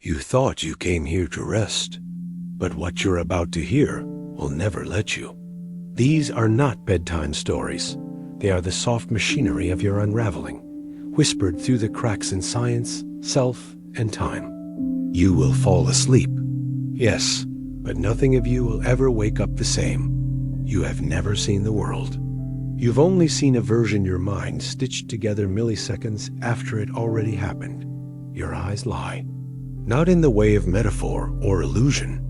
You thought you came here to rest, but what you're about to hear will never let you. These are not bedtime stories. They are the soft machinery of your unraveling, whispered through the cracks in science, self, and time. You will fall asleep, yes, but nothing of you will ever wake up the same. You have never seen the world. You've only seen a version your mind stitched together milliseconds after it already happened. Your eyes lie, not in the way of metaphor or illusion,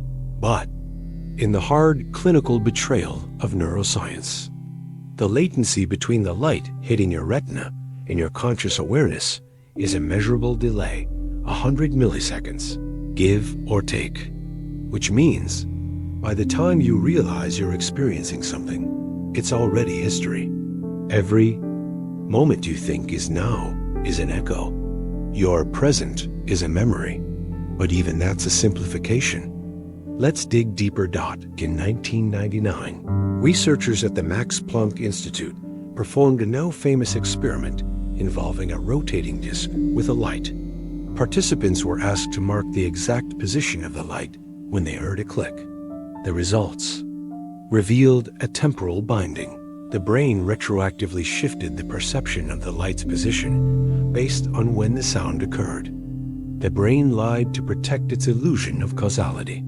but in the hard clinical betrayal of neuroscience. The latency between the light hitting your retina and your conscious awareness is a measurable delay, 100 milliseconds, give or take, which means by the time you realize you're experiencing something, it's already history. Every moment you think is now is an echo. Your present is a memory, but even that's a simplification. Let's dig deeper. In 1999, researchers at the Max Planck Institute performed a now famous experiment involving a rotating disc with a light. Participants were asked to mark the exact position of the light when they heard a click. The results revealed a temporal binding. The brain retroactively shifted the perception of the light's position based on when the sound occurred. The brain lied to protect its illusion of causality.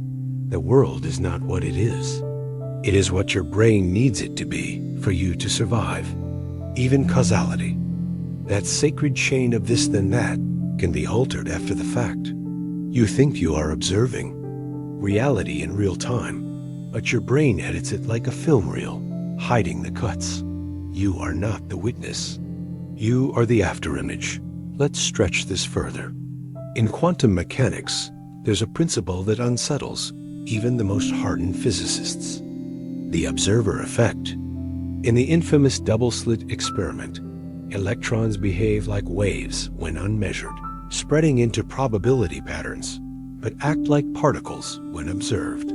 The world is not what it is. It is what your brain needs it to be for you to survive. Even causality, that sacred chain of this then that, can be altered after the fact. You think you are observing reality in real time, but your brain edits it like a film reel, hiding the cuts. You are not the witness. You are the afterimage. Let's stretch this further. In quantum mechanics, there's a principle that unsettles even the most hardened physicists: the observer effect. In the infamous double-slit experiment, electrons behave like waves when unmeasured, spreading into probability patterns, but act like particles when observed.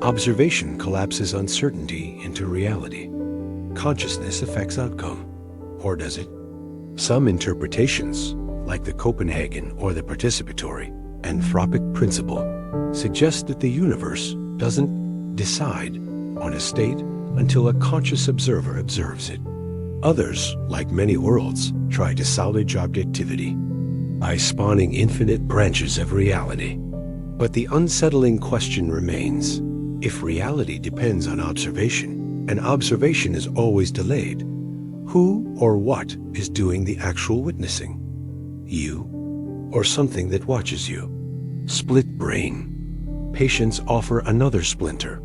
Observation collapses uncertainty into reality. Consciousness affects outcome. Or does it? Some interpretations, like the Copenhagen or the participatory anthropic principle, suggest that the universe doesn't decide on a state until a conscious observer observes it. Others, like many worlds, try to salvage objectivity by spawning infinite branches of reality. But the unsettling question remains: if reality depends on observation, and observation is always delayed, who or what is doing the actual witnessing? You, or something that watches you? Split brain. Patients offer another splinter.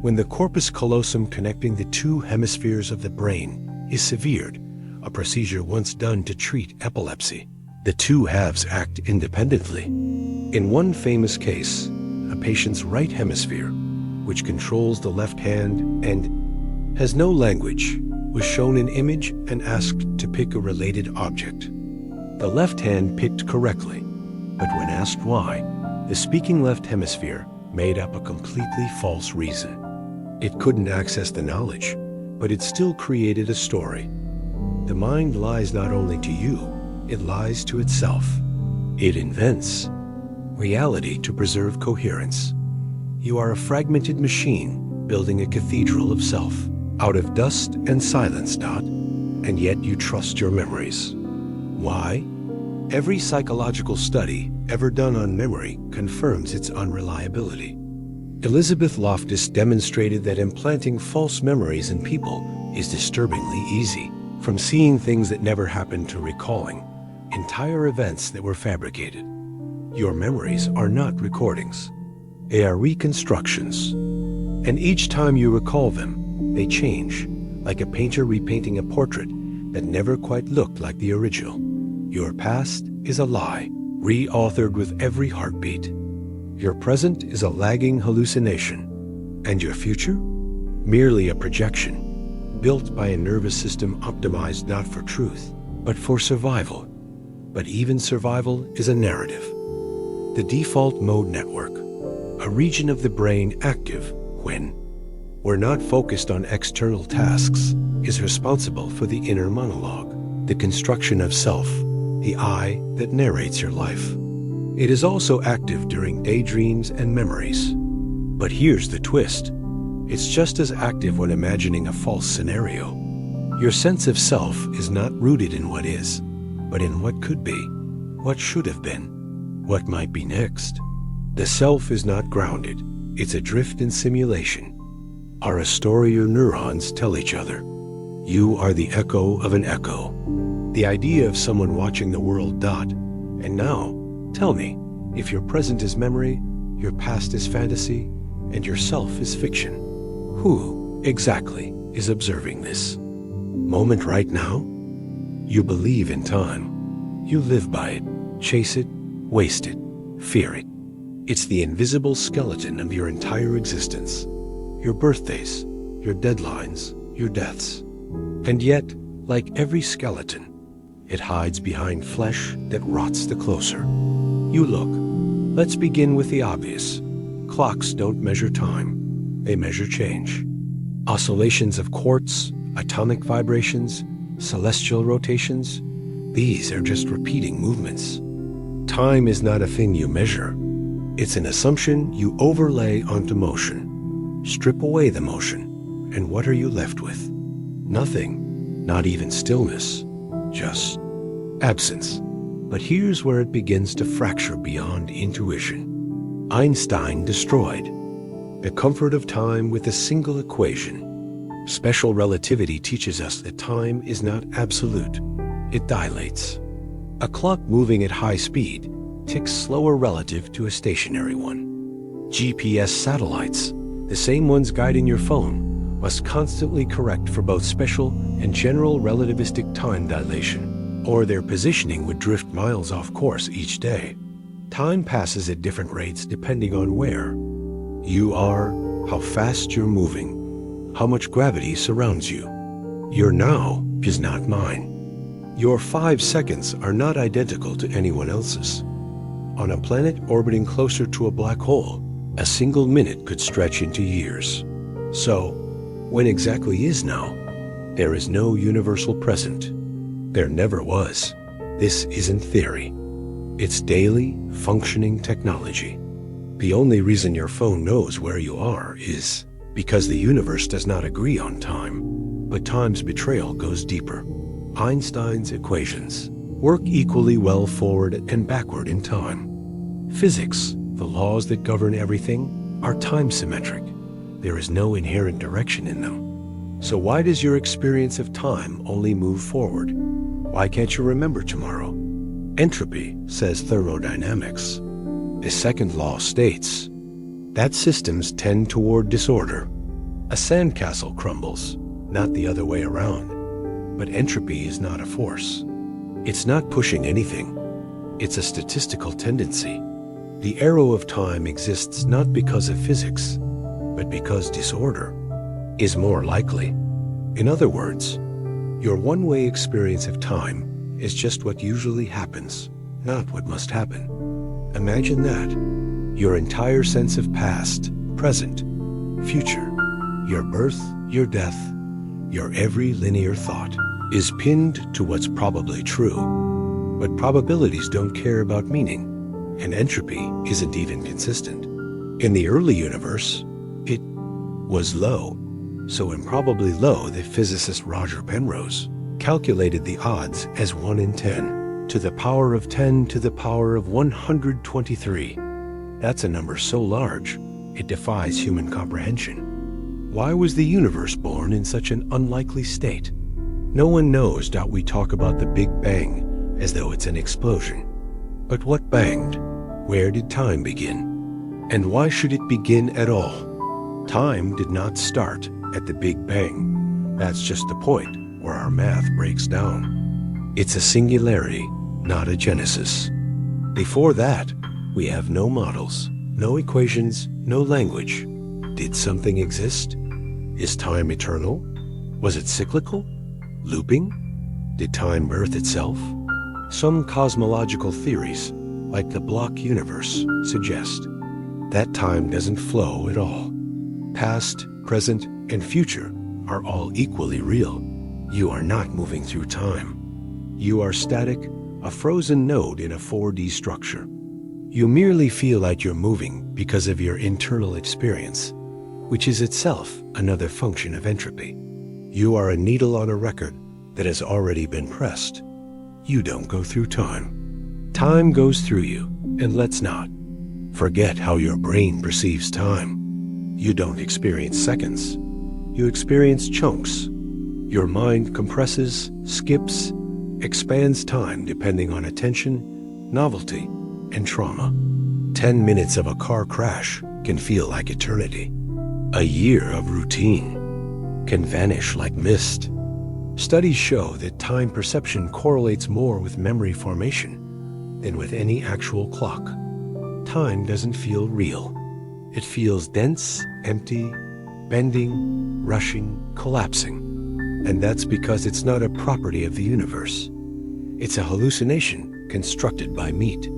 When the corpus callosum connecting the two hemispheres of the brain is severed, a procedure once done to treat epilepsy, the two halves act independently. In one famous case, a patient's right hemisphere, which controls the left hand and has no language, was shown an image and asked to pick a related object. The left hand picked correctly, but when asked why, the speaking left hemisphere made up a completely false reason. It couldn't access the knowledge, but it still created a story. The mind lies not only to you, it lies to itself. It invents reality to preserve coherence. You are a fragmented machine building a cathedral of self, out of dust and silence, and yet you trust your memories. Why? Every psychological study ever done on memory confirms its unreliability. Elizabeth Loftus demonstrated that implanting false memories in people is disturbingly easy, from seeing things that never happened to recalling entire events that were fabricated. Your memories are not recordings. They are reconstructions. And each time you recall them, they change, like a painter repainting a portrait that never quite looked like the original. Your past is a lie, re-authored with every heartbeat. Your present is a lagging hallucination, and your future? Merely a projection, built by a nervous system optimized not for truth, but for survival. But even survival is a narrative. The default mode network, a region of the brain active when we're not focused on external tasks, is responsible for the inner monologue, the construction of self, the I that narrates your life. It is also active during daydreams and memories. But here's the twist. It's just as active when imagining a false scenario. Your sense of self is not rooted in what is, but in what could be, what should have been, what might be next. The self is not grounded. It's adrift in simulation. Are a story your neurons tell each other. You are the echo of an echo. The idea of someone watching the world dot. And now, tell me, if your present is memory, your past is fantasy, and yourself is fiction, who exactly is observing this moment right now? You believe in time. You live by it, chase it, waste it, fear it. It's the invisible skeleton of your entire existence. Your birthdays, your deadlines, your deaths. And yet, like every skeleton, it hides behind flesh that rots the closer you look. Let's begin with the obvious. Clocks don't measure time. They measure change. Oscillations of quartz, atomic vibrations, celestial rotations, these are just repeating movements. Time is not a thing you measure. It's an assumption you overlay onto motion. Strip away the motion, and what are you left with? Nothing, not even stillness, just absence. But here's where it begins to fracture beyond intuition. Einstein destroyed the comfort of time with a single equation. Special relativity teaches us that time is not absolute. It dilates. A clock moving at high speed ticks slower relative to a stationary one. GPS satellites, the same ones guiding your phone, must constantly correct for both special and general relativistic time dilation, or their positioning would drift miles off course each day. Time passes at different rates depending on where you are, how fast you're moving, how much gravity surrounds you. Your now is not mine. Your 5 seconds are not identical to anyone else's. On a planet orbiting closer to a black hole, a single minute could stretch into years. So, when exactly is now? There is no universal present. There never was. This isn't theory. It's daily, functioning technology. The only reason your phone knows where you are is because the universe does not agree on time. But time's betrayal goes deeper. Einstein's equations work equally well forward and backward in time. Physics, the laws that govern everything, are time-symmetric. There is no inherent direction in them. So why does your experience of time only move forward? Why can't you remember tomorrow? Entropy, says thermodynamics. The second law states that systems tend toward disorder. A sandcastle crumbles, not the other way around. But entropy is not a force. It's not pushing anything. It's a statistical tendency. The arrow of time exists not because of physics, but because disorder is more likely. In other words, your one-way experience of time is just what usually happens, not what must happen. Imagine that. Your entire sense of past, present, future, your birth, your death, your every linear thought is pinned to what's probably true. But probabilities don't care about meaning, and entropy isn't even consistent. In the early universe, it was low, so improbably low that physicist Roger Penrose calculated the odds as 1 in 10 to the power of 10 to the power of 123. That's a number so large, it defies human comprehension. Why was the universe born in such an unlikely state? No one knows. We talk about the Big Bang as though it's an explosion. But what banged? Where did time begin? And why should it begin at all? Time did not start at the Big Bang. That's just the point where our math breaks down. It's a singularity, not a genesis. Before that, we have no models, no equations, no language. Did something exist? Is time eternal? Was it cyclical? Looping? Did time birth itself? Some cosmological theories, like the block universe, suggest that time doesn't flow at all. Past, present, and future are all equally real. You are not moving through time. You are static, a frozen node in a 4D structure. You merely feel like you're moving because of your internal experience, which is itself another function of entropy. You are a needle on a record that has already been pressed. You don't go through time. Time goes through you, and let's not forget how your brain perceives time. You don't experience seconds. You experience chunks. Your mind compresses, skips, expands time depending on attention, novelty, and trauma. 10 minutes of a car crash can feel like eternity. A year of routine can vanish like mist. Studies show that time perception correlates more with memory formation than with any actual clock. Time doesn't feel real. It feels dense, empty, bending, rushing, collapsing. And that's because it's not a property of the universe. It's a hallucination constructed by meat.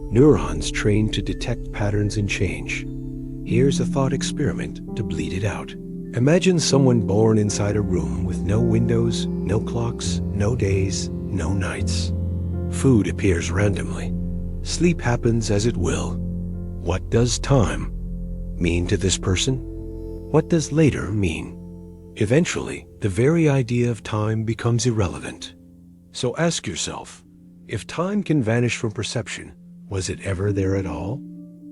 Neurons trained to detect patterns and change. Here's a thought experiment to bleed it out. Imagine someone born inside a room with no windows, no clocks, no days, no nights. Food appears randomly. Sleep happens as it will. What does time mean to this person? What does later mean? Eventually, the very idea of time becomes irrelevant. So ask yourself, if time can vanish from perception, was it ever there at all?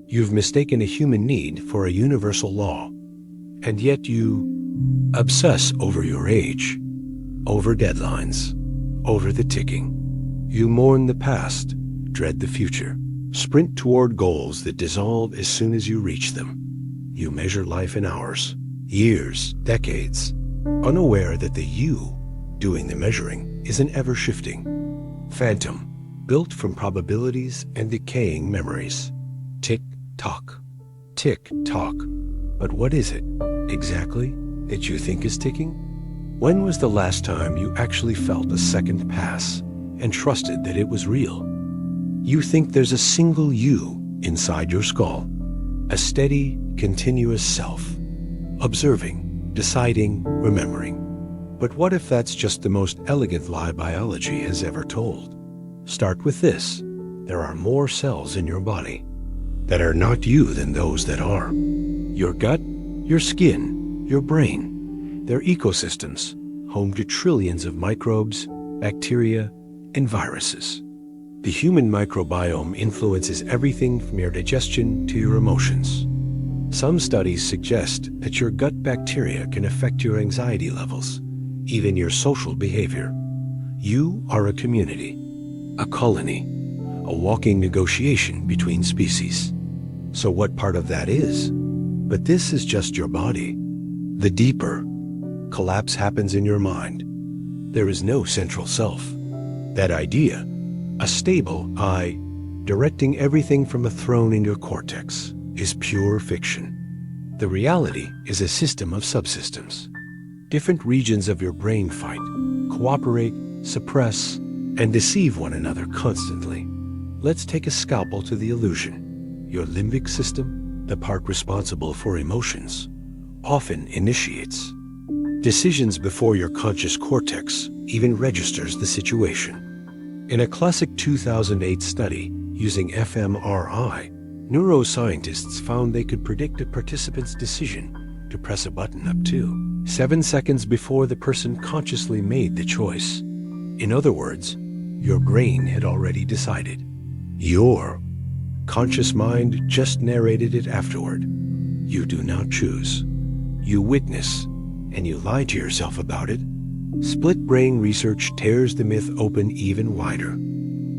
You've mistaken a human need for a universal law, and yet you obsess over your age, over deadlines, over the ticking. You mourn the past, dread the future, sprint toward goals that dissolve as soon as you reach them. You measure life in hours, years, decades, unaware that the you doing the measuring is an ever-shifting phantom built from probabilities and decaying memories. Tick-tock, tick-tock. But what is it exactly that you think is ticking? When was the last time you actually felt a second pass and trusted that it was real? You think there's a single you inside your skull, a steady, continuous self, observing, deciding, remembering. But what if that's just the most elegant lie biology has ever told? Start with this. There are more cells in your body that are not you than those that are. Your gut, your skin, your brain. They're ecosystems, home to trillions of microbes, bacteria, and viruses. The human microbiome influences everything from your digestion to your emotions. Some studies suggest that your gut bacteria can affect your anxiety levels, even your social behavior. You are a community, a colony, a walking negotiation between species. So what part of that is? But this is just your body. The deeper collapse happens in your mind. There is no central self. That idea, a stable I, directing everything from a throne in your cortex, is pure fiction. The reality is a system of subsystems. Different regions of your brain fight, cooperate, suppress, and deceive one another constantly. Let's take a scalpel to the illusion. Your limbic system, the part responsible for emotions, often initiates decisions before your conscious cortex even registers the situation. In a classic 2008 study using fMRI, neuroscientists found they could predict a participant's decision to press a button up to 7 seconds before the person consciously made the choice. In other words, your brain had already decided. Your conscious mind just narrated it afterward. You do not choose. You witness, and you lie to yourself about it. Split brain research tears the myth open even wider.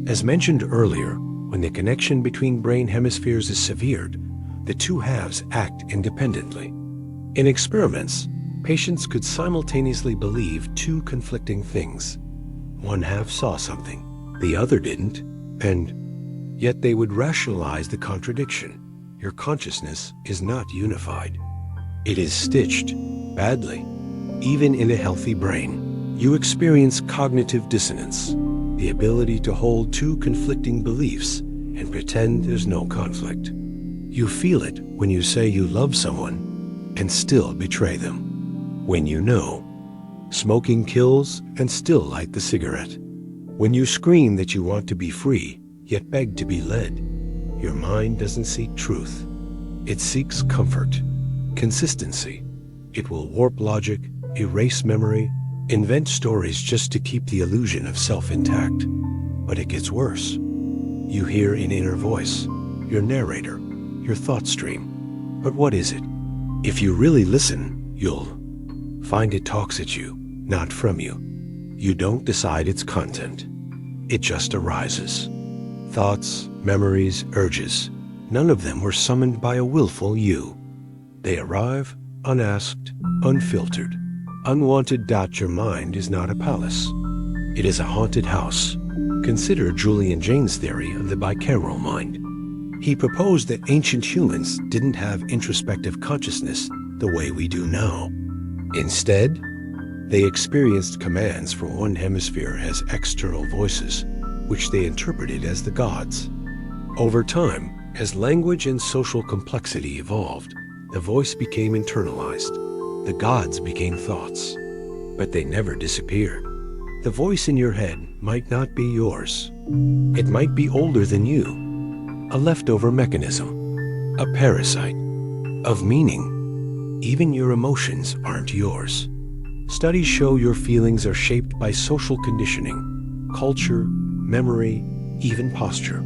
As mentioned earlier, when the connection between brain hemispheres is severed, the two halves act independently. In experiments, patients could simultaneously believe two conflicting things. One half saw something, the other didn't, and yet they would rationalize the contradiction. Your consciousness is not unified. It is stitched badly. Even in a healthy brain, you experience cognitive dissonance, the ability to hold two conflicting beliefs and pretend there's no conflict. You feel it when you say you love someone and still betray them. When you know smoking kills and still light the cigarette. When you scream that you want to be free, yet beg to be led. Your mind doesn't seek truth. It seeks comfort, consistency. It will warp logic, erase memory, invent stories just to keep the illusion of self intact. But it gets worse. You hear an inner voice, your narrator, your thought stream. But what is it? If you really listen, you'll find it talks at you, not from you. You don't decide its content. It just arises. Thoughts, memories, urges, none of them were summoned by a willful you. They arrive unasked, unfiltered, unwanted. Your mind is not a palace. It is a haunted house. Consider Julian Jaynes' theory of the bicameral mind. He proposed that ancient humans didn't have introspective consciousness the way we do now. Instead, they experienced commands from one hemisphere as external voices, which they interpreted as the gods. Over time, as language and social complexity evolved, the voice became internalized. The gods became thoughts. But they never disappeared. The voice in your head might not be yours. It might be older than you, a leftover mechanism, a parasite of meaning. Even your emotions aren't yours. Studies show your feelings are shaped by social conditioning, culture, memory, even posture.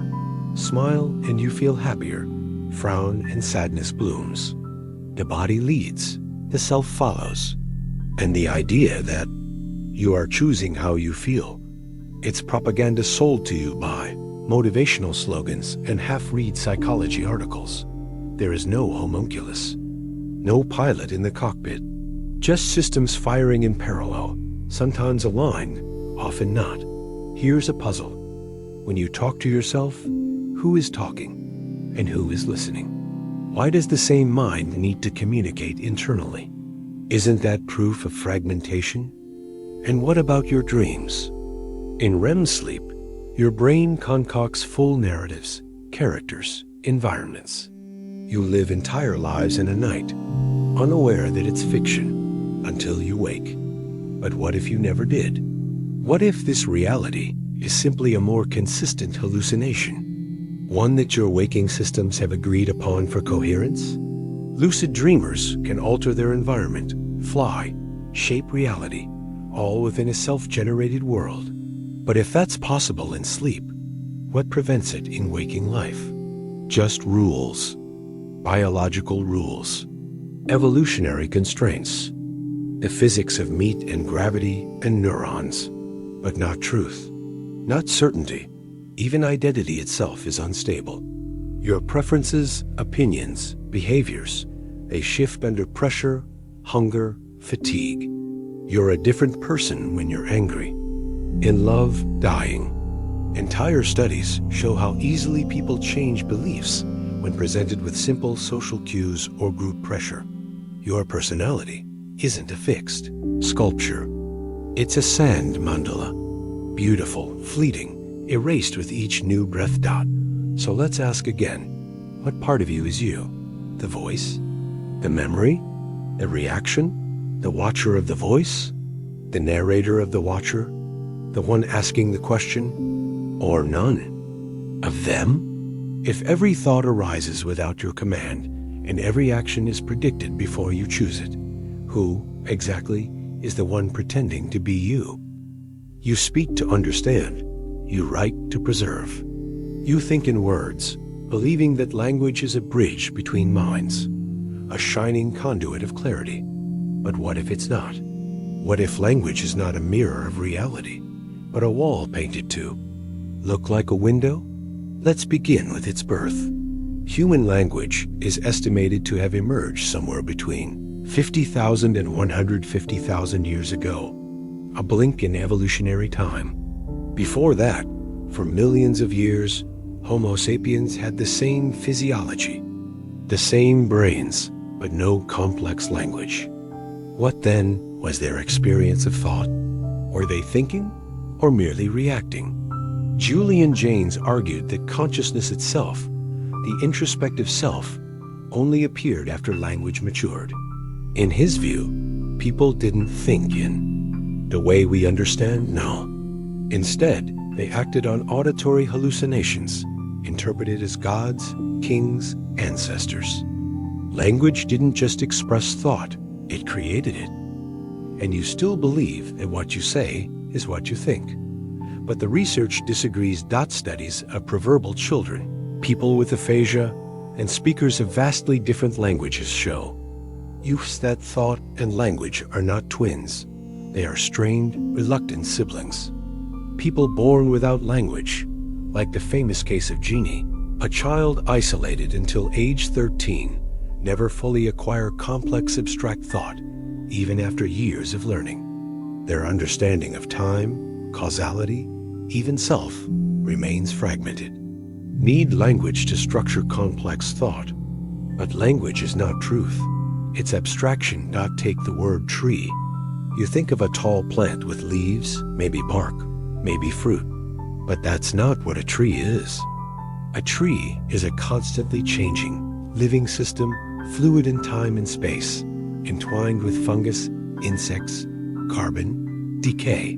Smile and you feel happier. Frown and sadness blooms. The body leads, the self follows. And the idea that you are choosing how you feel, it's propaganda sold to you by motivational slogans and half-read psychology articles. There is no homunculus, no pilot in the cockpit, just systems firing in parallel, sometimes aligned, often not. Here's a puzzle. When you talk to yourself, who is talking and who is listening? Why does the same mind need to communicate internally? Isn't that proof of fragmentation? And what about your dreams? In REM sleep, your brain concocts full narratives, characters, environments. You live entire lives in a night, unaware that it's fiction, until you wake. But what if you never did? What if this reality is simply a more consistent hallucination? One that your waking systems have agreed upon for coherence? Lucid dreamers can alter their environment, fly, shape reality, all within a self-generated world. But if that's possible in sleep, what prevents it in waking life? Just rules. Biological rules. Evolutionary constraints. The physics of meat and gravity and neurons. But not truth. Not certainty. Even identity itself is unstable. Your preferences, opinions, behaviors, they shift under pressure, hunger, fatigue. You're a different person when you're angry, in love, dying. Entire studies show how easily people change beliefs when presented with simple social cues or group pressure. Your personality isn't a fixed sculpture. It's a sand mandala, beautiful, fleeting, erased with each new breath dot. So let's ask again, what part of you is you? The voice? The memory? The reaction? The watcher of the voice? The narrator of the watcher? The one asking the question? Or none of them? If every thought arises without your command, and every action is predicted before you choose it, who, exactly, is the one pretending to be you? You speak to understand. You write to preserve. You think in words, believing that language is a bridge between minds, a shining conduit of clarity. But what if it's not? What if language is not a mirror of reality, but a wall painted to look like a window? Let's begin with its birth. Human language is estimated to have emerged somewhere between 50,000 and 150,000 years ago, a blink in evolutionary time. Before that, for millions of years, Homo sapiens had the same physiology, the same brains, but no complex language. What then was their experience of thought? Were they thinking or merely reacting? Julian Jaynes argued that consciousness itself, the introspective self, only appeared after language matured. In his view, people didn't think in the way we understand now. Instead, they acted on auditory hallucinations, interpreted as gods, kings, ancestors. Language didn't just express thought, it created it. And you still believe that what you say is what you think. But the research disagrees. Studies of proverbal children, people with aphasia, and speakers of vastly different languages show youths that thought and language are not twins. They are strained, reluctant siblings. People born without language, like the famous case of Jeannie, a child isolated until age 13, never fully acquire complex abstract thought, even after years of learning. Their understanding of time, causality, even self, remains fragmented. Need language to structure complex thought. But language is not truth. It's abstraction. Take the word tree. You think of a tall plant with leaves, maybe bark, maybe fruit. But that's not what a tree is. A tree is a constantly changing, living system, fluid in time and space, entwined with fungus, insects, carbon, decay.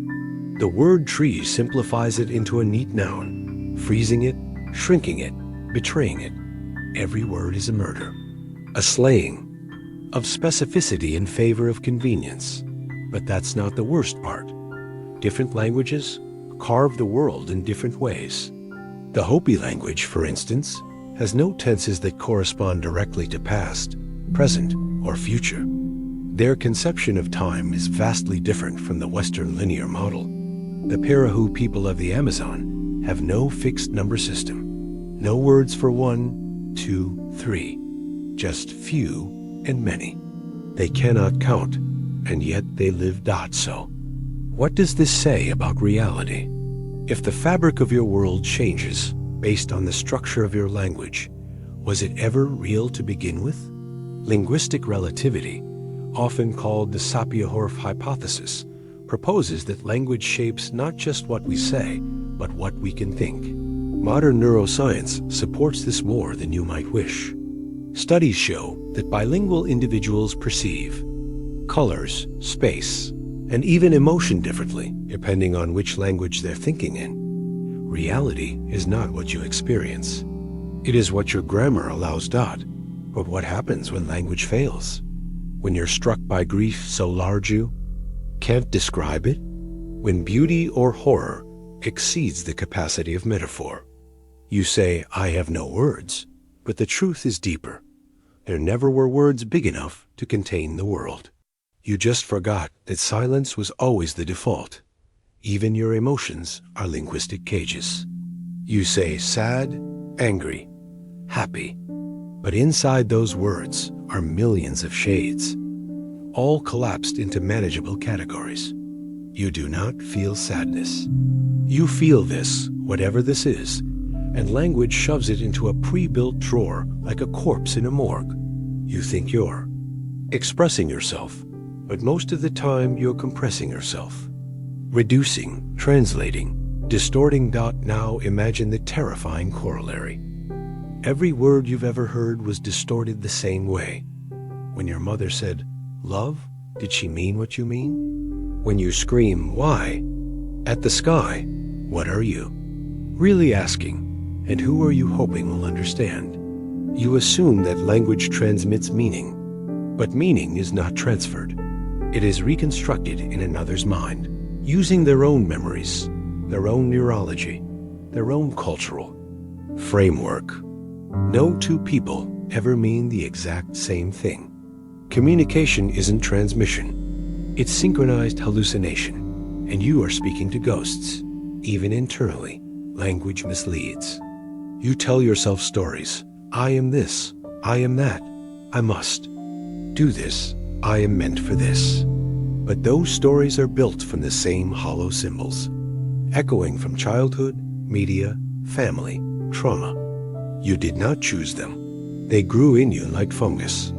The word tree simplifies it into a neat noun, freezing it, shrinking it, betraying it. Every word is a murder, a slaying of specificity in favor of convenience. But that's not the worst part. Different languages carve the world in different ways. The Hopi language, for instance, has no tenses that correspond directly to past, present, or future. Their conception of time is vastly different from the Western linear model. The Parahu people of the Amazon have no fixed number system, no words for 1, 2, 3, just few and many. They cannot count, and yet they live. So, what does this say about reality? If the fabric of your world changes based on the structure of your language, was it ever real to begin with? Linguistic relativity, often called the Sapir-Whorf hypothesis, proposes that language shapes not just what we say, but what we can think. Modern neuroscience supports this more than you might wish. Studies show that bilingual individuals perceive colors, space, and even emotion differently, depending on which language they're thinking in. Reality is not what you experience. It is what your grammar allows. But what happens when language fails? When you're struck by grief so large you can't describe it? When beauty or horror exceeds the capacity of metaphor? You say, I have no words, but the truth is deeper. There never were words big enough to contain the world. You just forgot that silence was always the default. Even your emotions are linguistic cages. You say sad, angry, happy, but inside those words are millions of shades, all collapsed into manageable categories. You do not feel sadness. You feel this, whatever this is, and language shoves it into a pre-built drawer like a corpse in a morgue. You think you're expressing yourself, but most of the time you're compressing yourself, reducing, translating, distorting. Now imagine the terrifying corollary. Every word you've ever heard was distorted the same way. When your mother said, love, did she mean what you mean? When you scream, why? At the sky, what are you? Really asking, and who are you hoping will understand? You assume that language transmits meaning, but meaning is not transferred. It is reconstructed in another's mind, using their own memories, their own neurology, their own cultural framework. No two people ever mean the exact same thing. Communication isn't transmission. It's synchronized hallucination, and you are speaking to ghosts. Even internally, language misleads. You tell yourself stories. I am this. I am that. I must do this. I am meant for this. But those stories are built from the same hollow symbols, echoing from childhood, media, family, trauma. You did not choose them. They grew in you like fungus.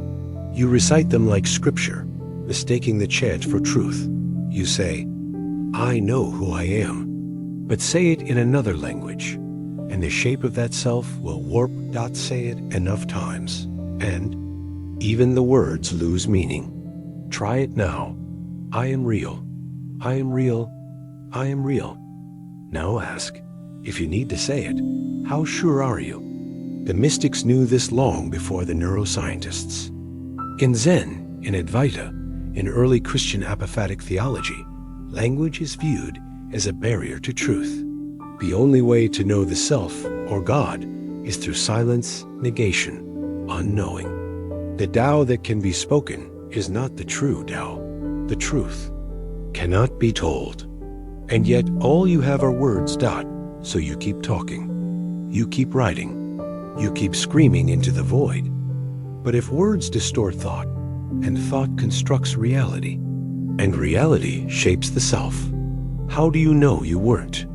You recite them like scripture, mistaking the chant for truth. You say, I know who I am, but say it in another language, and the shape of that self will warp. Say it enough times, and even the words lose meaning. Try it now. I am real. I am real. I am real. Now ask, If you need to say it, how sure are you? The mystics knew this long before the neuroscientists. In Zen, in Advaita, in early Christian apophatic theology, language is viewed as a barrier to truth. The only way to know the self, or God, is through silence, negation, unknowing. The Tao that can be spoken is not the true Tao. The truth cannot be told. And yet all you have are words. So you keep talking. You keep writing. You keep screaming into the void. But if words distort thought, and thought constructs reality, and reality shapes the self, how do you know you weren't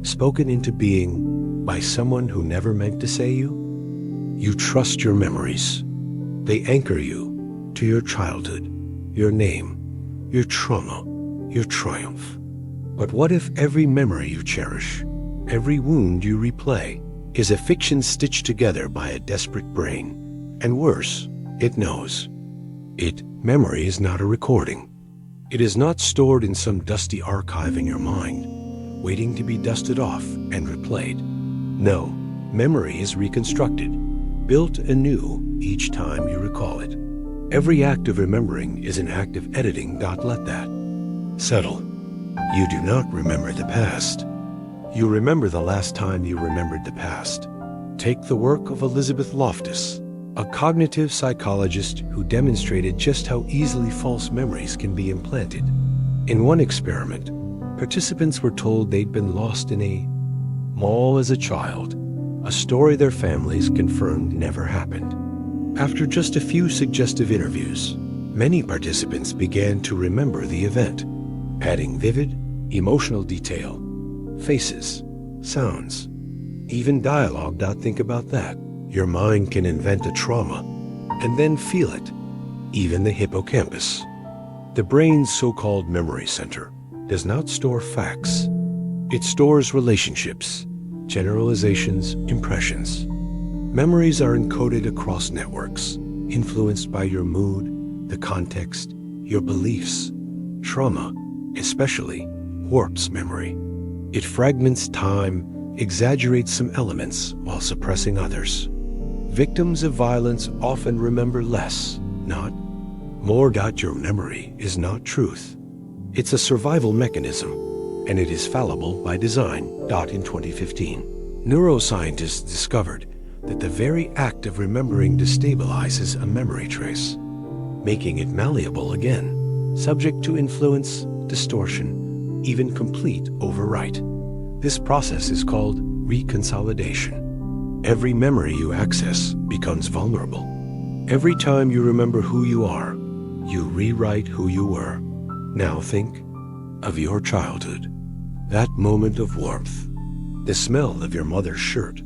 spoken into being by someone who never meant to say you? You trust your memories. They anchor you to your childhood, your name, your trauma, your triumph. But what if every memory you cherish, every wound you replay, is a fiction stitched together by a desperate brain? And worse, it knows. Memory is not a recording. It is not stored in some dusty archive in your mind, waiting to be dusted off and replayed. No, memory is reconstructed, built anew each time you recall it. Every act of remembering is an act of editing. Let that settle. You do not remember the past. You remember the last time you remembered the past. Take the work of Elizabeth Loftus, a cognitive psychologist who demonstrated just how easily false memories can be implanted. In one experiment, participants were told they'd been lost in a mall as a child, a story their families confirmed never happened. After just a few suggestive interviews, many participants began to remember the event, adding vivid, emotional detail, faces, sounds, even dialogue. Think about that. Your mind can invent a trauma and then feel it, even the hippocampus. The brain's so-called memory center does not store facts. It stores relationships, generalizations, impressions. Memories are encoded across networks, influenced by your mood, the context, your beliefs. Trauma, especially, warps memory. It fragments time, exaggerates some elements while suppressing others. Victims of violence often remember less, not more. Your memory is not truth. It's a survival mechanism, and it is fallible by design. In 2015, neuroscientists discovered that the very act of remembering destabilizes a memory trace, making it malleable again, subject to influence, distortion, even complete overwrite. This process is called reconsolidation. Every memory you access becomes vulnerable. Every time you remember who you are, you rewrite who you were. Now think of your childhood. That moment of warmth, the smell of your mother's shirt,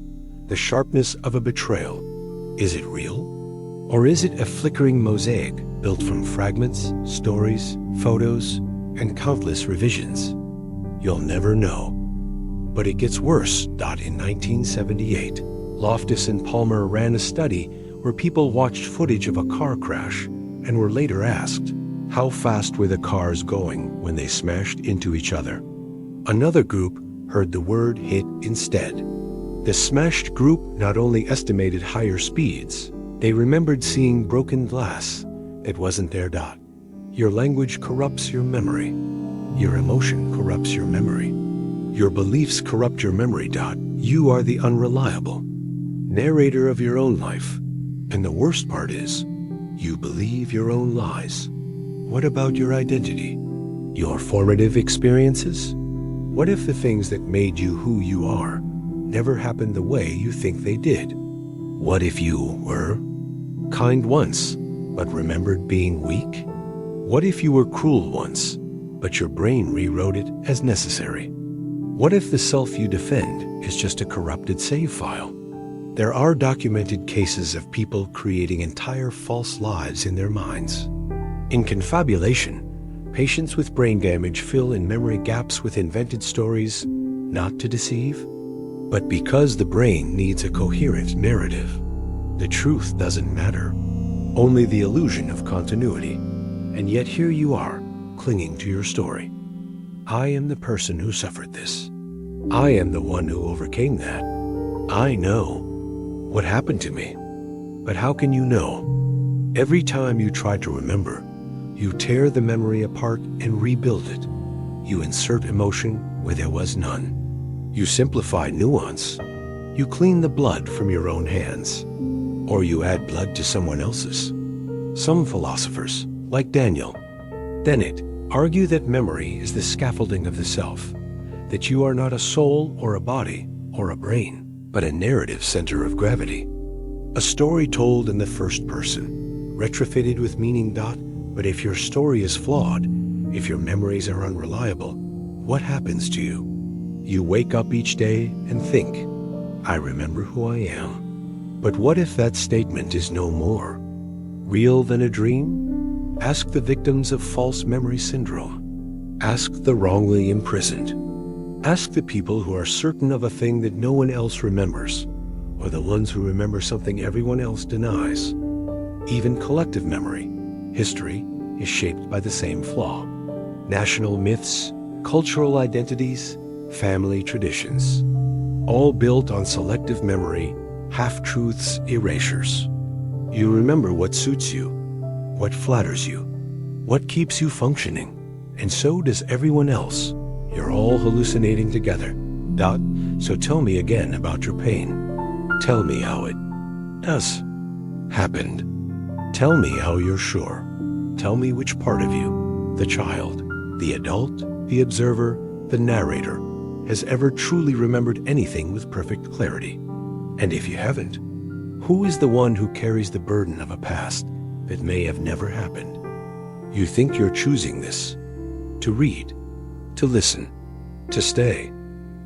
the sharpness of a betrayal. Is it real? Or is it a flickering mosaic built from fragments, stories, photos, and countless revisions? You'll never know. But it gets worse. In 1978, Loftus and Palmer ran a study where people watched footage of a car crash and were later asked, how fast were the cars going when they smashed into each other? Another group heard the word hit instead. The smashed group not only estimated higher speeds, they remembered seeing broken glass that wasn't there. Your language corrupts your memory. Your emotion corrupts your memory. Your beliefs corrupt your memory. You are the unreliable narrator of your own life. And the worst part is, you believe your own lies. What about your identity? Your formative experiences? What if the things that made you who you are never happened the way you think they did? What if you were kind once, but remembered being weak? What if you were cruel once, but your brain rewrote it as necessary? What if the self you defend is just a corrupted save file? There are documented cases of people creating entire false lives in their minds. In confabulation, patients with brain damage fill in memory gaps with invented stories, not to deceive, but because the brain needs a coherent narrative. The truth doesn't matter, only the illusion of continuity. And yet here you are, clinging to your story. I am the person who suffered this. I am the one who overcame that. I know what happened to me. But how can you know? Every time you try to remember, you tear the memory apart and rebuild it. You insert emotion where there was none. You simplify nuance. You clean the blood from your own hands. Or you add blood to someone else's. Some philosophers, like Daniel Dennett, argue that memory is the scaffolding of the self, that you are not a soul or a body or a brain, but a narrative center of gravity. A story told in the first person, retrofitted with meaning. But if your story is flawed, if your memories are unreliable, what happens to you? You wake up each day and think, I remember who I am. But what if that statement is no more real than a dream? Ask the victims of false memory syndrome. Ask the wrongly imprisoned. Ask the people who are certain of a thing that no one else remembers, or the ones who remember something everyone else denies. Even collective memory, history, is shaped by the same flaw. National myths, cultural identities, family traditions, all built on selective memory, half-truths, erasures. You remember what suits you, what flatters you, what keeps you functioning, and so does everyone else. You're all hallucinating together. So tell me again about your pain. Tell me how it does happened. Tell me how you're sure. Tell me which part of you, the child, the adult, the observer, the narrator, has ever truly remembered anything with perfect clarity. And if you haven't, who is the one who carries the burden of a past that may have never happened? You think you're choosing this, to read, to listen, to stay.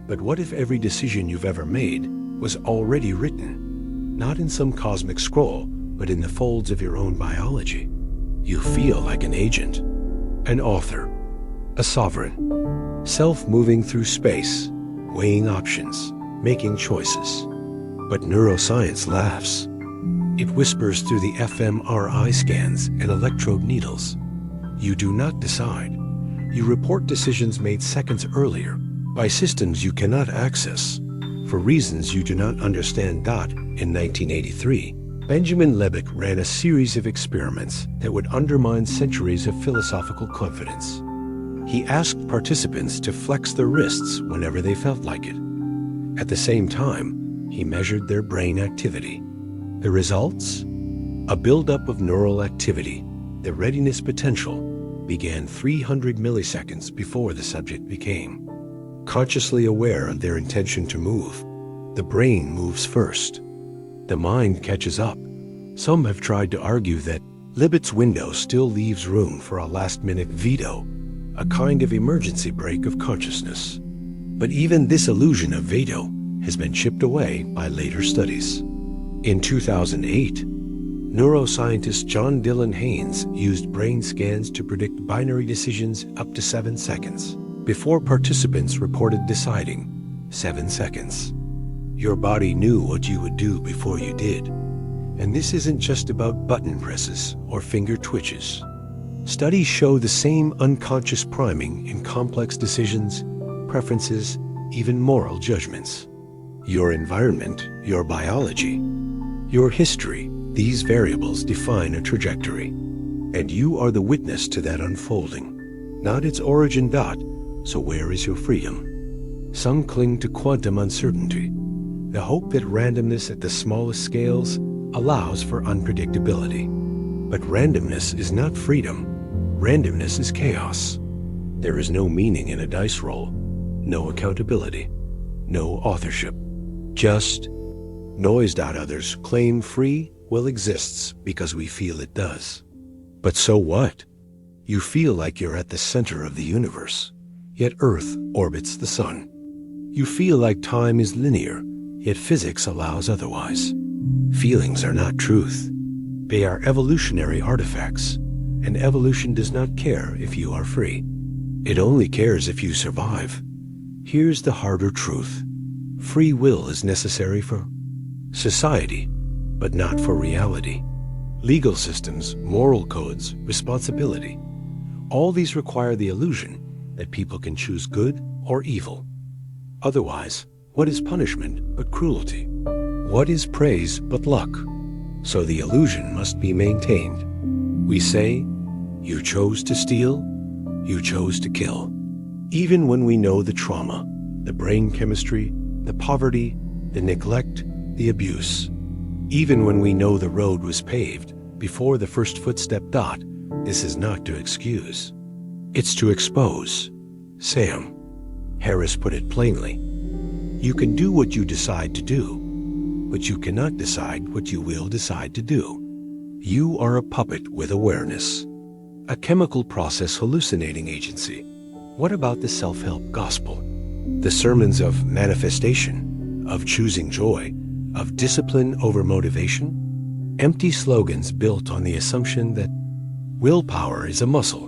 But what if every decision you've ever made was already written, not in some cosmic scroll, but in the folds of your own biology? You feel like an agent, an author, a sovereign, self-moving through space, weighing options, making choices. But neuroscience laughs. It whispers through the fMRI scans and electrode needles. You do not decide. You report decisions made seconds earlier by systems you cannot access for reasons you do not understand. In 1983, Benjamin Lebek ran a series of experiments that would undermine centuries of philosophical confidence. He asked participants to flex their wrists whenever they felt like it. At the same time, he measured their brain activity. The results? A buildup of neural activity. The readiness potential began 300 milliseconds before the subject became consciously aware of their intention to move. The brain moves first. The mind catches up. Some have tried to argue that Libet's window still leaves room for a last-minute veto, a kind of emergency brake of consciousness. But even this illusion of veto has been chipped away by later studies. In 2008, neuroscientist John Dylan Haynes used brain scans to predict binary decisions up to 7 seconds before participants reported deciding. 7 seconds. Your body knew what you would do before you did. And this isn't just about button presses or finger twitches. Studies show the same unconscious priming in complex decisions, preferences, even moral judgments. Your environment, your biology, your history, these variables define a trajectory. And you are the witness to that unfolding, not its origin. So where is your freedom? Some cling to quantum uncertainty, the hope that randomness at the smallest scales allows for unpredictability. But randomness is not freedom. Randomness is chaos. There is no meaning in a dice roll, no accountability, no authorship. Just noise. Others claim free will exists because we feel it does. But so what? You feel like you're at the center of the universe, yet Earth orbits the sun. You feel like time is linear, yet physics allows otherwise. Feelings are not truth. They are evolutionary artifacts, and evolution does not care if you are free. It only cares if you survive. Here's the harder truth. Free will is necessary for society, but not for reality. Legal systems, moral codes, responsibility. All these require the illusion that people can choose good or evil. Otherwise, what is punishment but cruelty? What is praise but luck? So the illusion must be maintained. We say, you chose to steal, you chose to kill. Even when we know the trauma, the brain chemistry, the poverty, the neglect, the abuse. Even when we know the road was paved before the first footstep. This is not to excuse. It's to expose. Sam Harris put it plainly. You can do what you decide to do, but you cannot decide what you will decide to do. You are a puppet with awareness, a chemical process hallucinating agency. What about the self-help gospel? The sermons of manifestation, of choosing joy, of discipline over motivation? Empty slogans built on the assumption that willpower is a muscle,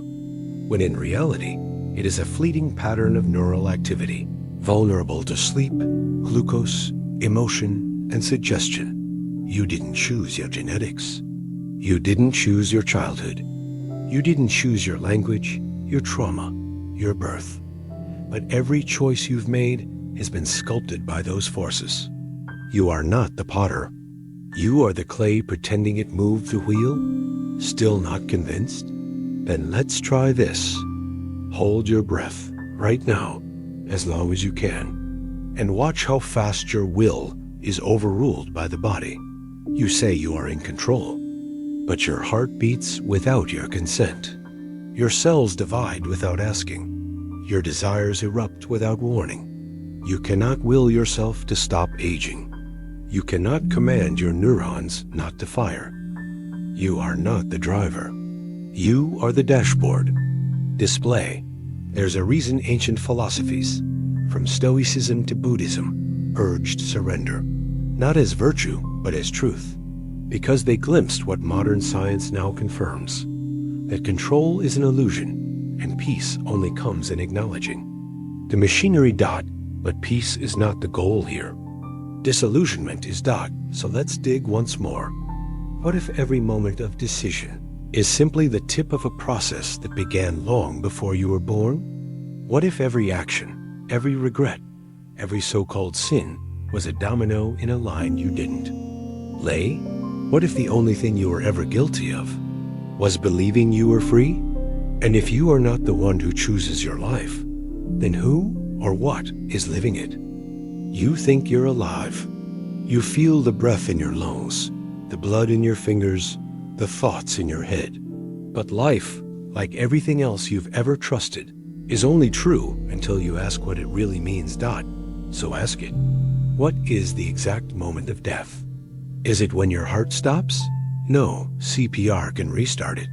when in reality, it is a fleeting pattern of neural activity, vulnerable to sleep, glucose, emotion, and suggestion. You didn't choose your genetics. You didn't choose your childhood. You didn't choose your language, your trauma, your birth. But every choice you've made has been sculpted by those forces. You are not the potter. You are the clay pretending it moved the wheel. Still not convinced? Then let's try this. Hold your breath right now, as long as you can, and watch how fast your will is overruled by the body. You say you are in control, but your heart beats without your consent. Your cells divide without asking. Your desires erupt without warning. You cannot will yourself to stop aging. You cannot command your neurons not to fire. You are not the driver. You are the dashboard. Display. There's a reason ancient philosophies, from Stoicism to Buddhism, urged surrender, not as virtue, but as truth, because they glimpsed what modern science now confirms, that control is an illusion, and peace only comes in acknowledging. The machinery. But peace is not the goal here. Disillusionment is. So let's dig once more. What if every moment of decision is simply the tip of a process that began long before you were born? What if every action, every regret, every so-called sin was a domino in a line you didn't lay? What if the only thing you were ever guilty of was believing you were free? And if you are not the one who chooses your life, then who or what is living it? You think you're alive. You feel the breath in your lungs, the blood in your fingers, the thoughts in your head. But life, like everything else you've ever trusted, is only true until you ask what it really means. So ask it. What is the exact moment of death? Is it when your heart stops? No, CPR can restart it.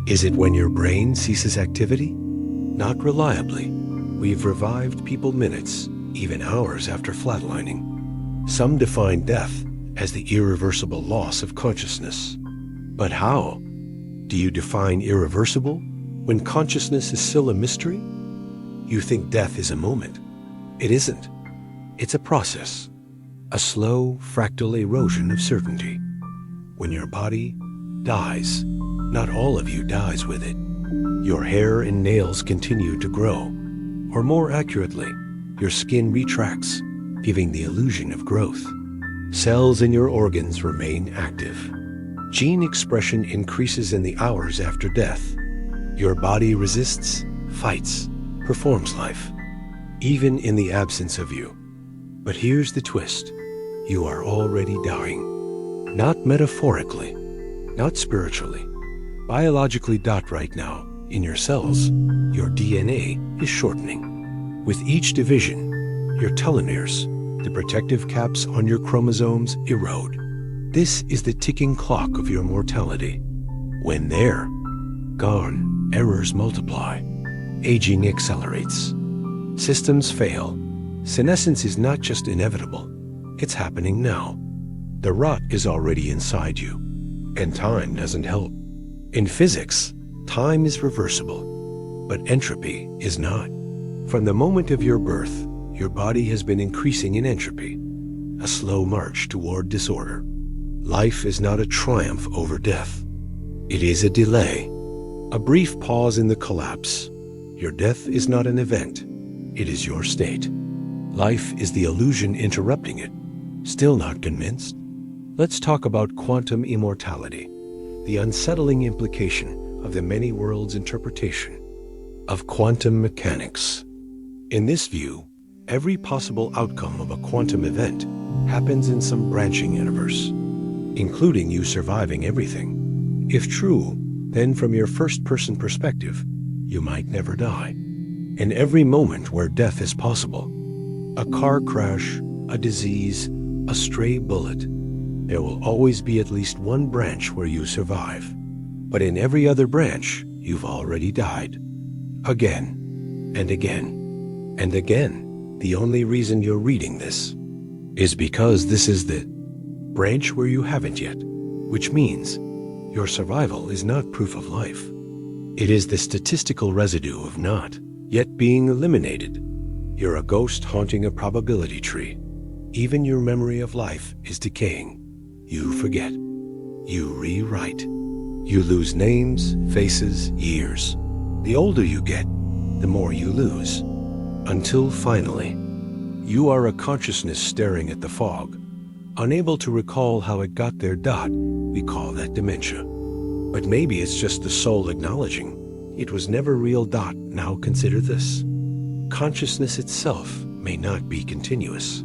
Is it when your brain ceases activity? Not reliably. We've revived people minutes, even hours after flatlining. Some define death as the irreversible loss of consciousness. But how? Do you define irreversible when consciousness is still a mystery? You think death is a moment. It isn't. It's a process, a slow fractal erosion of certainty. When your body dies, not all of you dies with it. Your hair and nails continue to grow, or more accurately, your skin retracts, giving the illusion of growth. Cells in your organs remain active. Gene expression increases in the hours after death. Your body resists, fights, performs life, even in the absence of you. But here's the twist. You are already dying. Not metaphorically, not spiritually, biologically. Right now, in your cells, your DNA is shortening. With each division, your telomeres, the protective caps on your chromosomes, erode. This is the ticking clock of your mortality. When they're gone, errors multiply. Aging accelerates. Systems fail. Senescence is not just inevitable. It's happening now. The rot is already inside you, and time doesn't help. In physics, time is reversible, but entropy is not. From the moment of your birth, your body has been increasing in entropy, a slow march toward disorder. Life is not a triumph over death. It is a delay, a brief pause in the collapse. Your death is not an event. It is your state. Life is the illusion interrupting it. Still not convinced? Let's talk about quantum immortality, the unsettling implication of the many worlds interpretation of quantum mechanics. In this view, every possible outcome of a quantum event happens in some branching universe, including you surviving everything. If true, then from your first-person perspective, you might never die. In every moment where death is possible, a car crash, a disease, a stray bullet, there will always be at least one branch where you survive. But in every other branch, you've already died. Again, and again, and again. The only reason you're reading this is because this is the branch where you haven't yet, which means your survival is not proof of life. It is the statistical residue of not yet being eliminated. You're a ghost haunting a probability tree. Even your memory of life is decaying. You forget. You rewrite. You lose names, faces, years. The older you get, the more you lose. Until finally, you are a consciousness staring at the fog, unable to recall how it got there. We call that dementia. But maybe it's just the soul acknowledging it was never real. Now consider this. Consciousness itself may not be continuous.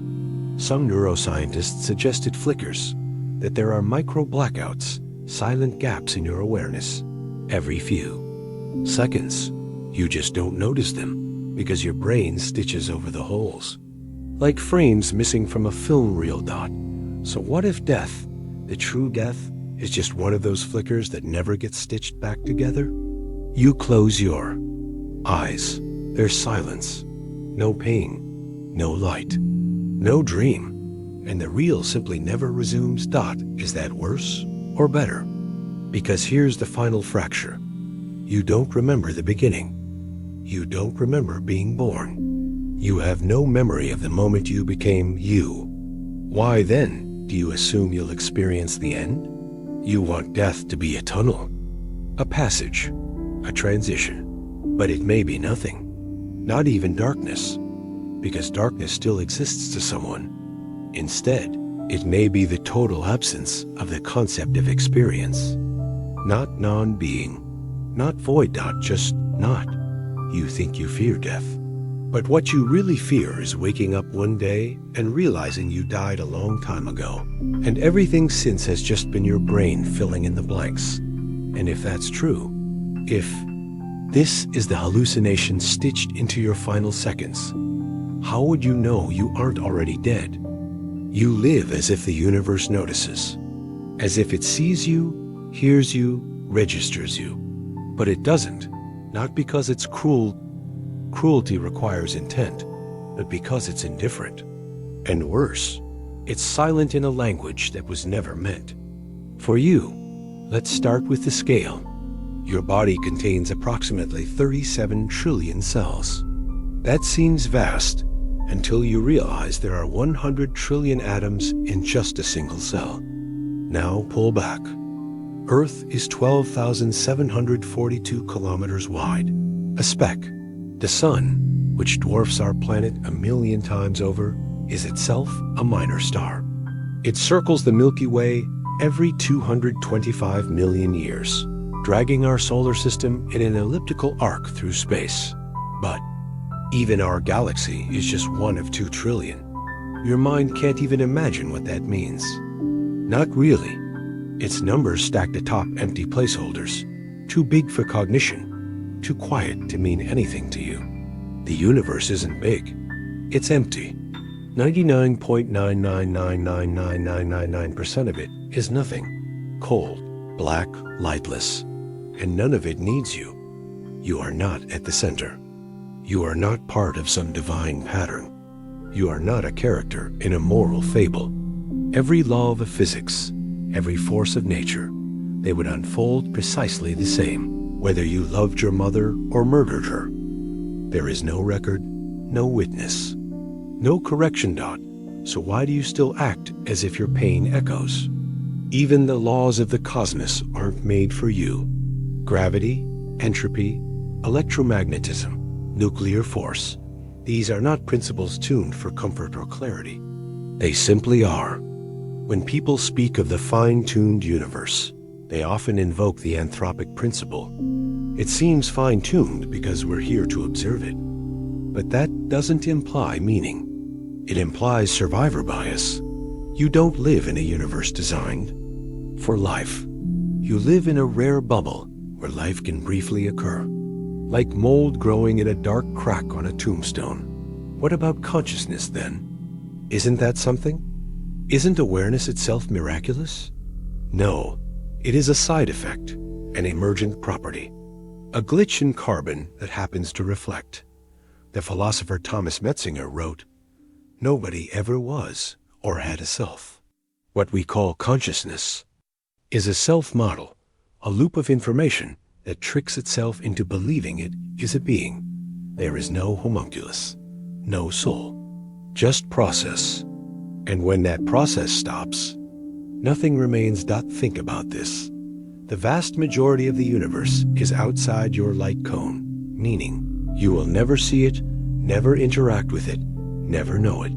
Some neuroscientists suggest it flickers, that there are micro blackouts, silent gaps in your awareness, every few seconds. You just don't notice them because your brain stitches over the holes, like frames missing from a film reel. So what if death, the true death, is just one of those flickers that never gets stitched back together? You close your eyes. There's silence, no pain, no light, no dream, and the real simply never resumes. Is that worse or better? Because here's the final fracture. You don't remember the beginning. You don't remember being born. You have no memory of the moment you became you. Why then do you assume you'll experience the end? You want death to be a tunnel, a passage, a transition. But it may be nothing, not even darkness, because darkness still exists to someone. Instead, it may be the total absence of the concept of experience. Not non-being, not void. Just not. You think you fear death, but what you really fear is waking up one day and realizing you died a long time ago, and everything since has just been your brain filling in the blanks. And if that's true, if this is the hallucination stitched into your final seconds, how would you know you aren't already dead? You live as if the universe notices, as if it sees you, hears you, registers you. But it doesn't, not because it's cruel. Cruelty requires intent, but because it's indifferent. And worse, it's silent in a language that was never meant for you. Let's start with the scale. Your body contains approximately 37 trillion cells. That seems vast until you realize there are 100 trillion atoms in just a single cell. Now pull back. Earth is 12,742 kilometers wide, a speck. The sun, which dwarfs our planet 1,000,000 times over, is itself a minor star. It circles the Milky Way every 225 million years, dragging our solar system in an elliptical arc through space. But even our galaxy is just one of 2 trillion. Your mind can't even imagine what that means. Not really. It's numbers stacked atop empty placeholders, too big for cognition, too quiet to mean anything to you. The universe isn't big. It's empty. 99.9999999% of it is nothing. Cold, black, lightless. And none of it needs you. You are not at the center. You are not part of some divine pattern. You are not a character in a moral fable. Every law of physics, every force of nature, they would unfold precisely the same, whether you loved your mother or murdered her. There is no record, no witness, no correction. So why do you still act as if your pain echoes? Even the laws of the cosmos aren't made for you. Gravity, entropy, electromagnetism, nuclear force. These are not principles tuned for comfort or clarity. They simply are. When people speak of the fine-tuned universe, they often invoke the anthropic principle. It seems fine-tuned because we're here to observe it. But that doesn't imply meaning. It implies survivor bias. You don't live in a universe designed for life. You live in a rare bubble where life can briefly occur, like mold growing in a dark crack on a tombstone. What about consciousness then? Isn't that something? Isn't awareness itself miraculous? No, it is a side effect, an emergent property, a glitch in carbon that happens to reflect. The philosopher Thomas Metzinger wrote, "Nobody ever was or had a self." What we call consciousness is a self-model, a loop of information that tricks itself into believing it is a being. There is no homunculus, no soul, just process. And when that process stops, nothing remains. Think about this. The vast majority of the universe is outside your light cone, meaning you will never see it, never interact with it, never know it.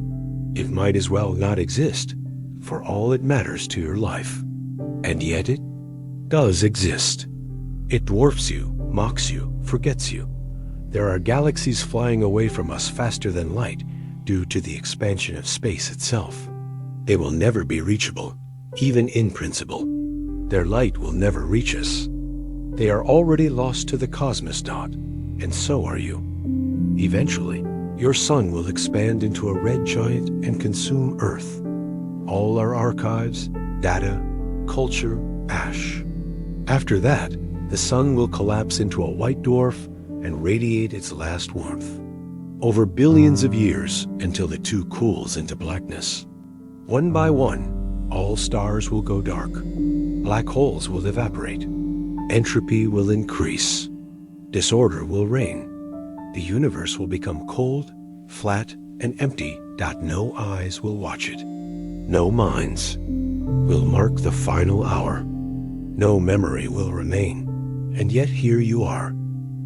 It might as well not exist, for all it matters to your life. And yet it does exist. It dwarfs you, mocks you, forgets you. There are galaxies flying away from us faster than light due to the expansion of space itself. They will never be reachable, even in principle. Their light will never reach us. They are already lost to the cosmos. And so are you. Eventually, your sun will expand into a red giant and consume Earth. All our archives, data, culture, ash. After that, the sun will collapse into a white dwarf and radiate its last warmth. Over billions of years until the two cools into blackness. One by one, all stars will go dark. Black holes will evaporate. Entropy will increase. Disorder will reign. The universe will become cold, flat, and empty. No eyes will watch it. No minds will mark the final hour. No memory will remain. And yet here you are,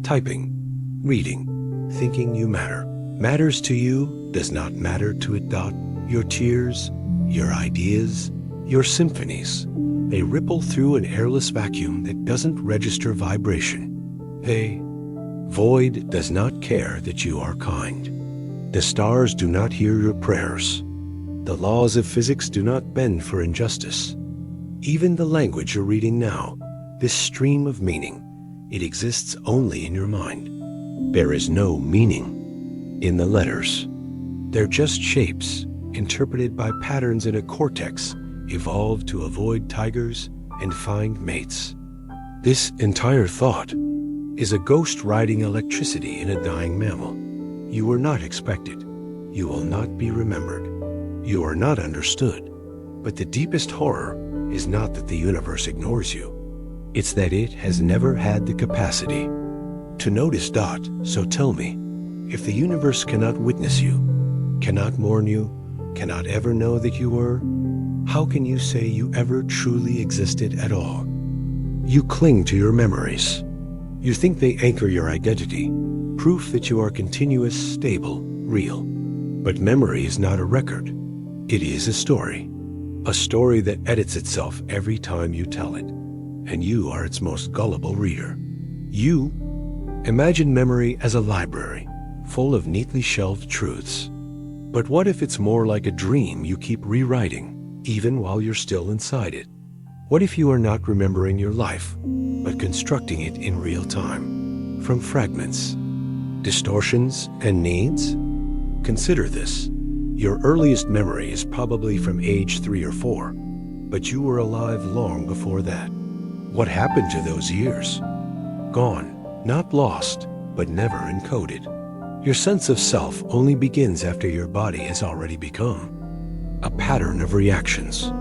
typing, reading, thinking you matter. Matters to you does not matter to it. Your tears, your ideas, your symphonies, they ripple through an airless vacuum that doesn't register vibration. Void does not care that you are kind. The stars do not hear your prayers. The laws of physics do not bend for injustice. Even the language you're reading now, this stream of meaning, it exists only in your mind. There is no meaning in the letters. They're just shapes, interpreted by patterns in a cortex evolved to avoid tigers and find mates. This entire thought is a ghost riding electricity in a dying mammal. You were not expected. You will not be remembered. You are not understood. But the deepest horror is not that the universe ignores you. It's that it has never had the capacity to notice. So tell me, if the universe cannot witness you, cannot mourn you, cannot ever know that you were, how can you say you ever truly existed at all? You cling to your memories. You think they anchor your identity, proof that you are continuous, stable, real. But memory is not a record. It is a story that edits itself every time you tell it, and you are its most gullible reader. You imagine memory as a library, full of neatly shelved truths. But what if it's more like a dream you keep rewriting, even while you're still inside it? What if you are not remembering your life, but constructing it in real time, from fragments, distortions, and needs? Consider this. Your earliest memory is probably from age 3 or 4, but you were alive long before that. What happened to those years? Gone, not lost, but never encoded. Your sense of self only begins after your body has already become a pattern of reactions.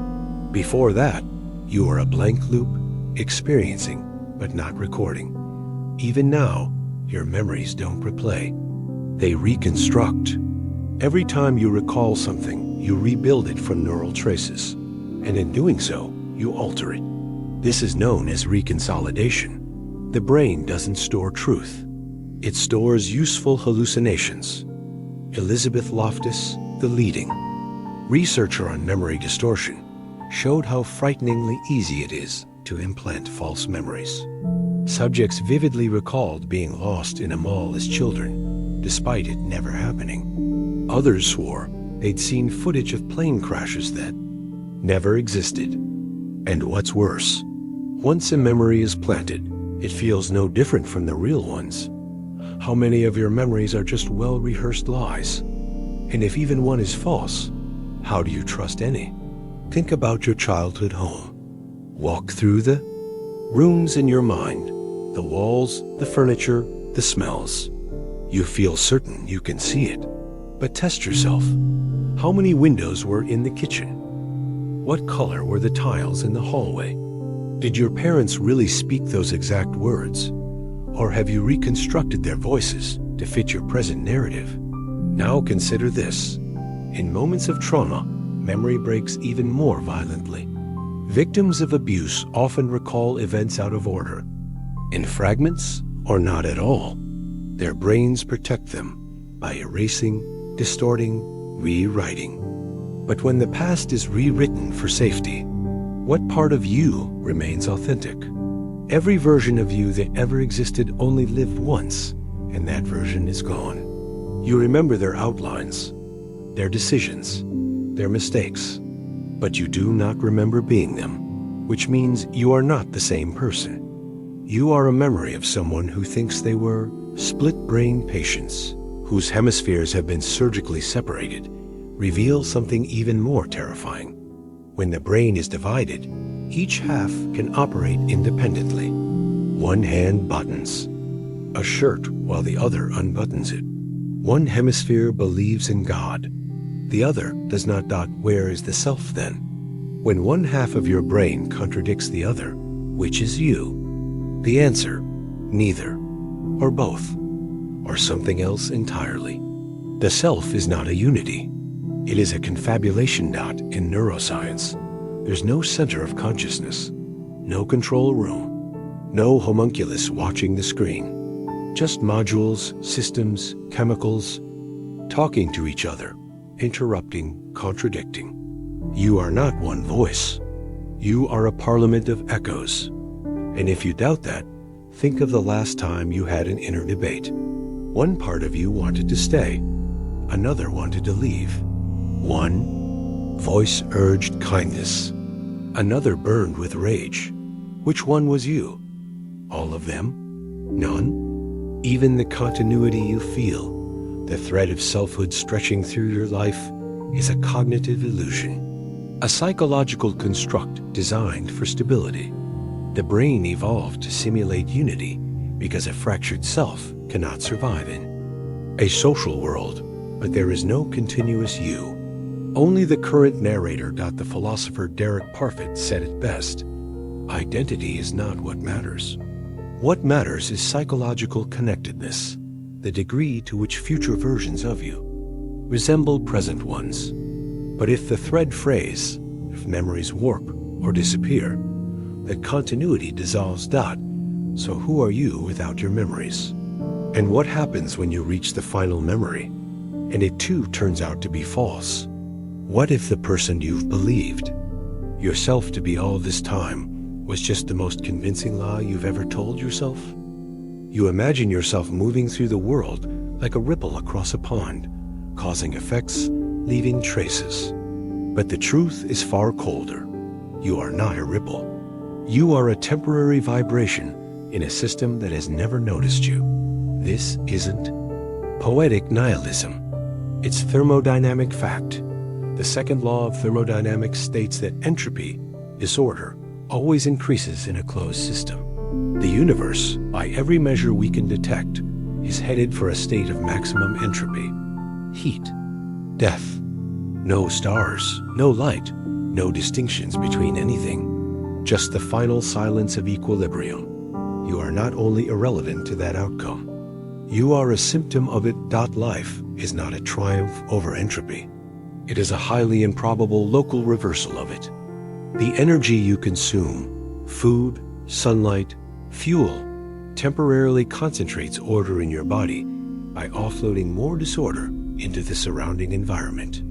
Before that, you are a blank loop, experiencing but not recording. Even now, your memories don't replay. They reconstruct. Every time you recall something, you rebuild it from neural traces. And in doing so, you alter it. This is known as reconsolidation. The brain doesn't store truth. It stores useful hallucinations. Elizabeth Loftus, the leading researcher on memory distortion, showed how frighteningly easy it is to implant false memories. Subjects vividly recalled being lost in a mall as children, despite it never happening. Others swore they'd seen footage of plane crashes that never existed. And what's worse, once a memory is planted, it feels no different from the real ones. How many of your memories are just well-rehearsed lies? And if even one is false, how do you trust any? Think about your childhood home. Walk through the rooms in your mind, the walls, the furniture, the smells. You feel certain you can see it, but test yourself. How many windows were in the kitchen? What color were the tiles in the hallway? Did your parents really speak those exact words? Or have you reconstructed their voices to fit your present narrative? Now consider this. In moments of trauma, memory breaks even more violently. Victims of abuse often recall events out of order, in fragments or not at all. Their brains protect them by erasing, distorting, rewriting. But when the past is rewritten for safety, what part of you remains authentic? Every version of you that ever existed only lived once, and that version is gone. You remember their outlines, their decisions, their mistakes, but you do not remember being them, which means you are not the same person. You are a memory of someone who thinks they were split-brain patients, whose hemispheres have been surgically separated, reveal something even more terrifying. When the brain is divided, each half can operate independently. One hand buttons a shirt while the other unbuttons it. One hemisphere believes in God. The other does not. Where is the self then? When one half of your brain contradicts the other, which is you? The answer, neither, or both, or something else entirely. The self is not a unity. It is a confabulation dot in neuroscience. There's no center of consciousness, no control room, no homunculus watching the screen. Just modules, systems, chemicals, talking to each other, interrupting, contradicting. You are not one voice. You are a parliament of echoes. And if you doubt that, think of the last time you had an inner debate. One part of you wanted to stay. Another wanted to leave. One voice urged kindness. Another burned with rage. Which one was you? All of them? None? Even the continuity you feel, the thread of selfhood stretching through your life, is a cognitive illusion, a psychological construct designed for stability. The brain evolved to simulate unity because a fractured self cannot survive in a social world, but there is no continuous you. Only the current narrator. The philosopher Derek Parfit said it best. Identity is not what matters. What matters is psychological connectedness, the degree to which future versions of you resemble present ones. But if the thread frays, if memories warp or disappear, that continuity dissolves. So who are you without your memories? And what happens when you reach the final memory, and it too turns out to be false? What if the person you've believed yourself to be all this time was just the most convincing lie you've ever told yourself? You imagine yourself moving through the world like a ripple across a pond, causing effects, leaving traces. But the truth is far colder. You are not a ripple. You are a temporary vibration in a system that has never noticed you. This isn't poetic nihilism. It's thermodynamic fact. The second law of thermodynamics states that entropy, disorder, always increases in a closed system. The universe, by every measure we can detect, is headed for a state of maximum entropy. Heat, death, no stars, no light, no distinctions between anything, just the final silence of equilibrium. You are not only irrelevant to that outcome, you are a symptom of it. Life is not a triumph over entropy. It is a highly improbable local reversal of it. The energy you consume, food, sunlight, fuel, temporarily concentrates order in your body by offloading more disorder into the surrounding environment.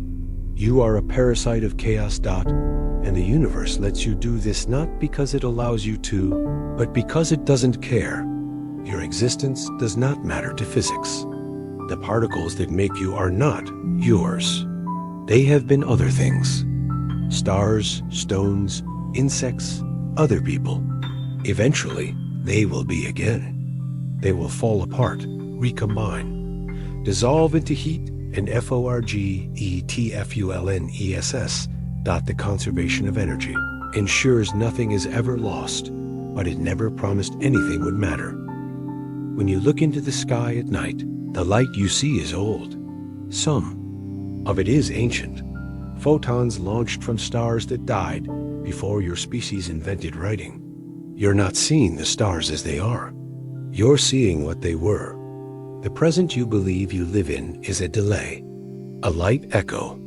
You are a parasite of chaos. And the universe lets you do this not because it allows you to, but because it doesn't care. Your existence does not matter to physics. The particles that make you are not yours. They have been other things. Stars, stones, insects, other people. Eventually, they will be again. They will fall apart, recombine, dissolve into heat, and FORGETFULNESS. The conservation of energy ensures nothing is ever lost, but it never promised anything would matter. When you look into the sky at night, the light you see is old. Some of it is ancient. Photons launched from stars that died before your species invented writing. You're not seeing the stars as they are. You're seeing what they were. The present you believe you live in is a delay, a light echo,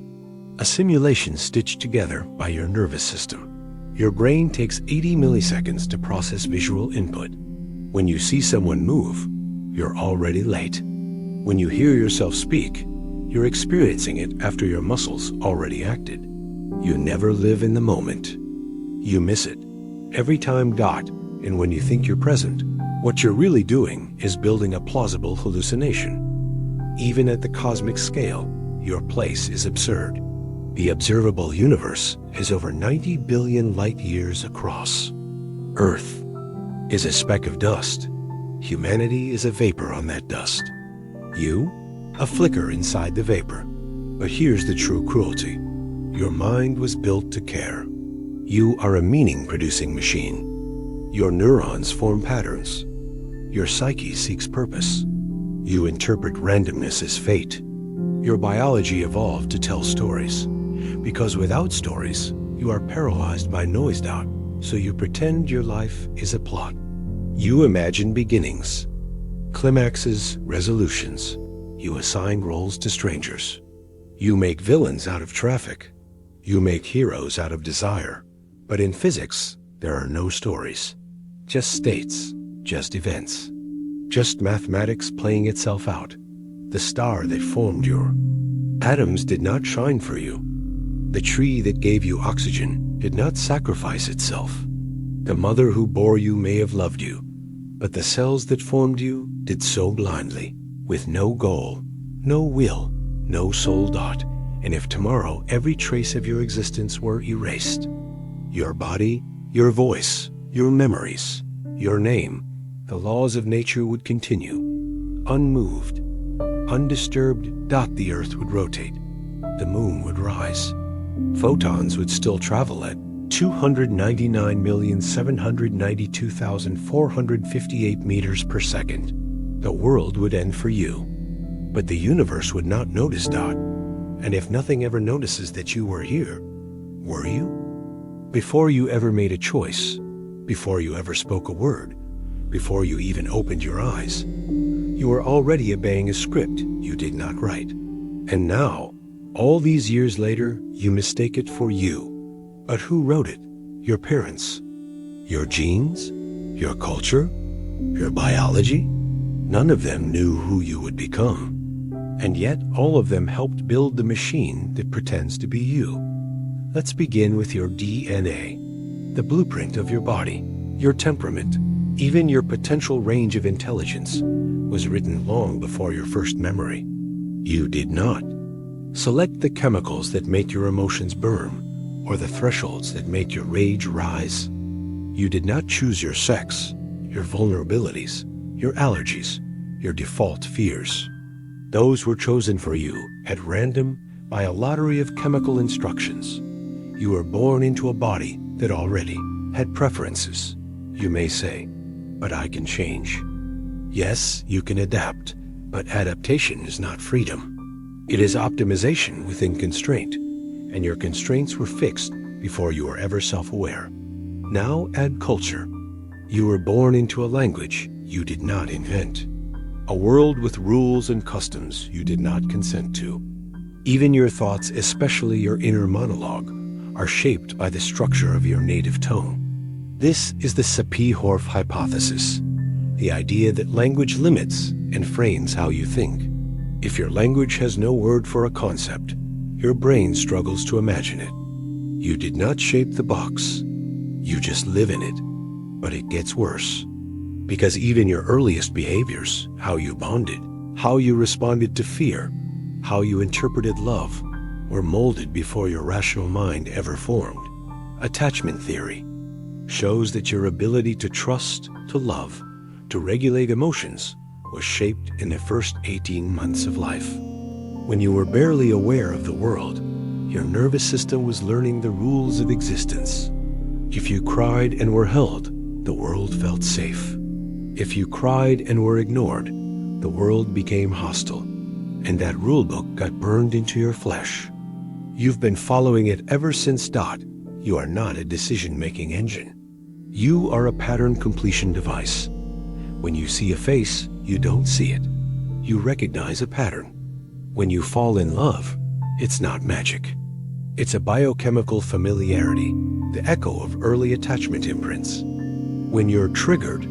a simulation stitched together by your nervous system. Your brain takes 80 milliseconds to process visual input. When you see someone move, you're already late. When you hear yourself speak, you're experiencing it after your muscles already acted. You never live in the moment. You miss it every time. And when you think you're present, what you're really doing is building a plausible hallucination. Even at the cosmic scale, your place is absurd. The observable universe is over 90 billion light years across. Earth is a speck of dust. Humanity is a vapor on that dust. You, a flicker inside the vapor. But here's the true cruelty. Your mind was built to care. You are a meaning-producing machine. Your neurons form patterns. Your psyche seeks purpose. You interpret randomness as fate. Your biology evolved to tell stories. Because without stories, you are paralyzed by noise. So you pretend your life is a plot. You imagine beginnings, climaxes, resolutions. You assign roles to strangers. You make villains out of traffic. You make heroes out of desire. But in physics, there are no stories. Just states, just events. Just mathematics playing itself out. The star that formed your atoms did not shine for you. The tree that gave you oxygen did not sacrifice itself. The mother who bore you may have loved you, but the cells that formed you did so blindly, with no goal, no will, no soul. And if tomorrow every trace of your existence were erased, your body, your voice, your memories, your name, the laws of nature would continue, unmoved, undisturbed. The earth would rotate, the moon would rise. Photons would still travel at 299,792,458 meters per second. The world would end for you, but the universe would not notice. And if nothing ever notices that you were here, were you? Before you ever made a choice, before you ever spoke a word, before you even opened your eyes, you were already obeying a script you did not write. And now, all these years later, you mistake it for you. But who wrote it? Your parents? Your genes? Your culture? Your biology? None of them knew who you would become. And yet, all of them helped build the machine that pretends to be you. Let's begin with your DNA, the blueprint of your body, your temperament, even your potential range of intelligence was written long before your first memory. You did not select the chemicals that make your emotions burn, or the thresholds that make your rage rise. You did not choose your sex, your vulnerabilities, your allergies, your default fears. Those were chosen for you at random by a lottery of chemical instructions. You were born into a body that already had preferences. You may say, but I can change. Yes, you can adapt, but adaptation is not freedom. It is optimization within constraint, and your constraints were fixed before you were ever self-aware. Now add culture. You were born into a language you did not invent, a world with rules and customs you did not consent to. Even your thoughts, especially your inner monologue, are shaped by the structure of your native tone. This is the Sapir-Whorf hypothesis, the idea that language limits and frames how you think. If your language has no word for a concept, your brain struggles to imagine it. You did not shape the box. You just live in it. But it gets worse. Because even your earliest behaviors, how you bonded, how you responded to fear, how you interpreted love, were molded before your rational mind ever formed. Attachment theory shows that your ability to trust, to love, to regulate emotions was shaped in the first 18 months of life. When you were barely aware of the world, your nervous system was learning the rules of existence. If you cried and were held, the world felt safe. If you cried and were ignored, the world became hostile, and that rulebook got burned into your flesh. You've been following it ever since. You are not a decision-making engine. You are a pattern completion device. When you see a face, you don't see it. You recognize a pattern. When you fall in love, it's not magic. It's a biochemical familiarity, the echo of early attachment imprints. When you're triggered,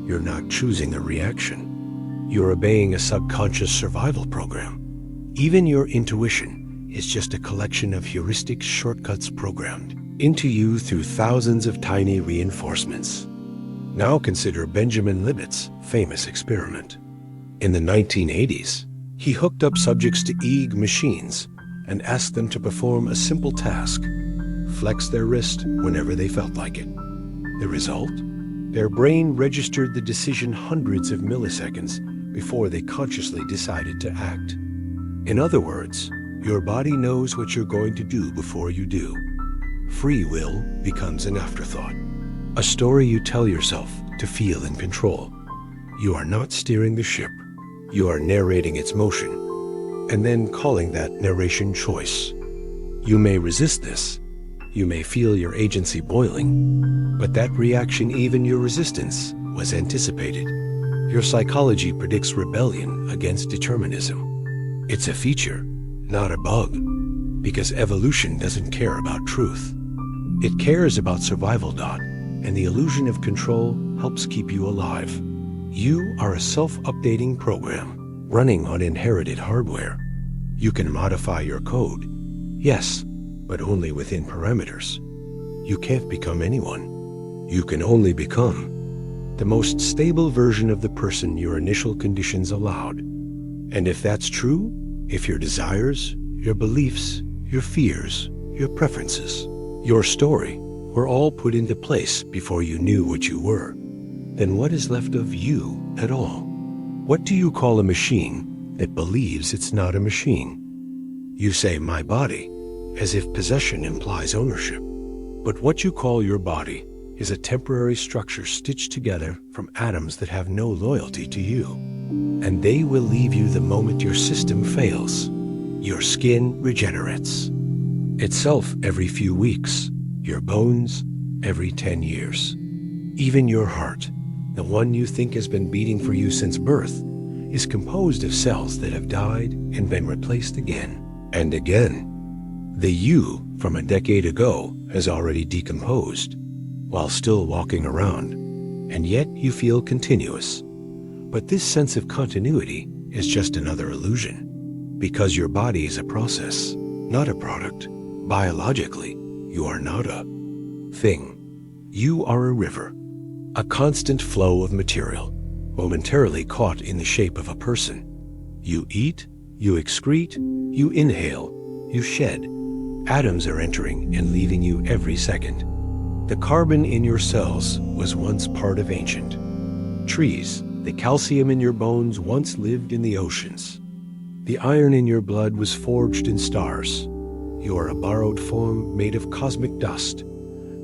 you're not choosing a reaction. You're obeying a subconscious survival program. Even your intuition is just a collection of heuristic shortcuts programmed into you through thousands of tiny reinforcements. Now consider Benjamin Libet's famous experiment. In the 1980s, he hooked up subjects to EEG machines and asked them to perform a simple task: flex their wrist whenever they felt like it. The result? Their brain registered the decision hundreds of milliseconds before they consciously decided to act. In other words, your body knows what you're going to do before you do. Free will becomes an afterthought, a story you tell yourself to feel in control. You are not steering the ship. You are narrating its motion, and then calling that narration choice. You may resist this. You may feel your agency boiling, but that reaction, even your resistance, was anticipated. Your psychology predicts rebellion against determinism. It's a feature, not a bug, because evolution doesn't care about truth. It cares about survival. And the illusion of control helps keep you alive. You are a self-updating program running on inherited hardware. You can modify your code, yes, but only within parameters. You can't become anyone. You can only become the most stable version of the person your initial conditions allowed. And if that's true, if your desires, your beliefs, your fears, your preferences, your story were all put into place before you knew what you were, then what is left of you at all? What do you call a machine that believes it's not a machine? You say, my body, as if possession implies ownership. But what you call your body is a temporary structure stitched together from atoms that have no loyalty to you. And they will leave you the moment your system fails. Your skin regenerates itself every few weeks, your bones every 10 years. Even your heart, the one you think has been beating for you since birth, is composed of cells that have died and been replaced again and again. The you from a decade ago has already decomposed while still walking around, and yet you feel continuous. But this sense of continuity is just another illusion, because your body is a process, not a product. Biologically, you are not a thing. You are a river, a constant flow of material, momentarily caught in the shape of a person. You eat, you excrete, you inhale, you shed. Atoms are entering and leaving you every second. The carbon in your cells was once part of ancient trees. The calcium in your bones once lived in the oceans. The iron in your blood was forged in stars. You are a borrowed form made of cosmic dust.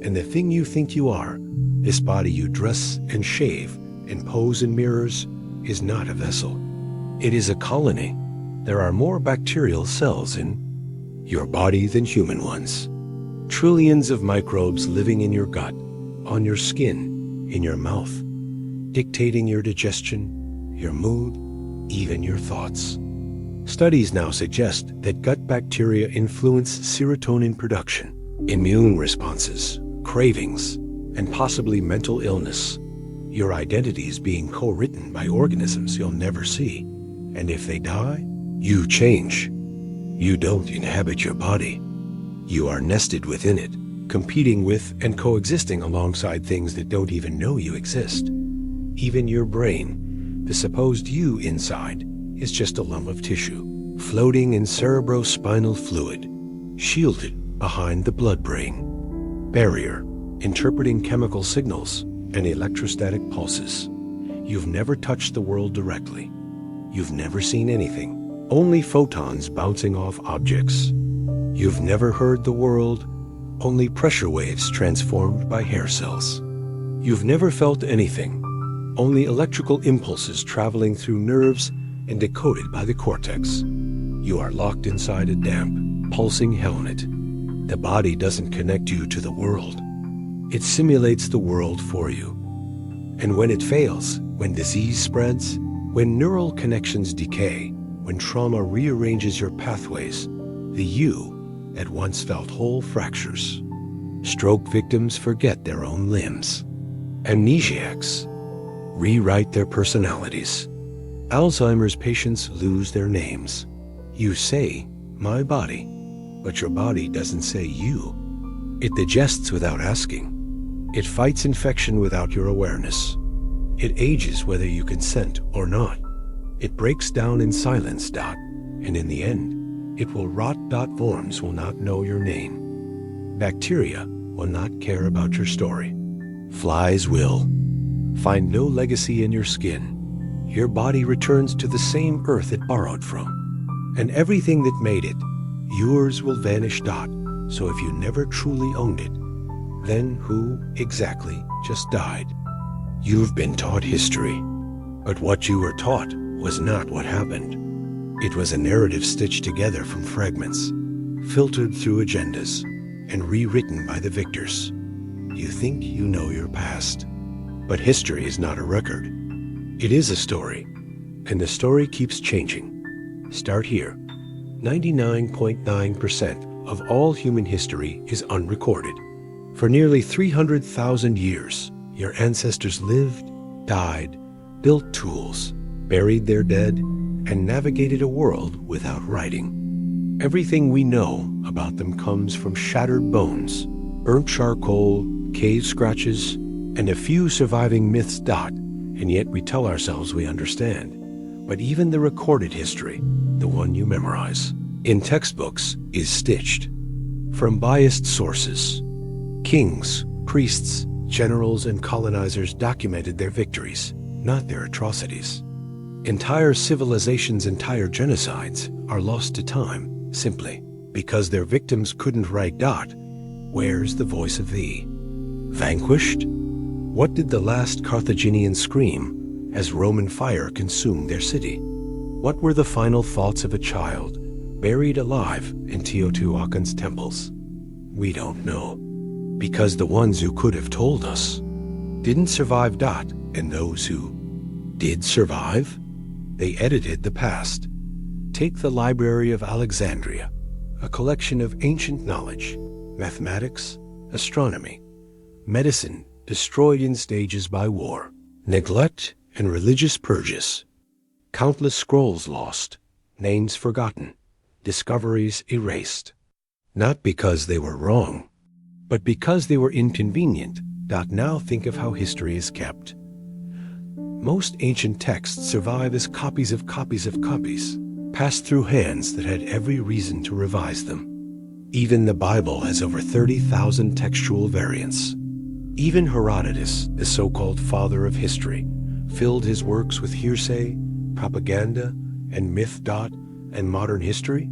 And the thing you think you are, this body you dress and shave and pose in mirrors, is not a vessel. It is a colony. There are more bacterial cells in your body than human ones. Trillions of microbes living in your gut, on your skin, in your mouth, dictating your digestion, your mood, even your thoughts. Studies now suggest that gut bacteria influence serotonin production, immune responses, cravings, and possibly mental illness. Your identity is being co-written by organisms you'll never see. And if they die, You change. You don't inhabit your body. You are nested within it, competing with and coexisting alongside things that don't even know you exist. Even your brain, the supposed you inside, is just a lump of tissue, floating in cerebrospinal fluid, shielded behind the blood-brain barrier, interpreting chemical signals and electrostatic pulses. You've never touched the world directly. You've never seen anything, only photons bouncing off objects. You've never heard the world, only pressure waves transformed by hair cells. You've never felt anything, only electrical impulses traveling through nerves and decoded by the cortex. You are locked inside a damp, pulsing helmet. The body doesn't connect you to the world. It simulates the world for you. And when it fails, when disease spreads, when neural connections decay, when trauma rearranges your pathways, the you at once felt whole fractures. Stroke victims forget their own limbs. Amnesiacs rewrite their personalities. Alzheimer's patients lose their names. You say, my body, but your body doesn't say you. It digests without asking. It fights infection without your awareness. It ages whether you consent or not. It breaks down in silence, and in the end, it will rot. Worms will not know your name. Bacteria will not care about your story. Flies will. Find no legacy in your skin. Your body returns to the same earth it borrowed from. And everything that made it, yours will vanish. So if you never truly owned it, then who exactly just died? You've been taught history, but what you were taught was not what happened. It was a narrative stitched together from fragments, filtered through agendas, and rewritten by the victors. You think you know your past, but history is not a record. It is a story, and the story keeps changing. Start here. 99.9% of all human history is unrecorded. For nearly 300,000 years, your ancestors lived, died, built tools, buried their dead, and navigated a world without writing. Everything we know about them comes from shattered bones, burnt charcoal, cave scratches, and a few surviving myths. And yet we tell ourselves we understand. But even the recorded history, the one you memorize, in textbooks, is stitched from biased sources. Kings, priests, generals, and colonizers documented their victories, not their atrocities. Entire civilizations, entire genocides are lost to time simply because their victims couldn't write. Where's the voice of thee? Vanquished? What did the last Carthaginian scream as Roman fire consumed their city? What were the final thoughts of a child buried alive in Teotihuacan's temples? We don't know, because the ones who could have told us didn't survive. And those who did survive, they edited the past. Take the Library of Alexandria, a collection of ancient knowledge, mathematics, astronomy, medicine destroyed in stages by war, neglect, and religious purges. Countless scrolls lost, names forgotten, discoveries erased. Not because they were wrong, but because they were inconvenient. Now think of how history is kept. Most ancient texts survive as copies of copies of copies, passed through hands that had every reason to revise them. Even the Bible has over 30,000 textual variants. Even Herodotus, the so-called father of history, filled his works with hearsay, propaganda, and myth. And modern history?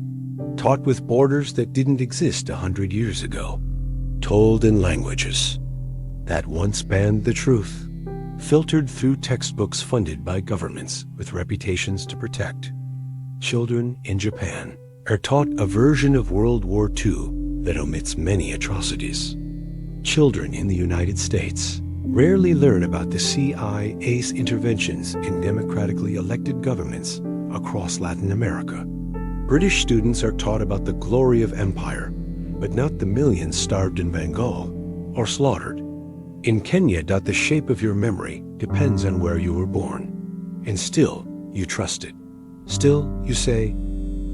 Taught with borders that didn't exist 100 years ago. Told in languages that once banned the truth. Filtered through textbooks funded by governments with reputations to protect. Children in Japan are taught a version of World War II that omits many atrocities. Children in the United States rarely learn about the CIA's interventions in democratically elected governments across Latin America. British students are taught about the glory of empire, but not the millions starved in Bengal or slaughtered. In Kenya, the shape of your memory depends on where you were born. And still, you trust it. Still, you say,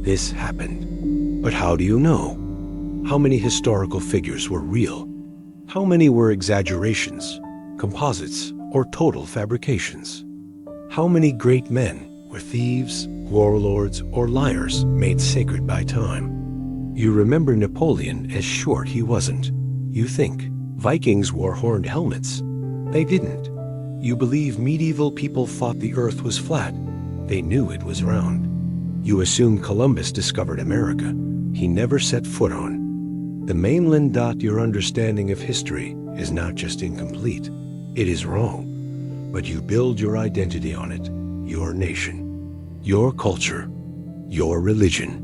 This happened. But how do you know? How many historical figures were real? How many were exaggerations, composites, or total fabrications? How many great men were thieves, warlords, or liars made sacred by time? You remember Napoleon as short he wasn't. You think Vikings wore horned helmets. They didn't. You believe medieval people thought the earth was flat. They knew it was round. You assume Columbus discovered America. He never set foot on. The mainland. Your understanding of history is not just incomplete, it is wrong. But you build your identity on it, your nation, your culture, your religion.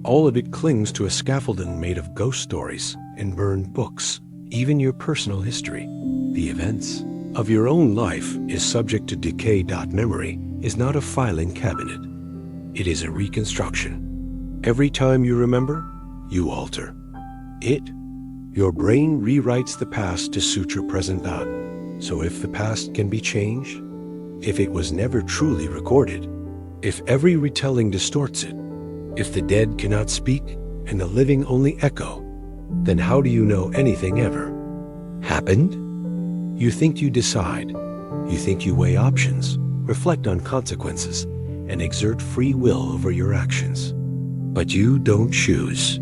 All of it clings to a scaffolding made of ghost stories and burned books, even your personal history. The events of your own life is subject to decay. Memory is not a filing cabinet. It is a reconstruction. Every time you remember, you alter it. Your brain rewrites the past to suit your present. So if the past can be changed, if it was never truly recorded, if every retelling distorts it, if the dead cannot speak and the living only echo, then how do you know anything ever happened? You think you decide. You think you weigh options, reflect on consequences, and exert free will over your actions. But you don't choose.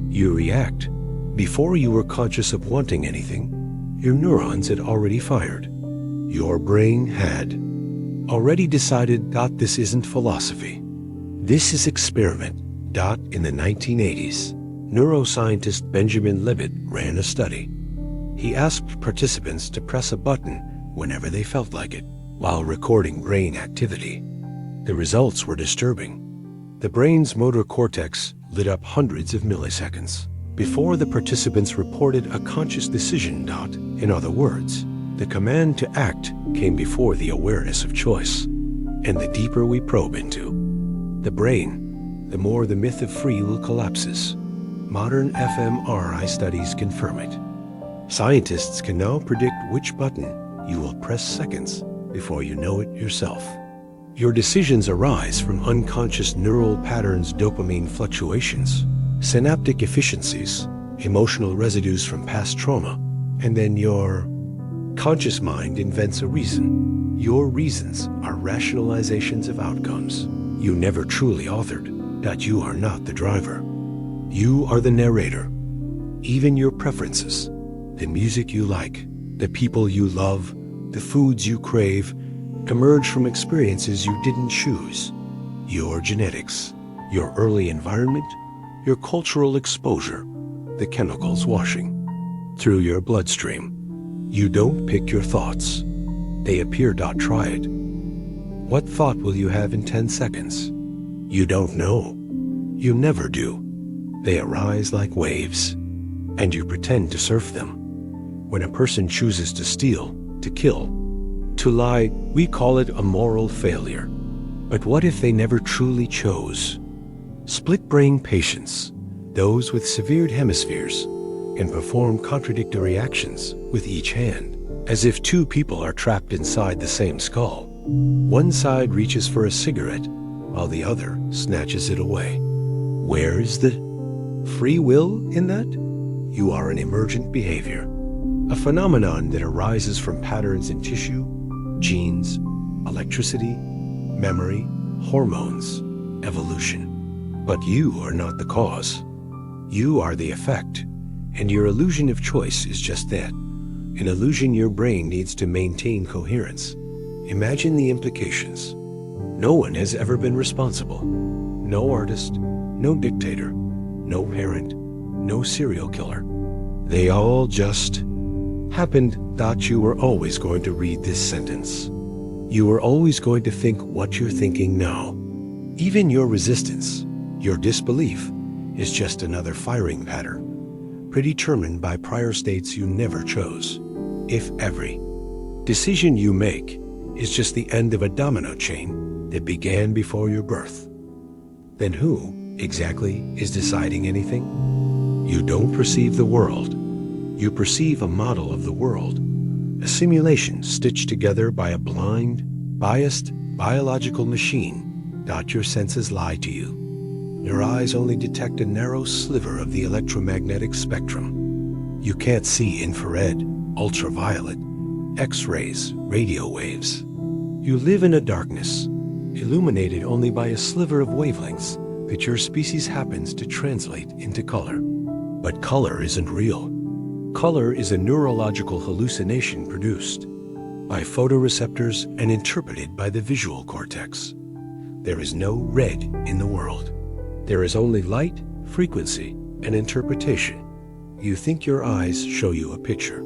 You react. Before you were conscious of wanting anything, your neurons had already fired. Your brain had already decided. This isn't philosophy. This is experiment. In the 1980s, neuroscientist Benjamin Libet ran a study. He asked participants to press a button whenever they felt like it, while recording brain activity. The results were disturbing. The brain's motor cortex lit up hundreds of milliseconds before the participants reported a conscious decision. In other words, the command to act came before the awareness of choice. And the deeper we probe into the brain, the more the myth of free will collapses. Modern fMRI studies confirm it. Scientists can now predict which button you will press seconds before you know it yourself. Your decisions arise from unconscious neural patterns, dopamine fluctuations, synaptic efficiencies, emotional residues from past trauma, and then your conscious mind invents a reason. Your reasons are rationalizations of outcomes you never truly authored. You are not the driver. You are the narrator. Even your preferences, the music you like, the people you love, the foods you crave, emerge from experiences you didn't choose. Your genetics, your early environment, your cultural exposure, the chemicals washing through your bloodstream. You don't pick your thoughts. They appear. Try it. What thought will you have in 10 seconds? You don't know. You never do. They arise like waves, and you pretend to surf them. When a person chooses to steal, to kill, to lie, we call it a moral failure. But what if they never truly chose? Split-brain patients, those with severed hemispheres, can perform contradictory actions with each hand, as if two people are trapped inside the same skull. One side reaches for a cigarette, while the other snatches it away. Where is the free will in that? You are an emergent behavior, a phenomenon that arises from patterns in tissue, genes, electricity, memory, hormones, evolution. But you are not the cause. You are the effect, and your illusion of choice is just that, an illusion your brain needs to maintain coherence. Imagine the implications. No one has ever been responsible. No artist, no dictator, no parent, no serial killer. They all just happened. You were always going to read this sentence. You were always going to think what you're thinking now. Even your resistance, your disbelief, is just another firing pattern, predetermined by prior states you never chose. If every decision you make is just the end of a domino chain that began before your birth, then who exactly is deciding anything? You don't perceive the world. You perceive a model of the world, a simulation stitched together by a blind, biased, biological machine. Your senses lie to you. your eyes only detect a narrow sliver of the electromagnetic spectrum. You can't see infrared, ultraviolet, X-rays, radio waves. You live in a darkness, illuminated only by a sliver of wavelengths that your species happens to translate into color. But color isn't real. Color is a neurological hallucination produced by photoreceptors and interpreted by the visual cortex. There is no red in the world. There is only light, frequency, and interpretation. You think your eyes show you a picture.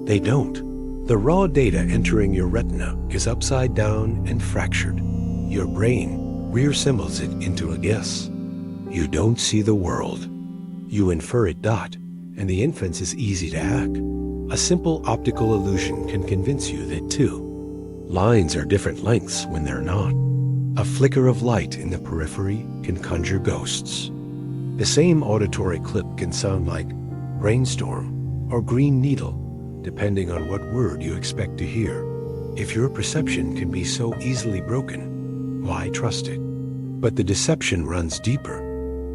They don't. The raw data entering your retina is upside down and fractured. Your brain reassembles it into a guess. You don't see the world. You infer it, and the inference is easy to hack. A simple optical illusion can convince you that two lines are different lengths when they're not. A flicker of light in the periphery can conjure ghosts. The same auditory clip can sound like brainstorm or green needle, depending on what word you expect to hear. If your perception can be so easily broken, why trust it? But the deception runs deeper.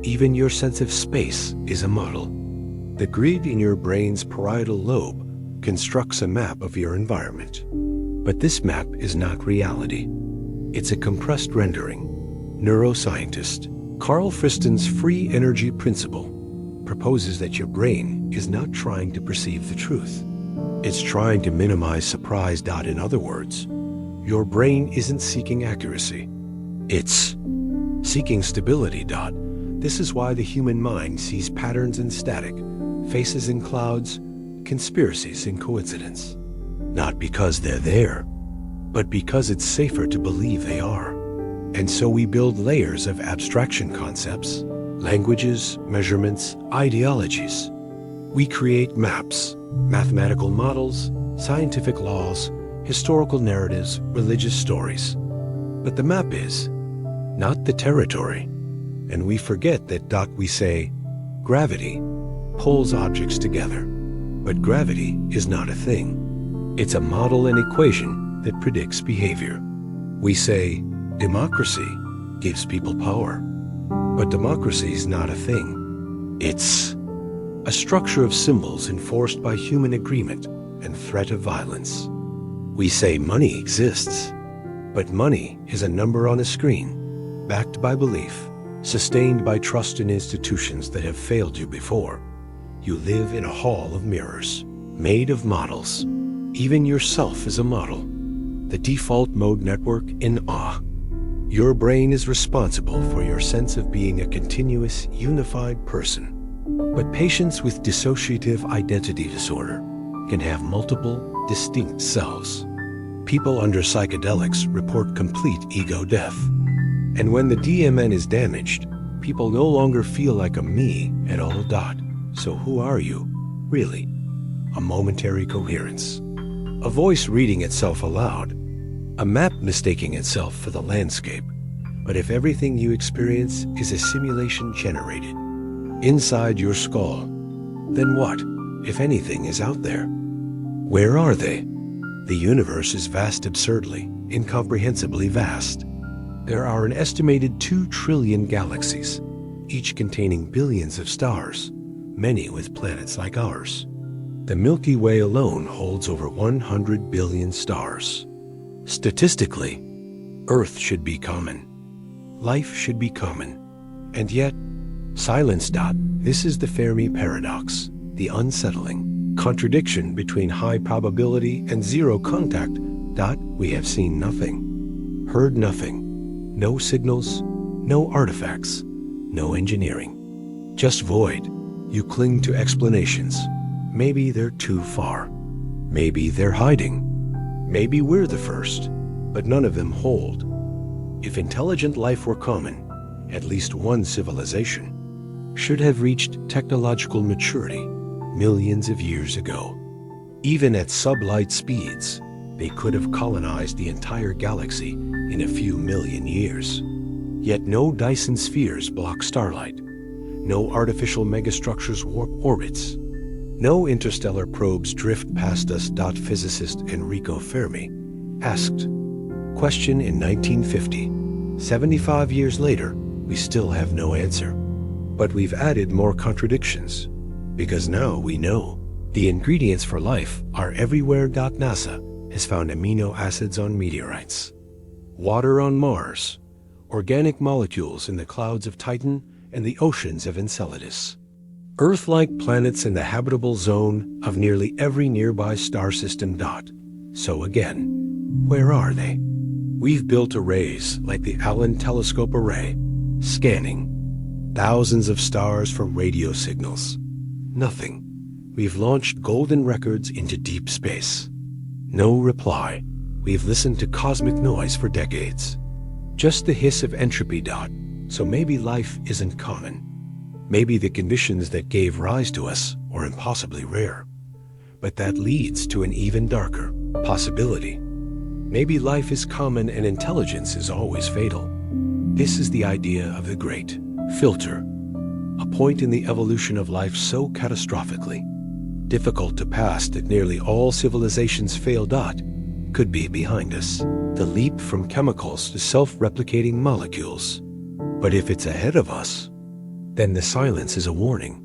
Even your sense of space is a model. The grid in your brain's parietal lobe constructs a map of your environment. But this map is not reality. It's a compressed rendering. Neuroscientist Carl Friston's free energy principle proposes that your brain is not trying to perceive the truth. It's trying to minimize surprise. In other words, your brain isn't seeking accuracy. It's seeking stability. This is why the human mind sees patterns in static, faces in clouds, conspiracies in coincidence. Not because they're there, but because it's safer to believe they are. And so we build layers of abstraction concepts, languages, measurements, ideologies. We create maps, mathematical models, scientific laws, historical narratives, religious stories. But the map is not the territory. And we forget that. We say gravity pulls objects together. But gravity is not a thing. It's a model and equation that predicts behavior. We say democracy gives people power. But democracy is not a thing. It's a structure of symbols enforced by human agreement and threat of violence. We say money exists. But money is a number on a screen, backed by belief, sustained by trust in institutions that have failed you before. You live in a hall of mirrors, made of models. Even yourself is a model. The default mode network in awe. Your brain is responsible for your sense of being a continuous, unified person. But patients with dissociative identity disorder can have multiple, distinct selves. People under psychedelics report complete ego death. And when the DMN is damaged, people no longer feel like a me at all. So who are you, really? A momentary coherence. A voice reading itself aloud. A map mistaking itself for the landscape. But if everything you experience is a simulation generated inside your skull, then what, if anything, is out there? Where are they? The universe is vast, absurdly, incomprehensibly vast. There are an estimated 2 trillion galaxies, each containing billions of stars, many with planets like ours. The Milky Way alone holds over 100 billion stars. Statistically, Earth should be common. Life should be common. And yet, silence. This is the Fermi paradox, the unsettling contradiction between high probability and zero contact. We have seen nothing, heard nothing. No signals, no artifacts, no engineering. Just void. You cling to explanations. Maybe they're too far. Maybe they're hiding. Maybe we're the first, but none of them hold. If intelligent life were common, at least one civilization should have reached technological maturity millions of years ago. Even at sublight speeds, they could have colonized the entire galaxy in a few million years. Yet no Dyson spheres block starlight. No artificial megastructures warp orbits. No interstellar probes drift past us. Physicist Enrico Fermi asked question in 1950. 75 years later, we still have no answer. But we've added more contradictions, because now we know the ingredients for life are everywhere. NASA has found amino acids on meteorites, water on Mars, organic molecules in the clouds of Titan and the oceans of Enceladus, Earth-like planets in the habitable zone of nearly every nearby star system. So again, where are they? We've built arrays like the Allen Telescope Array, scanning thousands of stars for radio signals. Nothing. We've launched golden records into deep space. No reply. We've listened to cosmic noise for decades. Just the hiss of entropy. So maybe life isn't common. Maybe the conditions that gave rise to us are impossibly rare. But that leads to an even darker possibility. Maybe life is common and intelligence is always fatal. This is the idea of the great filter, a point in the evolution of life so catastrophically difficult to pass that nearly all civilizations fail. Could be behind us, the leap from chemicals to self-replicating molecules. But if it's ahead of us, then the silence is a warning.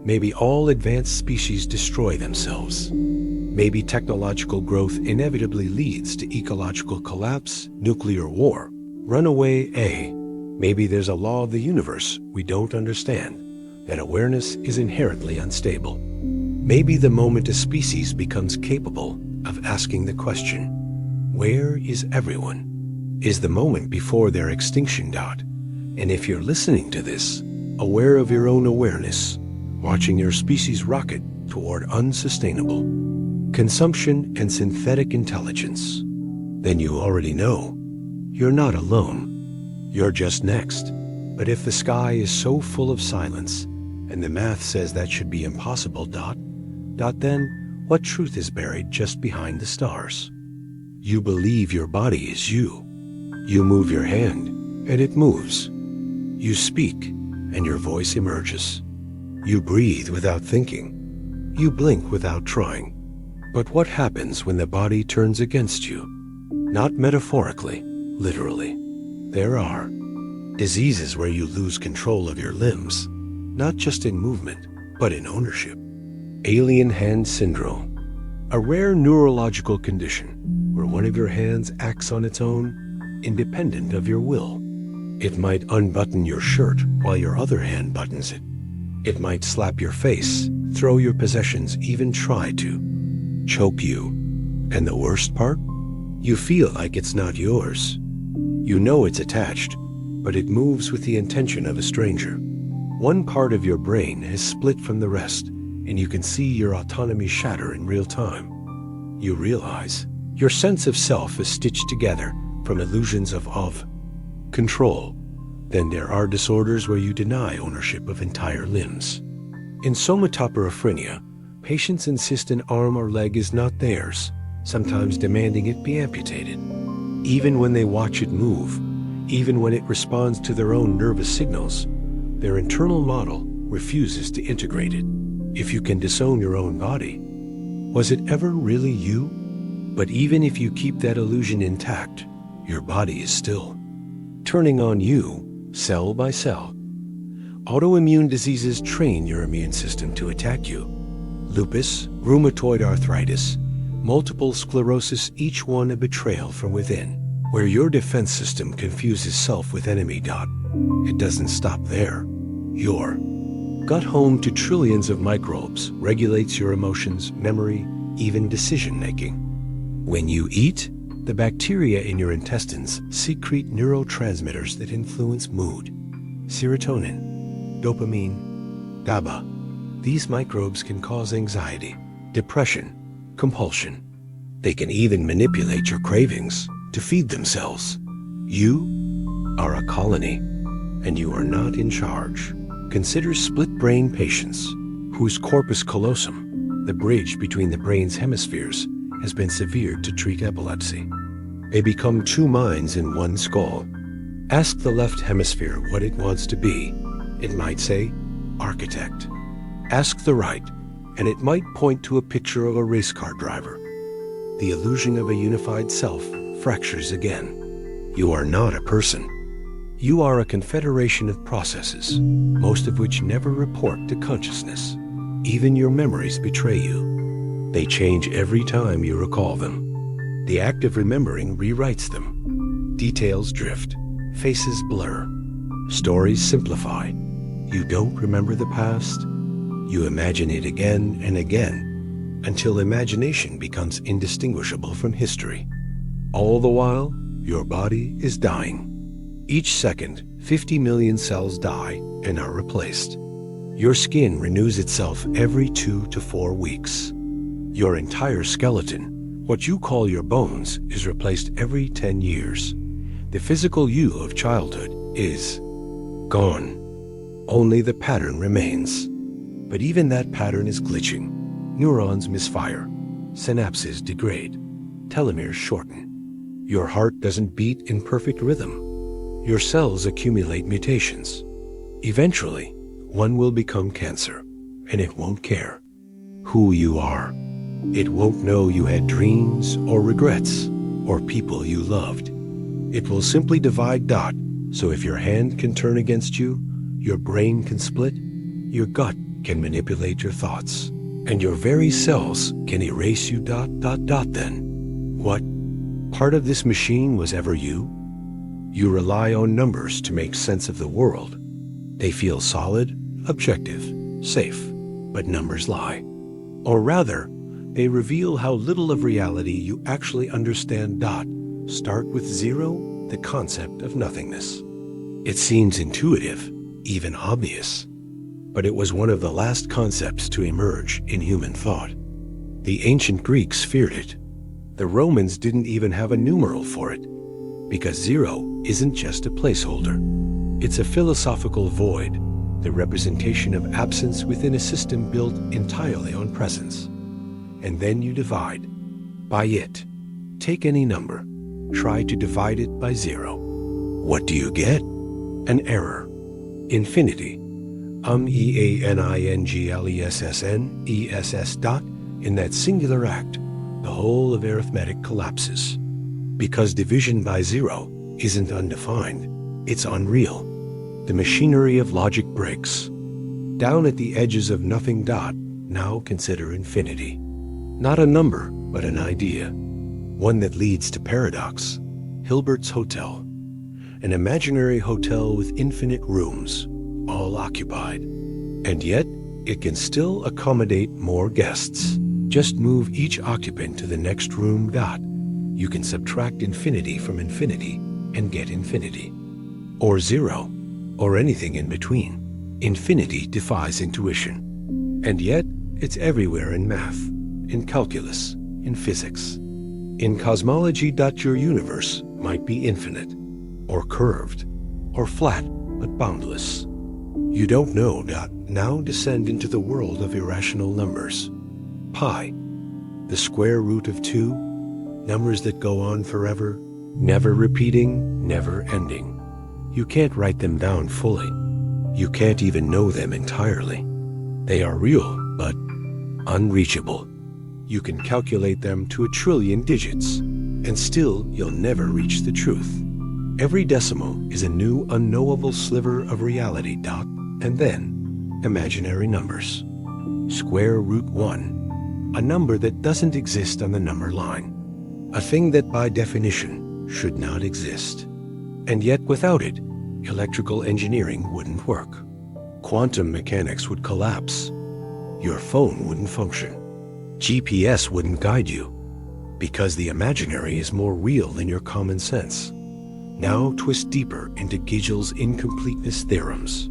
Maybe all advanced species destroy themselves. Maybe technological growth inevitably leads to ecological collapse, nuclear war, runaway A. Maybe there's a law of the universe we don't understand, that awareness is inherently unstable. Maybe the moment a species becomes capable of asking the question, where is everyone, is the moment before their extinction. And if you're listening to this, aware of your own awareness, watching your species rocket toward unsustainable consumption and synthetic intelligence, then you already know you're not alone. You're just next. But if the sky is so full of silence, and the math says that should be impossible, then what truth is buried just behind the stars? You believe your body is you. You move your hand, and it moves. You speak, and your voice emerges. You breathe without thinking. You blink without trying. But what happens when the body turns against you? Not metaphorically, literally. There are diseases where you lose control of your limbs, not just in movement, but in ownership. Alien hand syndrome, a rare neurological condition where one of your hands acts on its own, independent of your will. It might unbutton your shirt while your other hand buttons it. It might slap your face, throw your possessions, even try to choke you. And the worst part? You feel like it's not yours. You know it's attached, but it moves with the intention of a stranger. One part of your brain has split from the rest, and you can see your autonomy shatter in real time. You realize your sense of self is stitched together from illusions of control. Then there are disorders where you deny ownership of entire limbs. In somatoporephrenia, patients insist an arm or leg is not theirs, sometimes demanding it be amputated. Even when they watch it move, even when it responds to their own nervous signals, their internal model refuses to integrate it. If you can disown your own body, was it ever really you? But even if you keep that illusion intact, your body is still turning on you, cell by cell. Autoimmune diseases train your immune system to attack you. Lupus, rheumatoid arthritis, multiple sclerosis, each one a betrayal from within, where your defense system confuses self with enemy. It doesn't stop there. Your gut, home to trillions of microbes, regulates your emotions, memory, even decision-making. When you eat, the bacteria in your intestines secrete neurotransmitters that influence mood. Serotonin, dopamine, GABA. These microbes can cause anxiety, depression, compulsion. They can even manipulate your cravings to feed themselves. You are a colony, and you are not in charge. Consider split-brain patients whose corpus callosum, the bridge between the brain's hemispheres, has been severed to treat epilepsy. They become two minds in one skull. Ask the left hemisphere what it wants to be. It might say, architect. Ask the right, and it might point to a picture of a race car driver. The illusion of a unified self fractures again. You are not a person. You are a confederation of processes, most of which never report to consciousness. Even your memories betray you. They change every time you recall them. The act of remembering rewrites them. Details drift, faces blur, stories simplify. You don't remember the past. You imagine it again and again, until imagination becomes indistinguishable from history. All the while, your body is dying. Each second, 50 million cells die and are replaced. Your skin renews itself every 2 to 4 weeks. Your entire skeleton, what you call your bones, is replaced every 10 years. The physical you of childhood is gone. Only the pattern remains. But even that pattern is glitching. Neurons misfire. Synapses degrade. Telomeres shorten. Your heart doesn't beat in perfect rhythm. Your cells accumulate mutations. Eventually, one will become cancer, and it won't care who you are. It won't know you had dreams or regrets or people you loved. It will simply divide dot, so if your hand can turn against you, your brain can split, your gut can manipulate your thoughts, and your very cells can erase you dot dot dot then. What part of this machine was ever you? You rely on numbers to make sense of the world. They feel solid, objective, safe, but numbers lie. Or rather, they reveal how little of reality you actually understand. Start with zero, the concept of nothingness. It seems intuitive, even obvious, but it was one of the last concepts to emerge in human thought. The ancient Greeks feared it. The Romans didn't even have a numeral for it, because zero isn't just a placeholder. It's a philosophical void, the representation of absence within a system built entirely on presence. And then you divide by it. Take any number, try to divide it by zero. What do you get? An error. Infinity. EANINGLESSNESS dot. In that singular act, the whole of arithmetic collapses. Because division by zero isn't undefined, it's unreal. The machinery of logic breaks. Down at the edges of nothing dot, now consider infinity. Not a number, but an idea. One that leads to paradox. Hilbert's Hotel. An imaginary hotel with infinite rooms, all occupied. And yet, it can still accommodate more guests. Just move each occupant to the next room dot. You can subtract infinity from infinity and get infinity. Or zero, or anything in between. Infinity defies intuition. And yet, it's everywhere in math, in calculus, in physics. In cosmology, your universe might be infinite, or curved, or flat, but boundless. You don't know. Now descend into the world of irrational numbers. Pi, the square root of 2, numbers that go on forever, never repeating, never ending. You can't write them down fully. You can't even know them entirely. They are real, but unreachable. You can calculate them to 1 trillion digits, and still you'll never reach the truth. Every decimal is a new unknowable sliver of reality dot, and then imaginary numbers. Square root 1, a number that doesn't exist on the number line. A thing that by definition should not exist. And yet without it, electrical engineering wouldn't work. Quantum mechanics would collapse. Your phone wouldn't function. GPS wouldn't guide you, because the imaginary is more real than your common sense. Now twist deeper into Gödel's incompleteness theorems.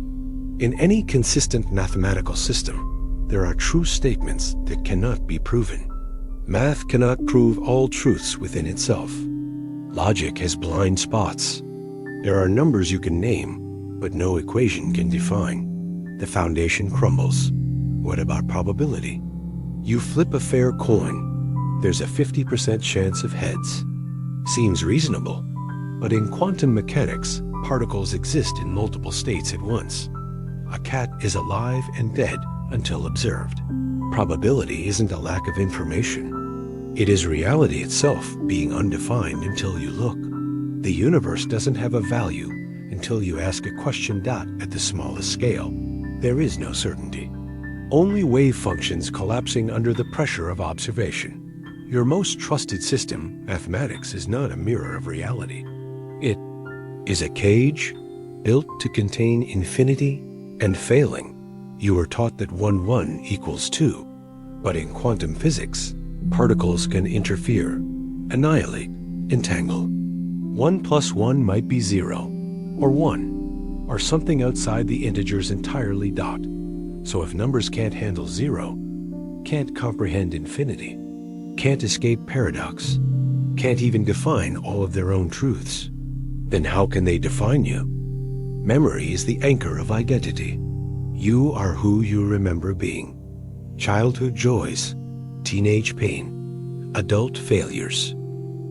In any consistent mathematical system, there are true statements that cannot be proven. Math cannot prove all truths within itself. Logic has blind spots. There are numbers you can name, but no equation can define. The foundation crumbles. What about probability? You flip a fair coin. There's a 50% chance of heads. Seems reasonable, but in quantum mechanics, particles exist in multiple states at once. A cat is alive and dead until observed. Probability isn't a lack of information. It is reality itself being undefined until you look. The universe doesn't have a value until you ask a question. At the smallest scale, there is no certainty. Only wave functions collapsing under the pressure of observation. Your most trusted system, mathematics, is not a mirror of reality. It is a cage built to contain infinity and failing. You were taught that 1 1 equals 2, but in quantum physics, particles can interfere, annihilate, entangle. 1 plus 1 might be 0, or 1, or something outside the integers entirely. So if numbers can't handle 0, can't comprehend infinity, can't escape paradox, can't even define all of their own truths, then how can they define you? Memory is the anchor of identity. You are who you remember being. Childhood joys, teenage pain, adult failures.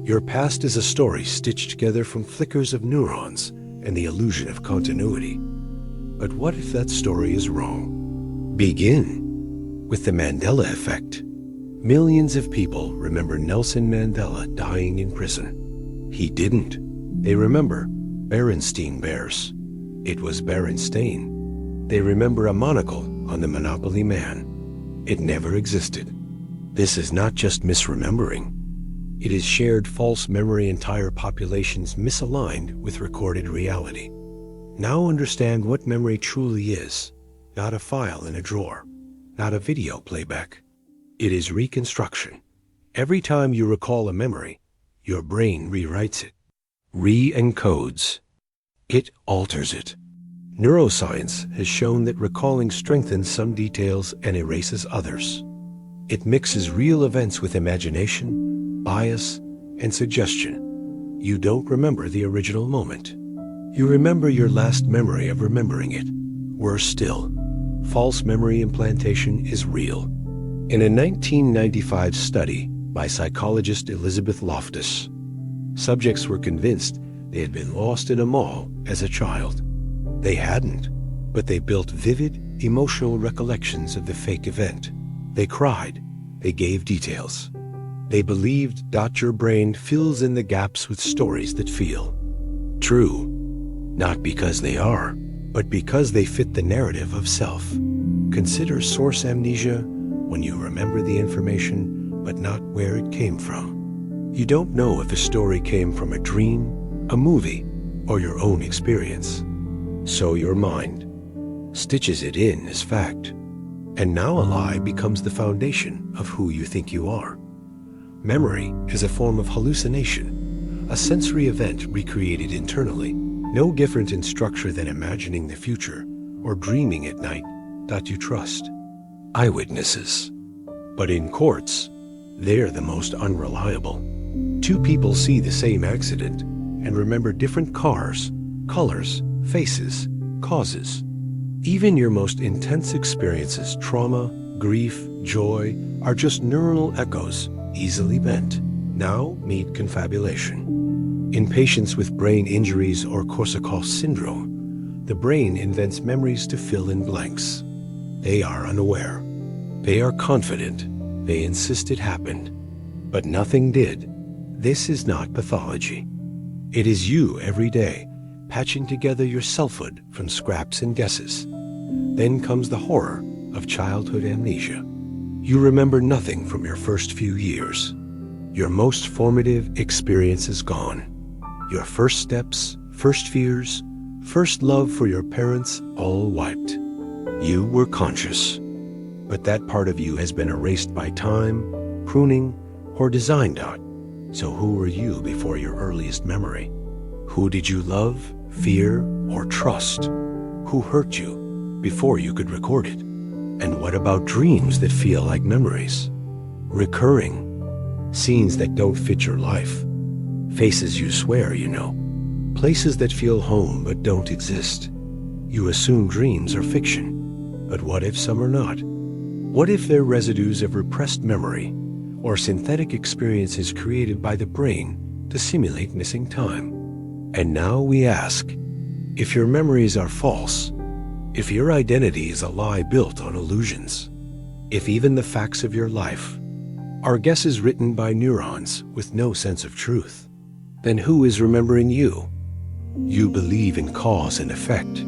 Your past is a story stitched together from flickers of neurons and the illusion of continuity. But what if that story is wrong? Begin with the Mandela effect. Millions of people remember Nelson Mandela dying in prison. He didn't. They remember Berenstain Bears. It was Berenstain. They remember a monocle on the Monopoly Man. It never existed. This is not just misremembering. It is shared false memory. Entire populations misaligned with recorded reality. Now understand what memory truly is. Not a file in a drawer. Not a video playback. It is reconstruction. Every time you recall a memory, your brain rewrites it, re-encodes. It alters it. Neuroscience has shown that recalling strengthens some details and erases others. It mixes real events with imagination, bias, and suggestion. You don't remember the original moment. You remember your last memory of remembering it. Worse still, false memory implantation is real. In a 1995 study by psychologist Elizabeth Loftus, subjects were convinced they had been lost in a mall as a child. They hadn't, but they built vivid, emotional recollections of the fake event. They cried. They gave details. They believed. Your brain fills in the gaps with stories that feel true, not because they are, but because they fit the narrative of self. Consider source amnesia when you remember the information, but not where it came from. You don't know if a story came from a dream, a movie, or your own experience. So your mind stitches it in as fact. And now a lie becomes the foundation of who you think you are. Memory is a form of hallucination, a sensory event recreated internally, no different in structure than imagining the future or dreaming at night. You trust eyewitnesses. But in courts, they're the most unreliable. Two people see the same accident and remember different cars, colors, faces, causes. Even your most intense experiences, trauma, grief, joy, are just neuronal echoes, easily bent. Now meet confabulation. In patients with brain injuries or Korsakoff syndrome, the brain invents memories to fill in blanks. They are unaware. They are confident. They insist it happened. But nothing did. This is not pathology. It is you every day, patching together your selfhood from scraps and guesses. Then comes the horror of childhood amnesia. You remember nothing from your first few years. Your most formative experience is gone. Your first steps, first fears, first love for your parents, all wiped. You were conscious, but that part of you has been erased by time, pruning, or design. So who were you before your earliest memory? Who did you love, fear, or trust? Who hurt you before you could record it? And what about dreams that feel like memories? Recurring. Scenes that don't fit your life. Faces you swear you know. Places that feel home but don't exist. You assume dreams are fiction. But what if some are not? What if they're residues of repressed memory or synthetic experiences created by the brain to simulate missing time? And now we ask, if your memories are false, if your identity is a lie built on illusions, if even the facts of your life are guesses written by neurons with no sense of truth, then who is remembering you? You believe in cause and effect.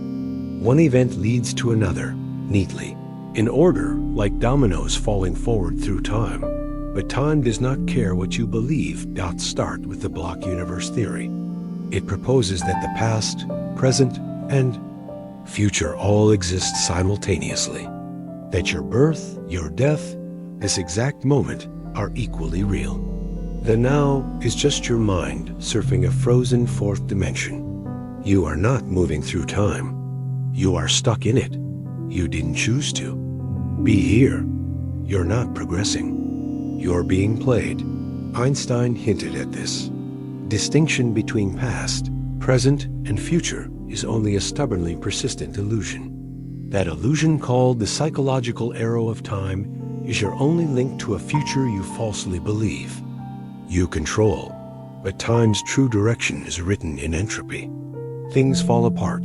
One event leads to another, neatly, in order, like dominoes falling forward through time. But time does not care what you believe. Start with the block universe theory. It proposes that the past, present, and future all exist simultaneously. That your birth, your death, this exact moment are equally real. The now is just your mind surfing a frozen fourth dimension. You are not moving through time. You are stuck in it. You didn't choose to. Be here. You're not progressing. You're being played. Einstein hinted at this. Distinction between past, present, and future is only a stubbornly persistent illusion. That illusion, called the psychological arrow of time, is your only link to a future you falsely believe. You control, but time's true direction is written in entropy. Things fall apart,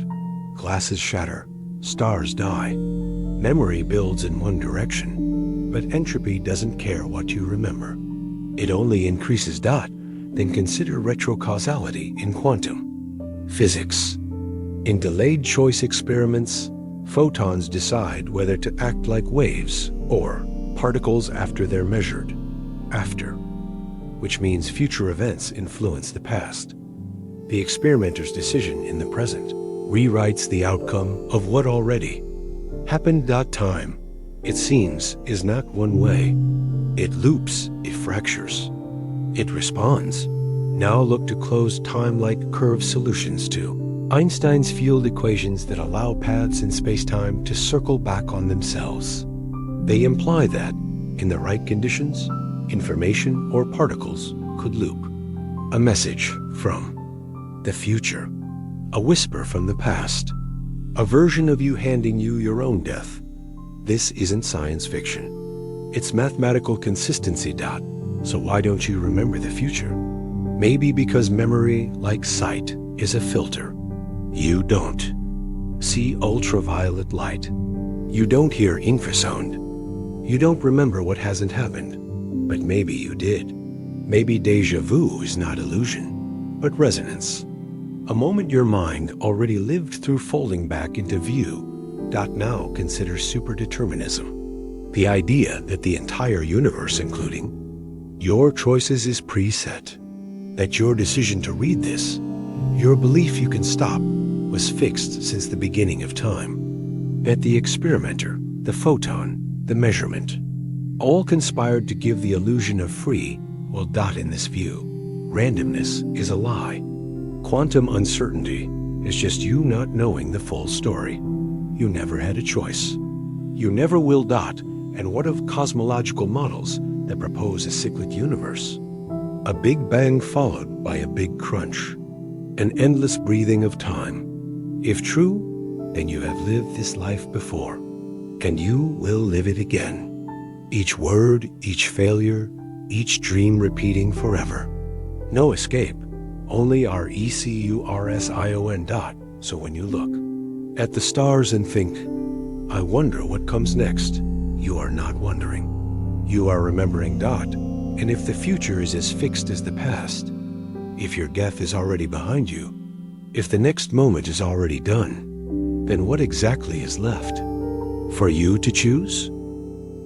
glasses shatter, stars die. Memory builds in one direction, but entropy doesn't care what you remember. It only increases. Then consider retrocausality in quantum physics. In delayed choice experiments, photons decide whether to act like waves or particles after they're measured. Which means future events influence the past. The experimenter's decision in the present rewrites the outcome of what already happened. Time, it seems, is not one way. It loops, it fractures, it responds. Now look to closed time-like curve solutions to Einstein's field equations that allow paths in space-time to circle back on themselves. They imply that, in the right conditions, information or particles could loop. A message from the future, a whisper from the past, a version of you handing you your own death. This isn't science fiction. It's mathematical consistency. So why don't you remember the future? Maybe because memory, like sight, is a filter. You don't see ultraviolet light. You don't hear infrasound. You don't remember what hasn't happened. But maybe you did. Maybe déjà vu is not illusion, but resonance. A moment your mind already lived through folding back into view. Now consider superdeterminism. The idea that the entire universe, including your choices, is preset. That your decision to read this, your belief you can stop, was fixed since the beginning of time. That the experimenter, the photon, the measurement, all conspired to give the illusion of free will. In this view, randomness is a lie. Quantum uncertainty is just you not knowing the full story. You never had a choice. You never will. And what of cosmological models that propose a cyclic universe? A big bang followed by a big crunch. An endless breathing of time. If true, then you have lived this life before, and you will live it again. Each word, each failure, each dream repeating forever. No escape, only our ECURSION. So when you look at the stars and think, I wonder what comes next, you are not wondering. You are remembering. And if the future is as fixed as the past, if your death is already behind you, if the next moment is already done, then what exactly is left? For you to choose?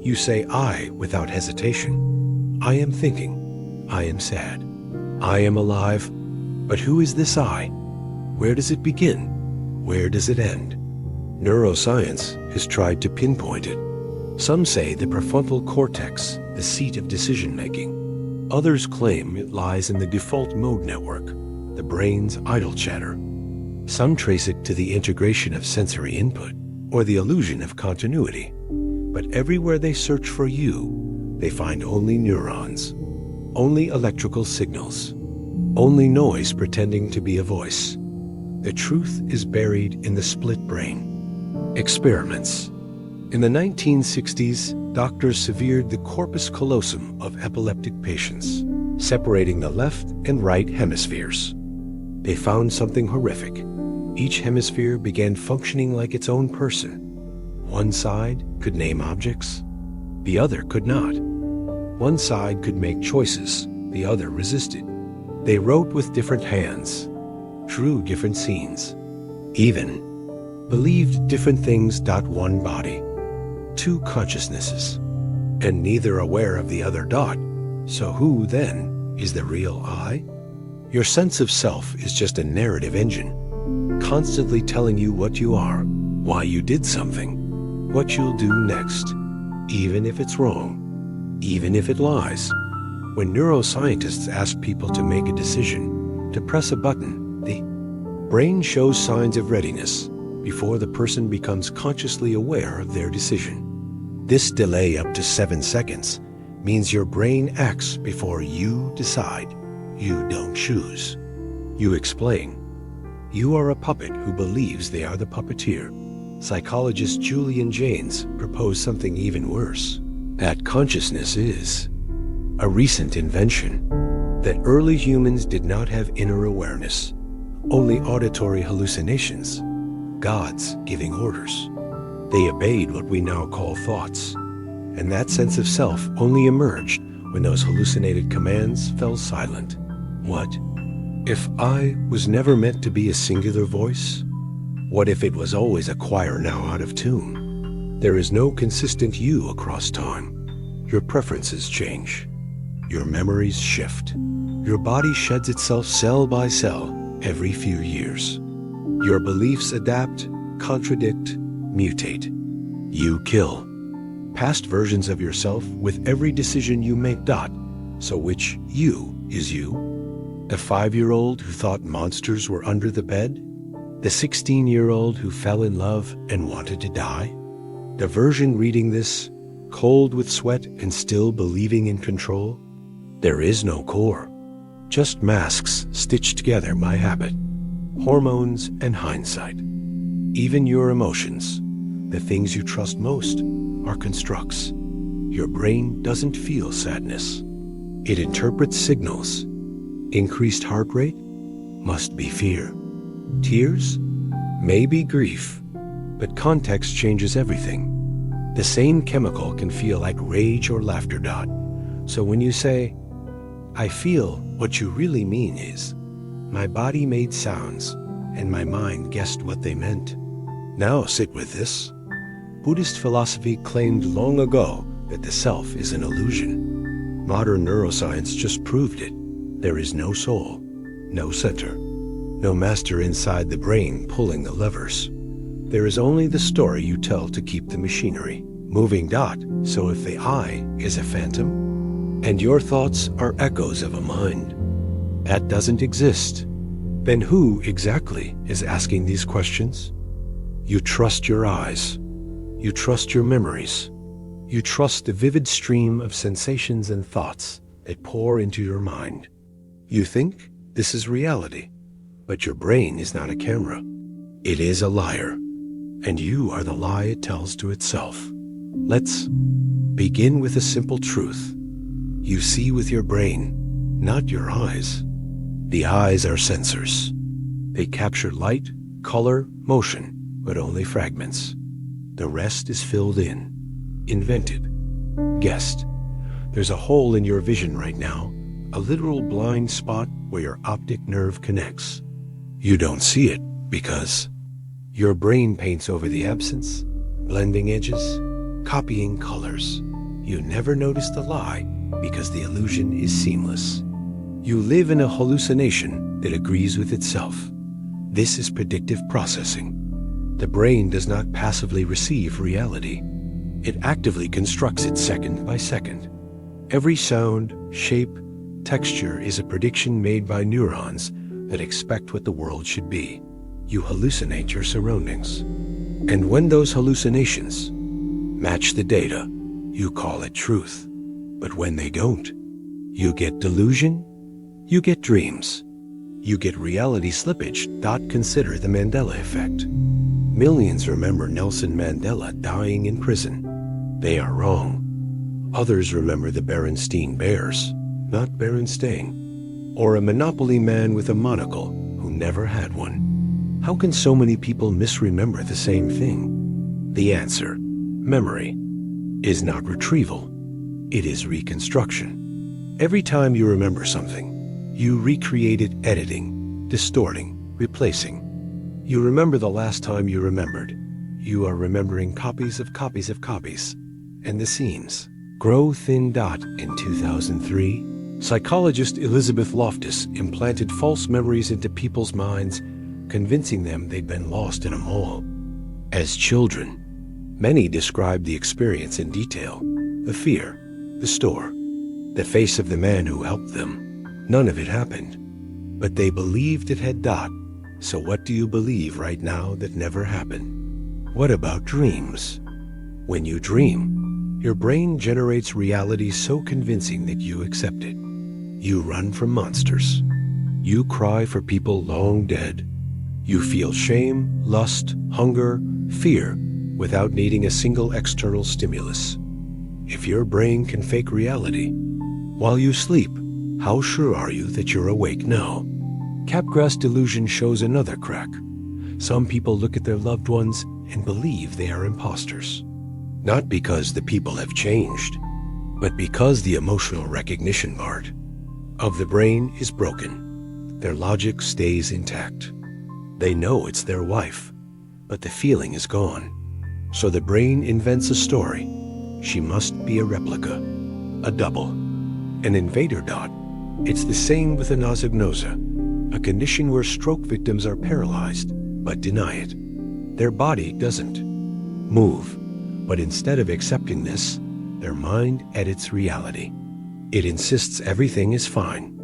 You say I without hesitation. I am thinking. I am sad. I am alive. But who is this I? Where does it begin? Where does it end? Neuroscience has tried to pinpoint it. Some say the prefrontal cortex, the seat of decision-making. Others claim it lies in the default mode network, the brain's idle chatter. Some trace it to the integration of sensory input or the illusion of continuity. But everywhere they search for you, they find only neurons, only electrical signals, only noise pretending to be a voice. The truth is buried in the split brain. Experiments. In the 1960s, doctors severed the corpus callosum of epileptic patients, separating the left and right hemispheres. They found something horrific. Each hemisphere began functioning like its own person. One side could name objects, the other could not. One side could make choices, the other resisted. They wrote with different hands. through different scenes. Even believed different things. One body, two consciousnesses, and neither aware of the other. So who, then, is the real I? Your sense of self is just a narrative engine, constantly telling you what you are, why you did something, what you'll do next, even if it's wrong, even if it lies. When neuroscientists ask people to make a decision, to press a button, the brain shows signs of readiness before the person becomes consciously aware of their decision. This delay, up to 7 seconds, means your brain acts before you decide. You don't choose. You explain. You are a puppet who believes they are the puppeteer. Psychologist Julian Jaynes proposed something even worse. That consciousness is a recent invention. That early humans did not have inner awareness, only auditory hallucinations, gods giving orders. They obeyed what we now call thoughts, and that sense of self only emerged when those hallucinated commands fell silent. What if I was never meant to be a singular voice? What if it was always a choir now out of tune? There is no consistent you across time. Your preferences change. Your memories shift. Your body sheds itself cell by cell every few years. Your beliefs adapt, contradict, mutate. You kill past versions of yourself with every decision you make. So which you is you? The 5-year-old who thought monsters were under the bed? The 16-year-old who fell in love and wanted to die? The version reading this, cold with sweat and still believing in control? There is no core, just masks stitched together by habit, hormones and hindsight. Even your emotions, the things you trust most, are constructs. Your brain doesn't feel sadness. It interprets signals. Increased heart rate must be fear. Tears may be grief, but context changes everything. The same chemical can feel like rage or laughter. So when you say, I feel, what you really mean is, my body made sounds and my mind guessed what they meant. Now sit with this. Buddhist philosophy claimed long ago that the self is an illusion. Modern neuroscience just proved it. There is no soul, no center, no master inside the brain pulling the levers. There is only the story you tell to keep the machinery moving. So if the I is a phantom, and your thoughts are echoes of a mind that doesn't exist, then who exactly is asking these questions? You trust your eyes. You trust your memories. You trust the vivid stream of sensations and thoughts that pour into your mind. You think this is reality, but your brain is not a camera. It is a liar, and you are the lie it tells to itself. Let's begin with a simple truth. You see with your brain, not your eyes. The eyes are sensors. They capture light, color, motion, but only fragments. The rest is filled in, invented, guessed. There's a hole in your vision right now, a literal blind spot where your optic nerve connects. You don't see it because your brain paints over the absence, blending edges, copying colors. You never notice the lie because the illusion is seamless. You live in a hallucination that agrees with itself. This is predictive processing. The brain does not passively receive reality. It actively constructs it second by second. Every sound, shape, texture is a prediction made by neurons that expect what the world should be. You hallucinate your surroundings. And when those hallucinations match the data, you call it truth. But when they don't, you get delusion, you get dreams, you get reality slippage. Consider the Mandela effect. Millions remember Nelson Mandela dying in prison. They are wrong. Others remember the Berenstain Bears, not Berenstain, or a Monopoly man with a monocle who never had one. How can so many people misremember the same thing? The answer, memory, is not retrieval. It is reconstruction. Every time you remember something, you recreate it, editing, distorting, replacing. You remember the last time you remembered. You are remembering copies of copies of copies. And the seams grow thin. In 2003, psychologist Elizabeth Loftus implanted false memories into people's minds, convincing them they'd been lost in a mall. As children, many described the experience in detail. The fear, the store, the face of the man who helped them. None of it happened, but they believed it had. So what do you believe right now that never happened? What about dreams? When you dream, your brain generates reality so convincing that you accept it. You run from monsters. You cry for people long dead. You feel shame, lust, hunger, fear without needing a single external stimulus. If your brain can fake reality while you sleep, how sure are you that you're awake now? Capgras delusion shows another crack. Some people look at their loved ones and believe they are imposters. Not because the people have changed, but because the emotional recognition part of the brain is broken. Their logic stays intact. They know it's their wife, but the feeling is gone. So the brain invents a story. She must be a replica, a double, an invader. It's the same with anosognosia, a condition where stroke victims are paralyzed, but deny it. Their body doesn't move, but instead of accepting this, their mind edits reality. It insists everything is fine.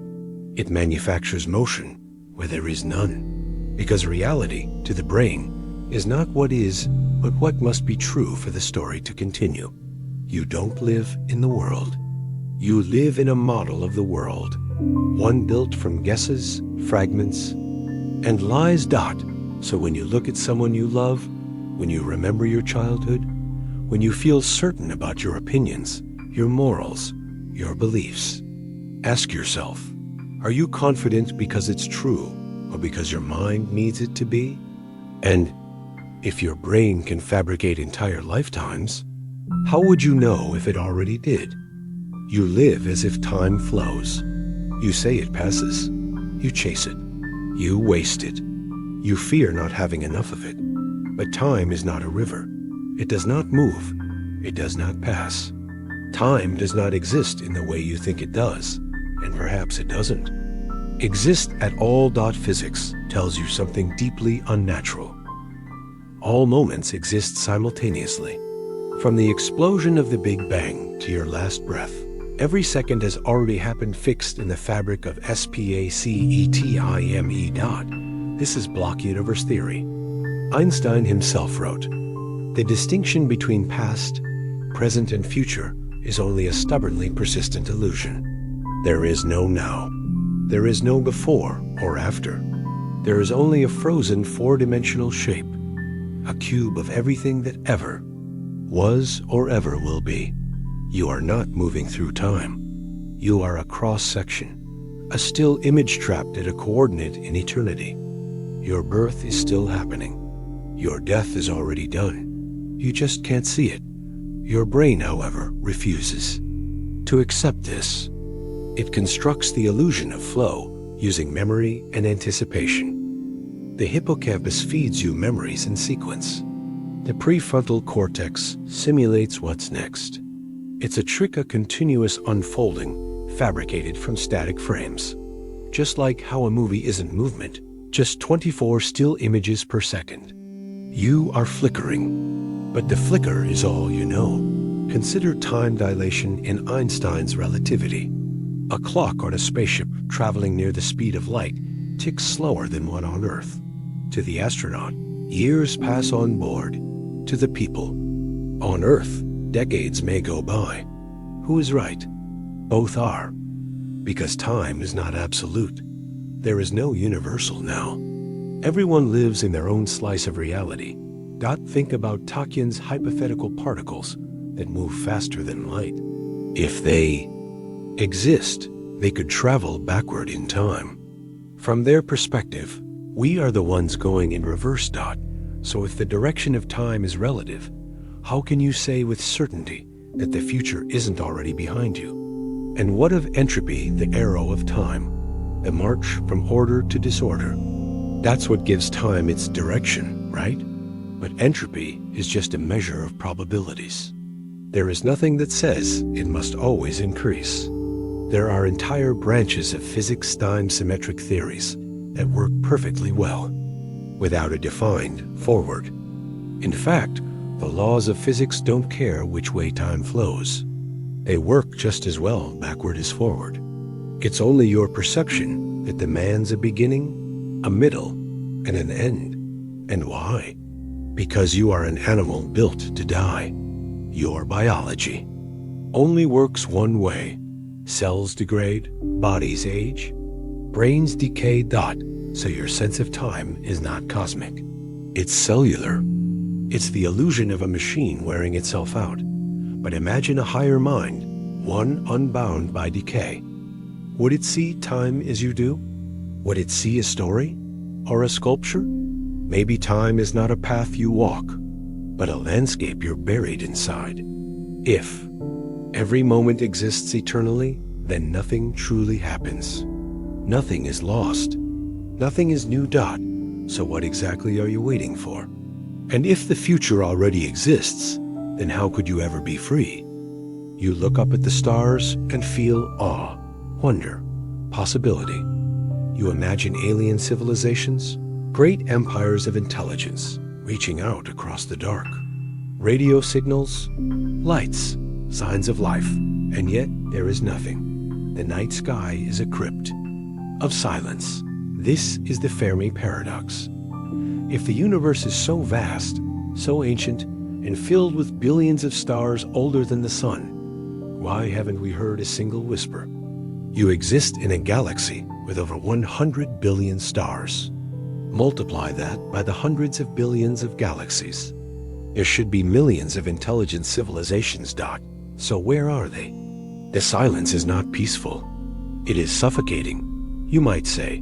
It manufactures motion where there is none, because reality, to the brain, is not what is, but what must be true for the story to continue. You don't live in the world. You live in a model of the world, one built from guesses, fragments, and lies. So when you look at someone you love, when you remember your childhood, when you feel certain about your opinions, your morals, your beliefs, ask yourself, are you confident because it's true or because your mind needs it to be? And if your brain can fabricate entire lifetimes, how would you know if it already did? You live as if time flows. You say it passes. You chase it. You waste it. You fear not having enough of it. But time is not a river. It does not move. It does not pass. Time does not exist in the way you think it does, and perhaps it doesn't. Exist at all. Physics tells you something deeply unnatural. All moments exist simultaneously. From the explosion of the Big Bang to your last breath, every second has already happened, fixed in the fabric of spacetime. This is block universe theory. Einstein himself wrote, "The distinction between past, present, and future is only a stubbornly persistent illusion. There is no now. There is no before or after. There is only a frozen four-dimensional shape, a cube of everything that ever was or ever will be. You are not moving through time. You are a cross-section, a still image trapped at a coordinate in eternity. Your birth is still happening. Your death is already done. You just can't see it. Your brain, however, refuses to accept this. It constructs the illusion of flow using memory and anticipation. The hippocampus feeds you memories in sequence. The prefrontal cortex simulates what's next. It's a trick, a continuous unfolding fabricated from static frames. Just like how a movie isn't movement, just 24 still images per second. You are flickering, but the flicker is all you know. Consider time dilation in Einstein's relativity. A clock on a spaceship traveling near the speed of light ticks slower than one on Earth. To the astronaut, years pass on board. To the people on Earth, decades may go by. Who is right? Both are. Because time is not absolute. There is no universal now. Everyone lives in their own slice of reality. Think about Tolkien's hypothetical particles that move faster than light. If they exist, they could travel backward in time. From their perspective, we are the ones going in reverse. So if the direction of time is relative, how can you say with certainty that the future isn't already behind you? And what of entropy, the arrow of time, the march from order to disorder? That's what gives time its direction, right? But entropy is just a measure of probabilities. There is nothing that says it must always increase. There are entire branches of physics-time symmetric theories that work perfectly well, without a defined forward. In fact, the laws of physics don't care which way time flows. They work just as well backward as forward. It's only your perception that demands a beginning, a middle, and an end. And why? Because you are an animal built to die. Your biology only works one way. Cells degrade, bodies age, brains decay. So your sense of time is not cosmic. It's cellular. It's the illusion of a machine wearing itself out. But imagine a higher mind, one unbound by decay. Would it see time as you do? Would it see a story or a sculpture? Maybe time is not a path you walk, but a landscape you're buried inside. If every moment exists eternally, then nothing truly happens. Nothing is lost. Nothing is new. So what exactly are you waiting for? And if the future already exists, then how could you ever be free? You look up at the stars and feel awe, wonder, possibility. You imagine alien civilizations, great empires of intelligence reaching out across the dark. Radio signals, lights, signs of life, and yet there is nothing. The night sky is a crypt of silence. This is the Fermi paradox. If the universe is so vast, so ancient, and filled with billions of stars older than the sun, why haven't we heard a single whisper? You exist in a galaxy with over 100 billion stars. Multiply that by the hundreds of billions of galaxies. There should be millions of intelligent civilizations. So where are they? The silence is not peaceful. It is suffocating. You might say,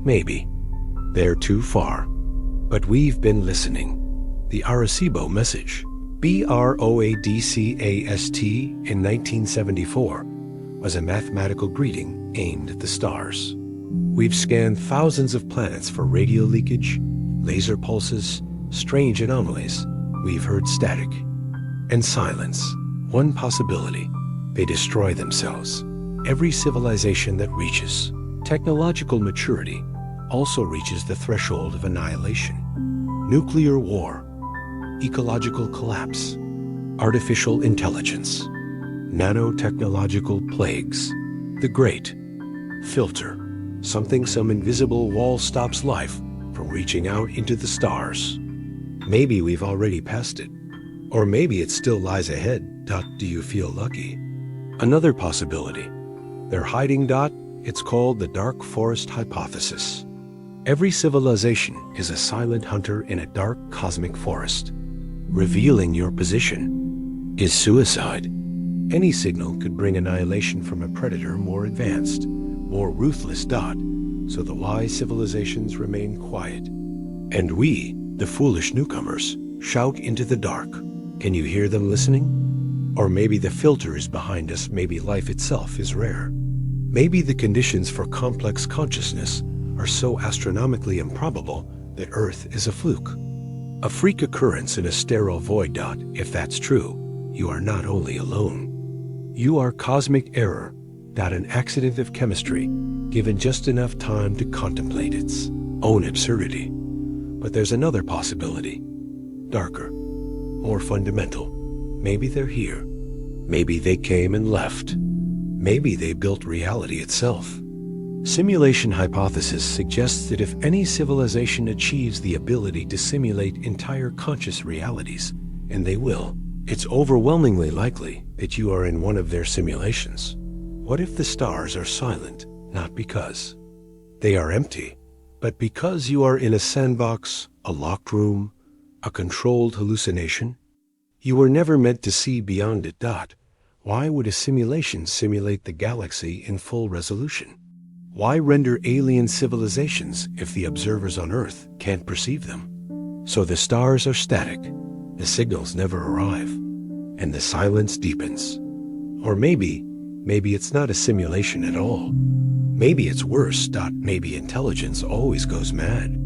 maybe. They're too far. But we've been listening. The Arecibo message, BROADCAST, in 1974, was a mathematical greeting aimed at the stars. We've scanned thousands of planets for radio leakage, laser pulses, strange anomalies. We've heard static and silence. One possibility: they destroy themselves. Every civilization that reaches technological maturity also reaches the threshold of annihilation. Nuclear war, ecological collapse, artificial intelligence, nanotechnological plagues, the great filter, some invisible wall stops life from reaching out into the stars. Maybe we've already passed it, or maybe it still lies ahead. Do you feel lucky? Another possibility: they're hiding. It's called the dark forest hypothesis. Every civilization is a silent hunter in a dark cosmic forest. Revealing your position is suicide. Any signal could bring annihilation from a predator more advanced, more ruthless. So the wise civilizations remain quiet. And we, the foolish newcomers, shout into the dark. Can you hear them listening? Or maybe the filter is behind us. Maybe life itself is rare. Maybe the conditions for complex consciousness are so astronomically improbable that Earth is a fluke. A freak occurrence in a sterile void. If that's true, you are not only alone. You are cosmic error. An accident of chemistry, given just enough time to contemplate its own absurdity. But there's another possibility. Darker, more fundamental. Maybe they're here. Maybe they came and left. Maybe they built reality itself. Simulation hypothesis suggests that if any civilization achieves the ability to simulate entire conscious realities, and they will, it's overwhelmingly likely that you are in one of their simulations. What if the stars are silent, not because they are empty, but because you are in a sandbox, a locked room, a controlled hallucination? You were never meant to see beyond it. Why would a simulation simulate the galaxy in full resolution? Why render alien civilizations if the observers on Earth can't perceive them? So the stars are static, the signals never arrive, and the silence deepens. Or maybe it's not a simulation at all. Maybe it's worse. Maybe intelligence always goes mad.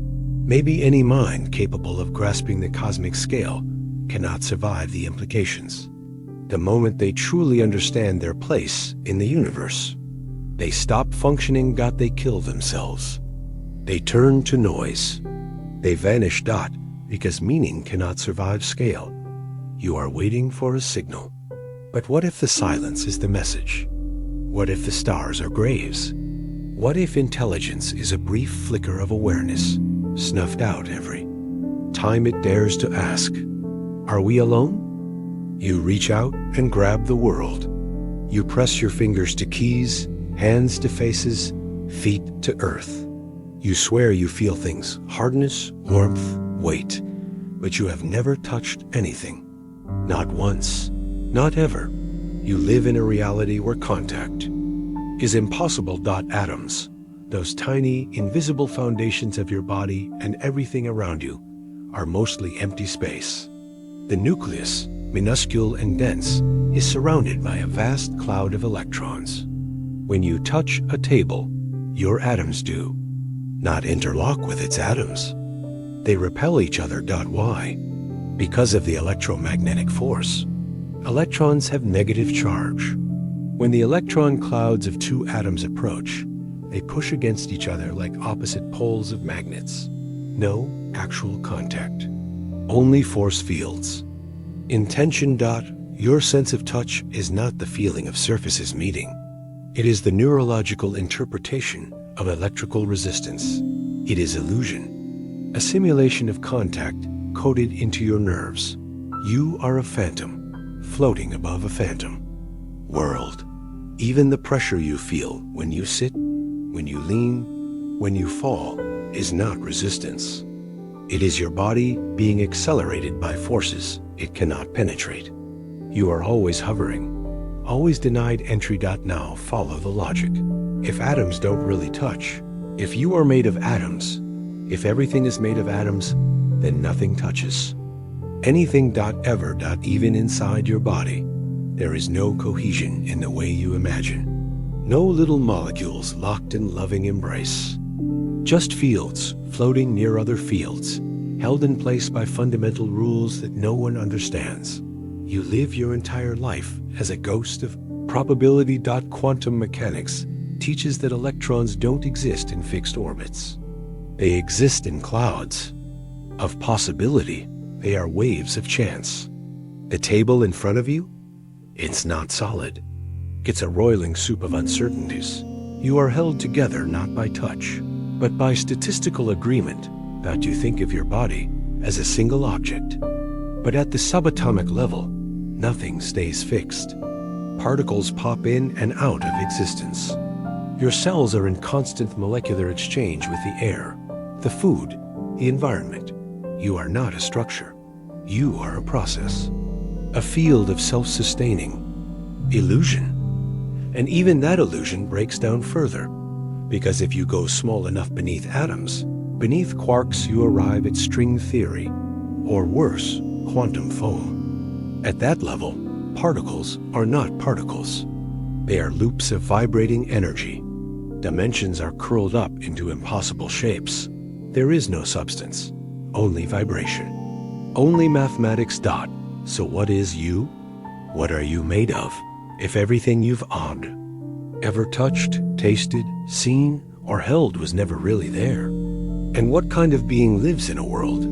Maybe any mind capable of grasping the cosmic scale cannot survive the implications. The moment they truly understand their place in the universe, they stop functioning. They kill themselves. They turn to noise. They vanish. Because meaning cannot survive scale. You are waiting for a signal. But what if the silence is the message? What if the stars are graves? What if intelligence is a brief flicker of awareness, snuffed out every time it dares to ask, "Are we alone?" You reach out and grab the world. You press your fingers to keys, hands to faces, feet to earth. You swear you feel things, hardness, warmth, weight, but you have never touched anything. Not once, not ever. You live in a reality where contact is impossible. Atoms, those tiny, invisible foundations of your body and everything around you, are mostly empty space. The nucleus, minuscule and dense, is surrounded by a vast cloud of electrons. When you touch a table, your atoms do not interlock with its atoms. They repel each other. Why? Because of the electromagnetic force. Electrons have negative charge. When the electron clouds of two atoms approach, they push against each other like opposite poles of magnets. No actual contact. Only force fields. Intention. Your sense of touch is not the feeling of surfaces meeting. It is the neurological interpretation of electrical resistance. It is illusion, a simulation of contact coded into your nerves. You are a phantom, floating above a phantom world. Even the pressure you feel when you sit, when you lean, when you fall, is not resistance. It is your body being accelerated by forces it cannot penetrate. You are always hovering, always denied entry. Now follow the logic. If atoms don't really touch, if you are made of atoms, if everything is made of atoms, then nothing touches. Anything. Ever. Even inside your body, there is no cohesion in the way you imagine. No little molecules locked in loving embrace. Just fields floating near other fields, held in place by fundamental rules that no one understands. You live your entire life as a ghost of probability. Quantum mechanics teaches that electrons don't exist in fixed orbits. They exist in clouds of possibility. They are waves of chance. The table in front of you? It's not solid. It's a roiling soup of uncertainties. You are held together not by touch, but by statistical agreement that you think of your body as a single object. But at the subatomic level, nothing stays fixed. Particles pop in and out of existence. Your cells are in constant molecular exchange with the air, the food, the environment. You are not a structure. You are a process, a field of self-sustaining illusion. And even that illusion breaks down further, because if you go small enough beneath atoms, beneath quarks, you arrive at string theory, or worse, quantum foam. At that level, particles are not particles. They are loops of vibrating energy. Dimensions are curled up into impossible shapes. There is no substance, only vibration, only mathematics. So what is you? What are you made of? If everything you've owned, ever touched, tasted, seen, or held was never really there? And what kind of being lives in a world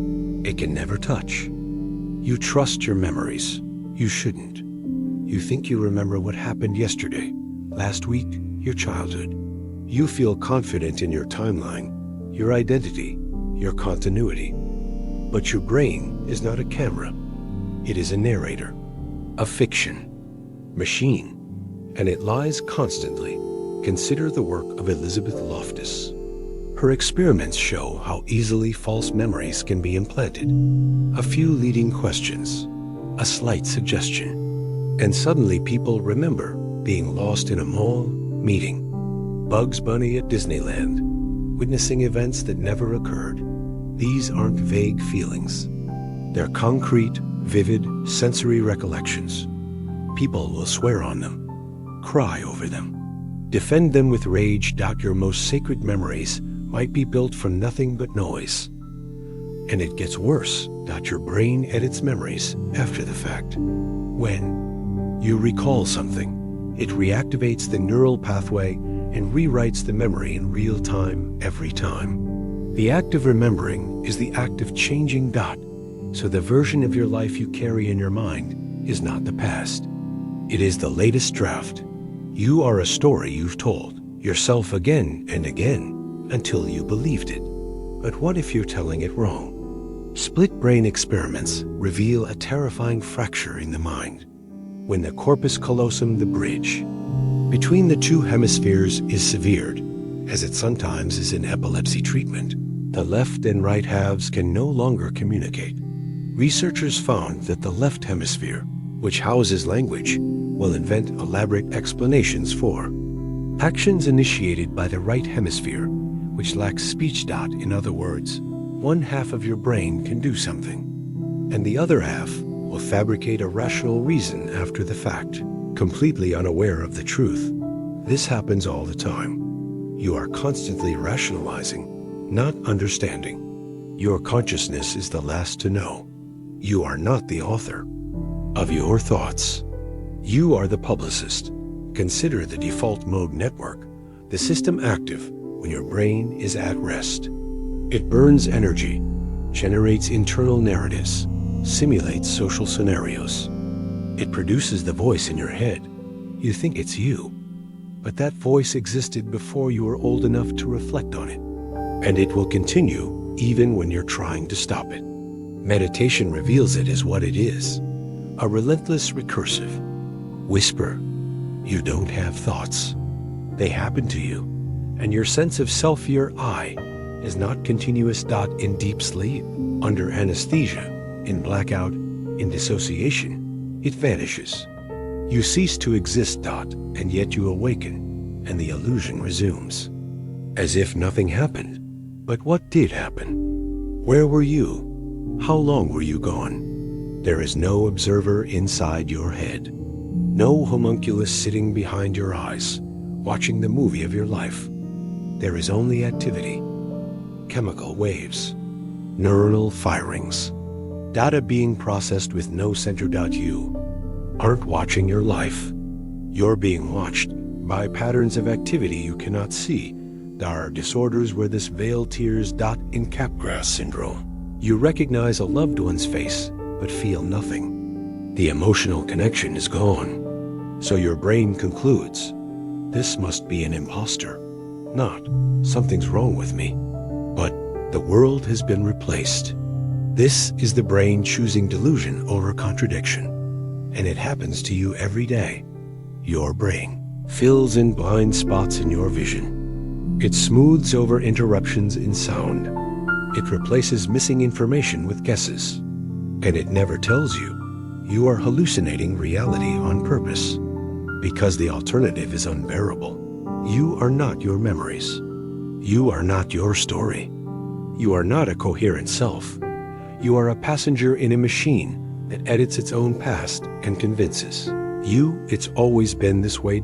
it can never touch? You trust your memories. You shouldn't. You think you remember what happened yesterday, last week, your childhood. You feel confident in your timeline, your identity, your continuity. But your brain is not a camera. It is a narrator, a fiction machine, and it lies constantly. Consider the work of Elizabeth Loftus. Her experiments show how easily false memories can be implanted. A few leading questions, a slight suggestion, and suddenly people remember being lost in a mall, meeting Bugs Bunny at Disneyland, witnessing events that never occurred. These aren't vague feelings. They're concrete, vivid, sensory recollections. People will swear on them, cry over them, defend them with rage. Your most sacred memories might be built from nothing but noise. And it gets worse. Your brain edits memories after the fact. When you recall something, it reactivates the neural pathway and rewrites the memory in real time every time. The act of remembering is the act of changing. So the version of your life you carry in your mind is not the past. It is the latest draft. You are a story you've told yourself again and again until you believed it. But what if you're telling it wrong? Split brain experiments reveal a terrifying fracture in the mind. When the corpus callosum, the bridge between the two hemispheres, is severed, as it sometimes is in epilepsy treatment, the left and right halves can no longer communicate. Researchers found that the left hemisphere, which houses language, will invent elaborate explanations for actions initiated by the right hemisphere, which lacks speech. In other words, one half of your brain can do something, and the other half will fabricate a rational reason after the fact, completely unaware of the truth. This happens all the time. You are constantly rationalizing, not understanding. Your consciousness is the last to know. You are not the author of your thoughts. You are the publicist. Consider the default mode network, the system active when your brain is at rest. It burns energy, generates internal narratives, simulates social scenarios. It produces the voice in your head. You think it's you, but that voice existed before you were old enough to reflect on it. And it will continue even when you're trying to stop it. Meditation reveals it as what it is, a relentless recursive whisper. You don't have thoughts. They happen to you, and your sense of self, your I, is not continuous. In deep sleep, under anesthesia, in blackout, in dissociation, it vanishes. You cease to exist. And yet you awaken, and the illusion resumes, as if nothing happened. But what did happen? Where were you? How long were you gone? There is no observer inside your head, no homunculus sitting behind your eyes, watching the movie of your life. There is only activity, chemical waves, neuronal firings, data being processed with no center. You aren't watching your life. You're being watched by patterns of activity you cannot see. There are disorders where this veil tears. In Capgras syndrome, you recognize a loved one's face but feel nothing. The emotional connection is gone. So your brain concludes, this must be an imposter, not something's wrong with me, but the world has been replaced. This is the brain choosing delusion over contradiction, and it happens to you every day. Your brain fills in blind spots in your vision. It smooths over interruptions in sound. It replaces missing information with guesses. And it never tells you you are hallucinating reality on purpose, because the alternative is unbearable. You are not your memories. You are not your story. You are not a coherent self. You are a passenger in a machine that edits its own past and convinces you it's always been this way.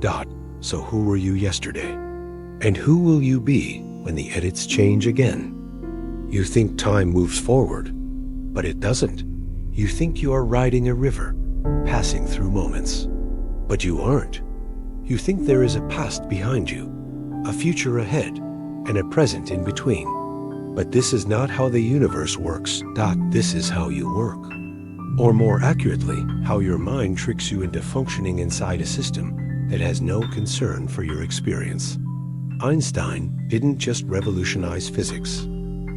So who were you yesterday? And who will you be when the edits change again? You think time moves forward, but it doesn't. You think you are riding a river, passing through moments, but you aren't. You think there is a past behind you, a future ahead, and a present in between. But this is not how the universe works. This is how you work. Or more accurately, how your mind tricks you into functioning inside a system that has no concern for your experience. Einstein didn't just revolutionize physics.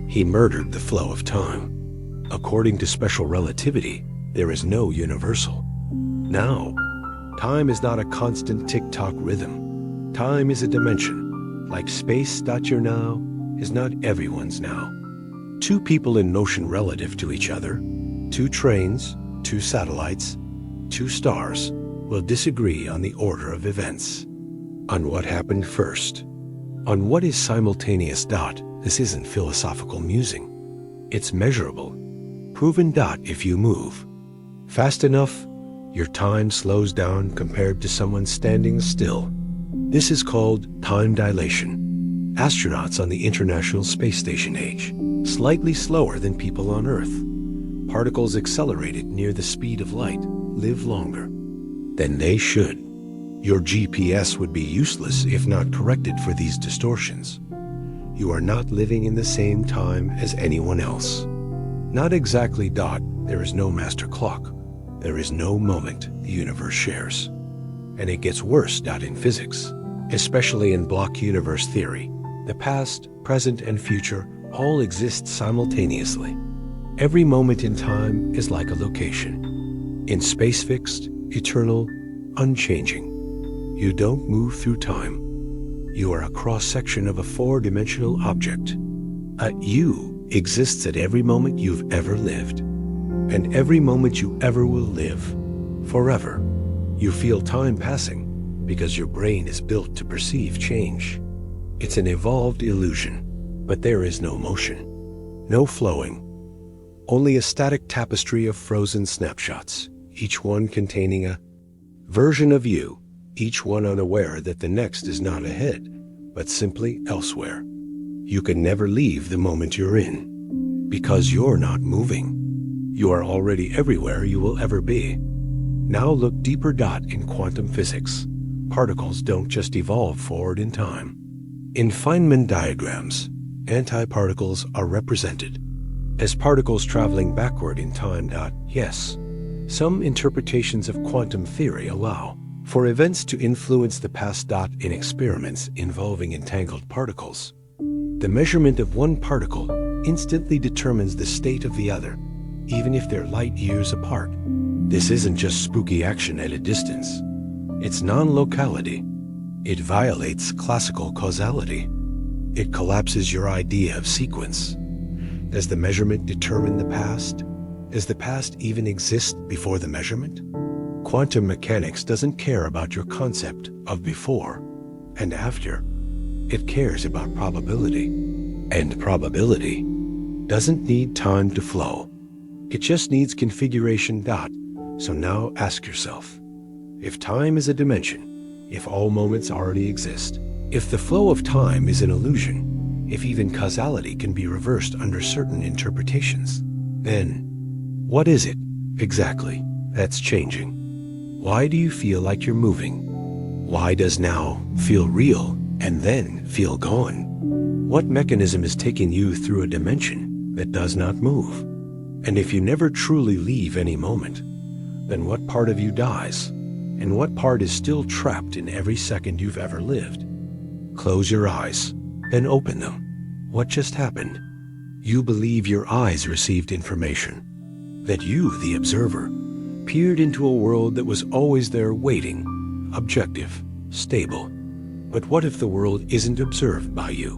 He murdered the flow of time. According to special relativity, there is no universal. Now, time is not a constant tick-tock rhythm. Time is a dimension. Like space. Your now is not everyone's now. Two people in motion relative to each other, two trains, two satellites, two stars, will disagree on the order of events, on what happened first, on what is simultaneous. This isn't philosophical musing. It's measurable, proven. If you move fast enough, your time slows down compared to someone standing still. This is called time dilation. Astronauts on the International Space Station age slightly slower than people on Earth. Particles accelerated near the speed of light live longer than they should. Your GPS would be useless if not corrected for these distortions. You are not living in the same time as anyone else. Not exactly. There is no master clock. There is no moment the universe shares. And it gets worse. In physics, especially in block universe theory, the past, present, and future all exist simultaneously. Every moment in time is like a location. In space, fixed, eternal, unchanging. You don't move through time. You are a cross-section of a four-dimensional object. A you exists at every moment you've ever lived, and every moment you ever will live, forever. You feel time passing because your brain is built to perceive change. It's an evolved illusion, but there is no motion, no flowing, only a static tapestry of frozen snapshots, each one containing a version of you, each one unaware that the next is not ahead, but simply elsewhere. You can never leave the moment you're in, because you're not moving. You are already everywhere you will ever be. Now look deeper. In quantum physics, particles don't just evolve forward in time. In Feynman diagrams, antiparticles are represented as particles traveling backward in time. Yes, some interpretations of quantum theory allow for events to influence the past. In experiments involving entangled particles, the measurement of one particle instantly determines the state of the other, even if they're light years apart. This isn't just spooky action at a distance. It's non-locality. It violates classical causality. It collapses your idea of sequence. Does the measurement determine the past? Does the past even exist before the measurement? Quantum mechanics doesn't care about your concept of before and after. It cares about probability. And probability doesn't need time to flow. It just needs configuration. So now ask yourself, if time is a dimension, if all moments already exist, if the flow of time is an illusion, if even causality can be reversed under certain interpretations, then what is it exactly that's changing? Why do you feel like you're moving? Why does now feel real and then feel gone? What mechanism is taking you through a dimension that does not move? And if you never truly leave any moment, then what part of you dies? And what part is still trapped in every second you've ever lived? Close your eyes, then open them. What just happened? You believe your eyes received information, that you, the observer, peered into a world that was always there waiting, objective, stable. But what if the world isn't observed by you?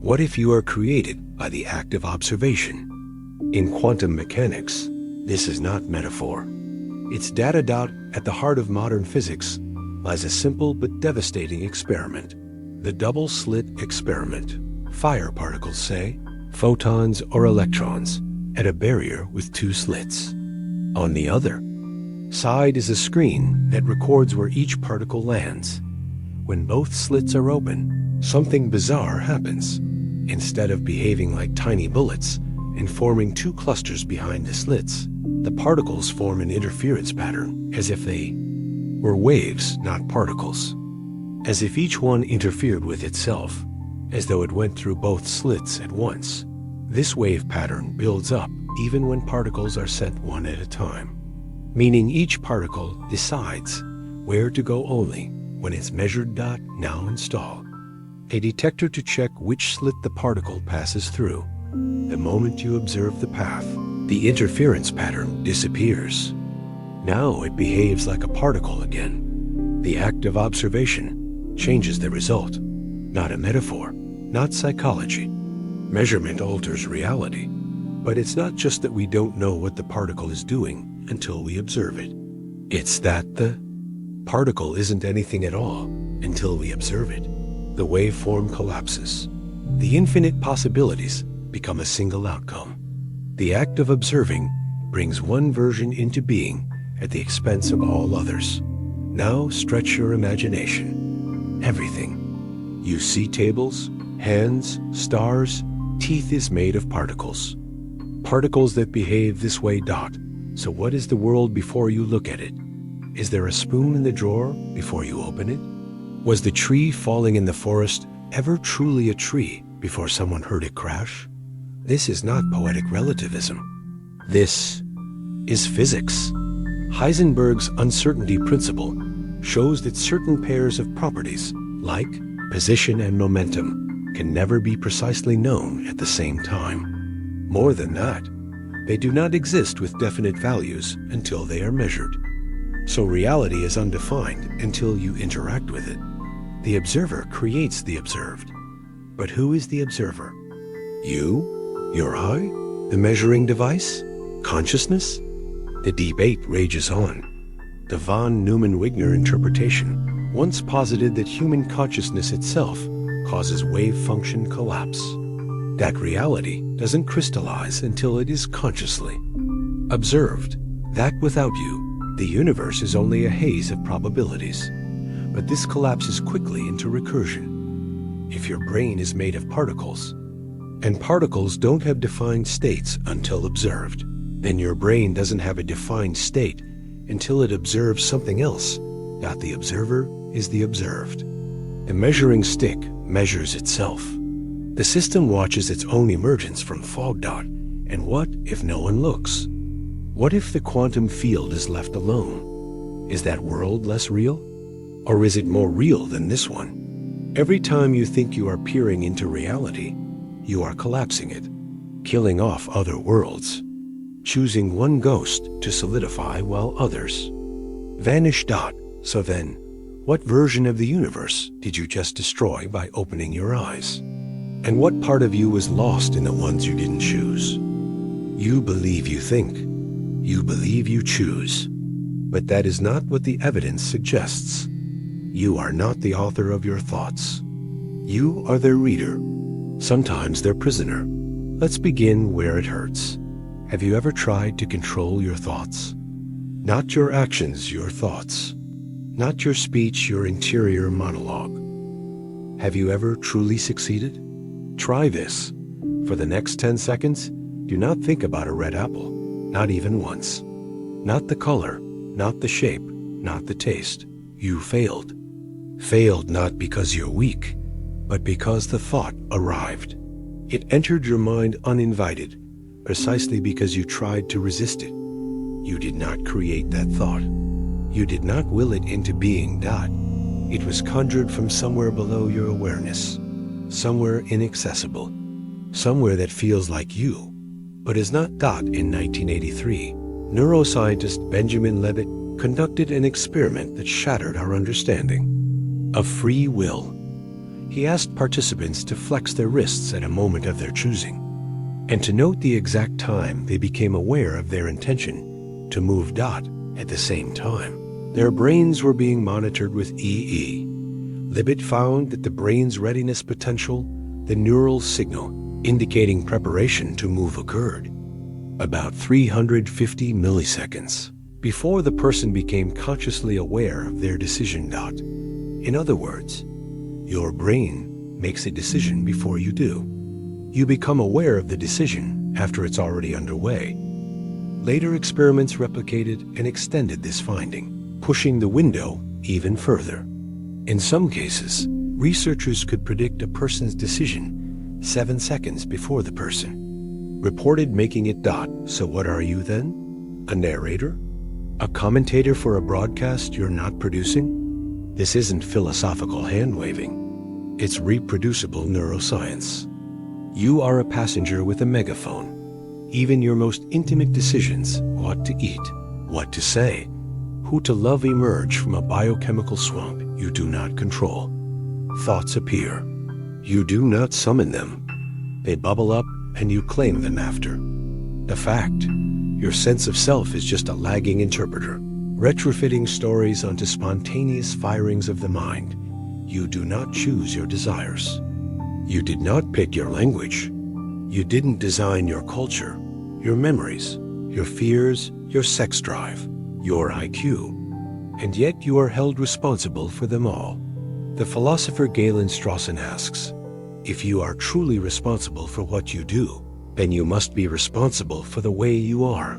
What if you are created by the act of observation? In quantum mechanics, this is not metaphor. It's data. At the heart of modern physics lies a simple but devastating experiment, the double-slit experiment. Fire particles, say, photons or electrons, at a barrier with two slits. On the other side is a screen that records where each particle lands. When both slits are open, something bizarre happens. Instead of behaving like tiny bullets and forming two clusters behind the slits, the particles form an interference pattern, as if they were waves, not particles. As if each one interfered with itself, as though it went through both slits at once. This wave pattern builds up even when particles are sent one at a time, meaning each particle decides where to go only when it's measured. Now install a detector to check which slit the particle passes through. The moment you observe the path, the interference pattern disappears. Now it behaves like a particle again. The act of observation changes the result, not a metaphor, not psychology. Measurement alters reality, but it's not just that we don't know what the particle is doing until we observe it. It's that the particle isn't anything at all until we observe it. The waveform collapses. The infinite possibilities become a single outcome. The act of observing brings one version into being at the expense of all others. Now stretch your imagination. Everything. You see tables, hands, stars, Teeth is made of particles. Particles that behave this way. So what is the world before you look at it? Is there a spoon in the drawer before you open it? Was the tree falling in the forest ever truly a tree before someone heard it crash? This is not poetic relativism. This is physics. Heisenberg's uncertainty principle shows that certain pairs of properties, like position and momentum, can never be precisely known at the same time. More than that, they do not exist with definite values until they are measured. So reality is undefined until you interact with it. The observer creates the observed. But who is the observer? You? Your eye? The measuring device? Consciousness? The debate rages on. The von Neumann-Wigner interpretation once posited that human consciousness itself causes wave function collapse. That reality doesn't crystallize until it is consciously observed. That without you, the universe is only a haze of probabilities. But this collapses quickly into recursion. If your brain is made of particles, and particles don't have defined states until observed, then your brain doesn't have a defined state until it observes something else. The observer is the observed. The measuring stick measures itself. The system watches its own emergence from fog. And what if no one looks? What if the quantum field is left alone? Is that world less real? Or is it more real than this one? Every time you think you are peering into reality, you are collapsing it, killing off other worlds, choosing one ghost to solidify while others vanish. So then, what version of the universe did you just destroy by opening your eyes? And what part of you was lost in the ones you didn't choose? You believe you think. You believe you choose. But that is not what the evidence suggests. You are not the author of your thoughts. You are their reader, sometimes their prisoner. Let's begin where it hurts. Have you ever tried to control your thoughts? Not your actions, your thoughts. Not your speech, your interior monologue. Have you ever truly succeeded? Try this. For the next 10 seconds, do not think about a red apple, not even once. Not the color, not the shape, not the taste. You failed. Failed not because you're weak, but because the thought arrived. It entered your mind uninvited, precisely because you tried to resist it. You did not create that thought. You did not will it into being. It was conjured from somewhere below your awareness, somewhere inaccessible, somewhere that feels like you, but is not. In 1983, neuroscientist Benjamin Levitt conducted an experiment that shattered our understanding of free will. He asked participants to flex their wrists at a moment of their choosing, and to note the exact time they became aware of their intention to move. At the same time, their brains were being monitored with EE. Levitt found that the brain's readiness potential, the neural signal indicating preparation to move, occurred about 350 milliseconds before the person became consciously aware of their decision. In other words, your brain makes a decision before you do. You become aware of the decision after it's already underway. Later experiments replicated and extended this finding, pushing the window even further. In some cases, researchers could predict a person's decision 7 seconds before the person reported making it. So what are you then? A narrator? A commentator for a broadcast you're not producing? This isn't philosophical hand-waving. It's reproducible neuroscience. You are a passenger with a megaphone. Even your most intimate decisions, what to eat, what to say, who to love, emerge from a biochemical swamp you do not control. Thoughts appear. You do not summon them. They bubble up and you claim them after the fact. Your sense of self is just a lagging interpreter, retrofitting stories onto spontaneous firings of the mind. You do not choose your desires. You did not pick your language. You didn't design your culture, your memories, your fears, your sex drive, your IQ. And yet you are held responsible for them all. The philosopher Galen Strawson asks, If you are truly responsible for what you do, then you must be responsible for the way you are.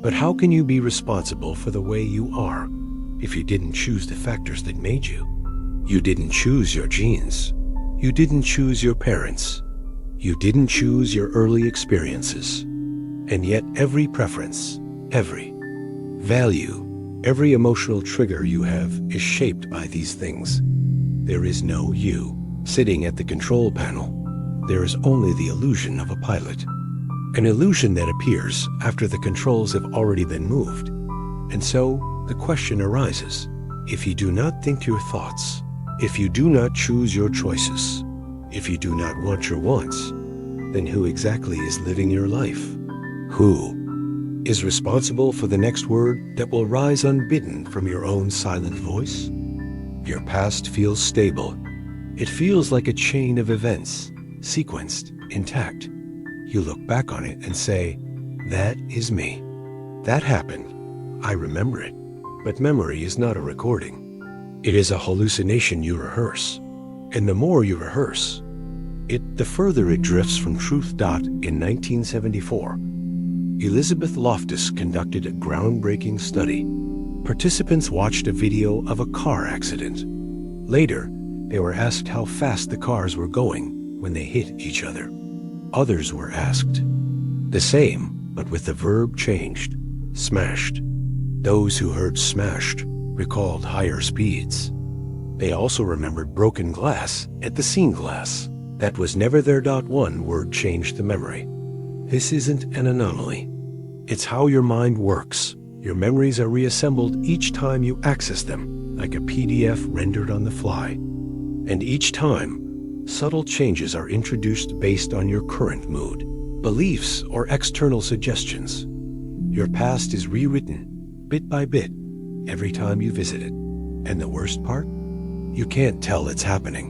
But how can you be responsible for the way you are if you didn't choose the factors that made you? You didn't choose your genes. You didn't choose your parents. You didn't choose your early experiences. And yet every preference, every value, every emotional trigger you have is shaped by these things. There is no you sitting at the control panel. There is only the illusion of a pilot. An illusion that appears after the controls have already been moved. And so the question arises, if you do not think your thoughts, if you do not choose your choices, if you do not want your wants, then who exactly is living your life? Who is responsible for the next word that will rise unbidden from your own silent voice? Your past feels stable. It feels like a chain of events, sequenced, intact. You look back on it and say, that is me. That happened. I remember it. But memory is not a recording. It is a hallucination you rehearse. And the more you rehearse, the further it drifts from truth. In 1974, Elizabeth Loftus conducted a groundbreaking study. Participants watched a video of a car accident. Later, they were asked how fast the cars were going when they hit each other. Others were asked the same, but with the verb changed, smashed. Those who heard smashed recalled higher speeds. They also remembered broken glass at the scene glass. That was never there. One word changed the memory. This isn't an anomaly. It's how your mind works. Your memories are reassembled each time you access them, like a PDF rendered on the fly. And each time, subtle changes are introduced based on your current mood, beliefs, or external suggestions. Your past is rewritten, bit by bit, every time you visit it. And the worst part? You can't tell it's happening.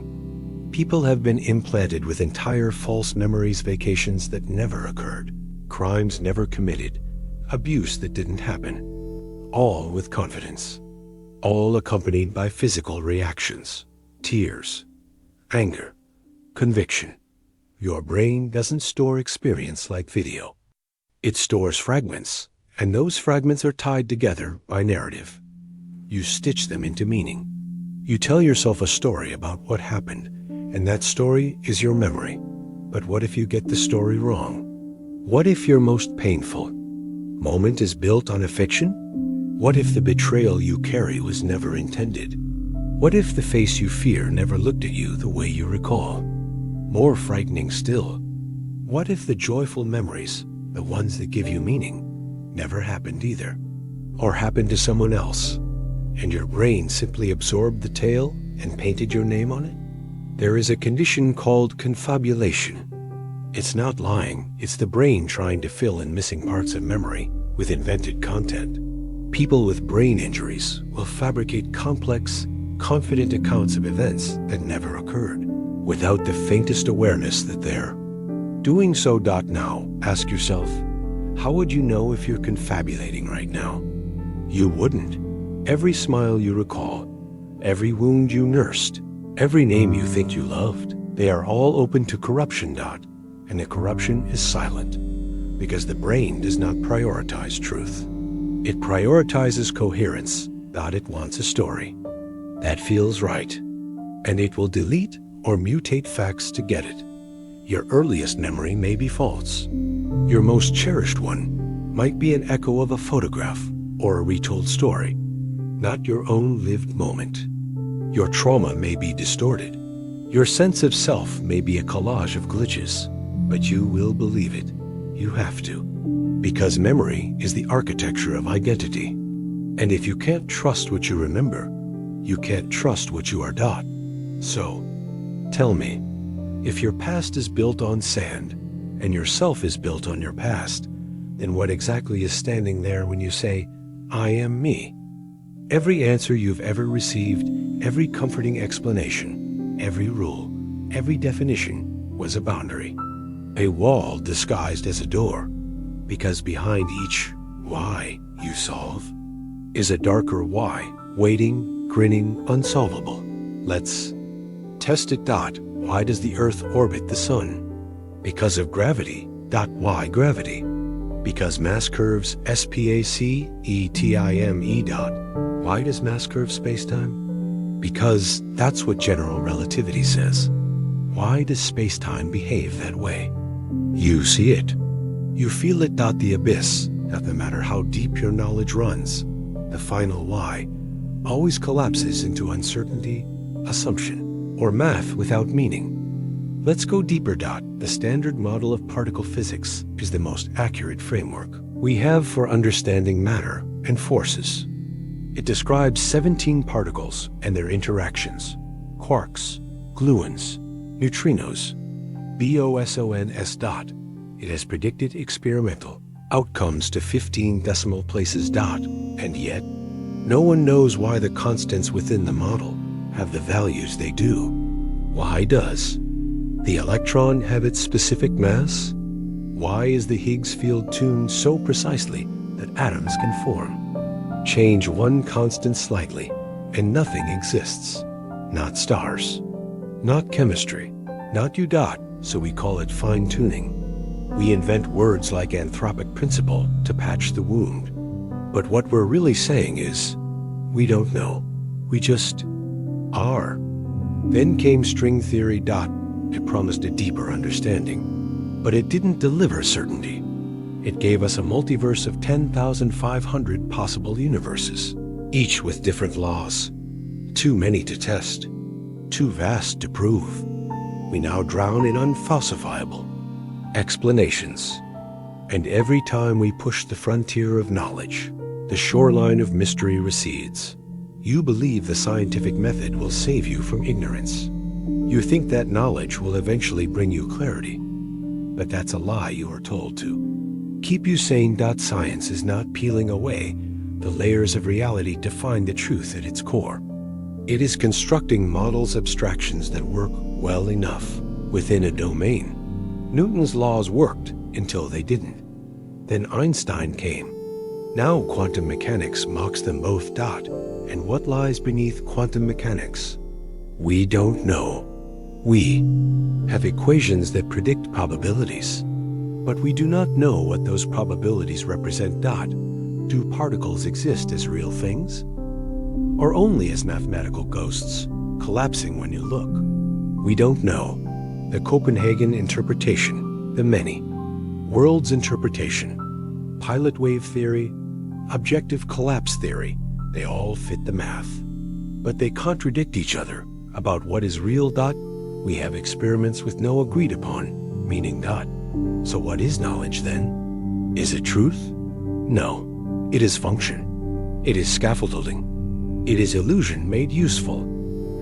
People have been implanted with entire false memories, vacations that never occurred, crimes never committed, abuse that didn't happen, all with confidence, all accompanied by physical reactions, tears, anger, conviction. Your brain doesn't store experience like video. It stores fragments, and those fragments are tied together by narrative. You stitch them into meaning. You tell yourself a story about what happened, and that story is your memory. But what if you get the story wrong? What if your most painful moment is built on a fiction? What if the betrayal you carry was never intended? What if the face you fear never looked at you the way you recall? More frightening still, what if the joyful memories, the ones that give you meaning, never happened either? Or happened to someone else, and your brain simply absorbed the tale and painted your name on it? There is a condition called confabulation. It's not lying, it's the brain trying to fill in missing parts of memory with invented content. People with brain injuries will fabricate complex, confident accounts of events that never occurred, without the faintest awareness that they're doing so. Now, ask yourself, how would you know if you're confabulating right now? You wouldn't. Every smile you recall, every wound you nursed, every name you think you loved, they are all open to corruption. And the corruption is silent, because the brain does not prioritize truth. It prioritizes coherence. It wants a story that feels right, and it will delete or mutate facts to get it. Your earliest memory may be false. Your most cherished one might be an echo of a photograph or a retold story, not your own lived moment. Your trauma may be distorted. Your sense of self may be a collage of glitches, but you will believe it. You have to, because memory is the architecture of identity. And if you can't trust what you remember, you can't trust what you are. So, tell me, if your past is built on sand and your self is built on your past, then what exactly is standing there when you say, I am me? Every answer you've ever received, every comforting explanation, every rule, every definition was a boundary, a wall disguised as a door, because behind each why you solve is a darker why, waiting, grinning, unsolvable. Let's test it. Why does the Earth orbit the Sun? Because of gravity. Why gravity? Because mass curves SPAC, ETIME. Why does mass curve spacetime? Because that's what general relativity says. Why does spacetime behave that way? You see it. You feel it. The abyss, that no matter how deep your knowledge runs, the final why always collapses into uncertainty, assumption, or math without meaning. Let's go deeper. The standard model of particle physics is the most accurate framework we have for understanding matter and forces. It describes 17 particles and their interactions: quarks, gluons, neutrinos, bosons. It has predicted experimental outcomes to 15 decimal places. And yet, no one knows why the constants within the model have the values they do. Why does the electron have its specific mass? Why is the Higgs field tuned so precisely that atoms can form? Change one constant slightly, and nothing exists. Not stars, not chemistry, not you. So we call it fine-tuning. We invent words like anthropic principle to patch the wound. But what we're really saying is, we don't know. We just are. Then came string theory. It promised a deeper understanding, but it didn't deliver certainty. It gave us a multiverse of 10,500 possible universes, each with different laws. Too many to test, too vast to prove. We now drown in unfalsifiable explanations. And every time we push the frontier of knowledge, the shoreline of mystery recedes. You believe the scientific method will save you from ignorance. You think that knowledge will eventually bring you clarity. But that's a lie you are told to keep you sane. Science is not peeling away the layers of reality to find the truth at its core. It is constructing models, abstractions that work well enough within a domain. Newton's laws worked until they didn't. Then Einstein came. Now quantum mechanics mocks them both. And what lies beneath quantum mechanics? We don't know. We have equations that predict probabilities, but we do not know what those probabilities represent. Do particles exist as real things? Or only as mathematical ghosts, collapsing when you look? We don't know. The Copenhagen interpretation, the many worlds interpretation, pilot wave theory, objective collapse theory, they all fit the math. But they contradict each other about what is real. We have experiments with no agreed upon meaning. So what is knowledge then? Is it truth? No. It is function. It is scaffolding. It is illusion made useful.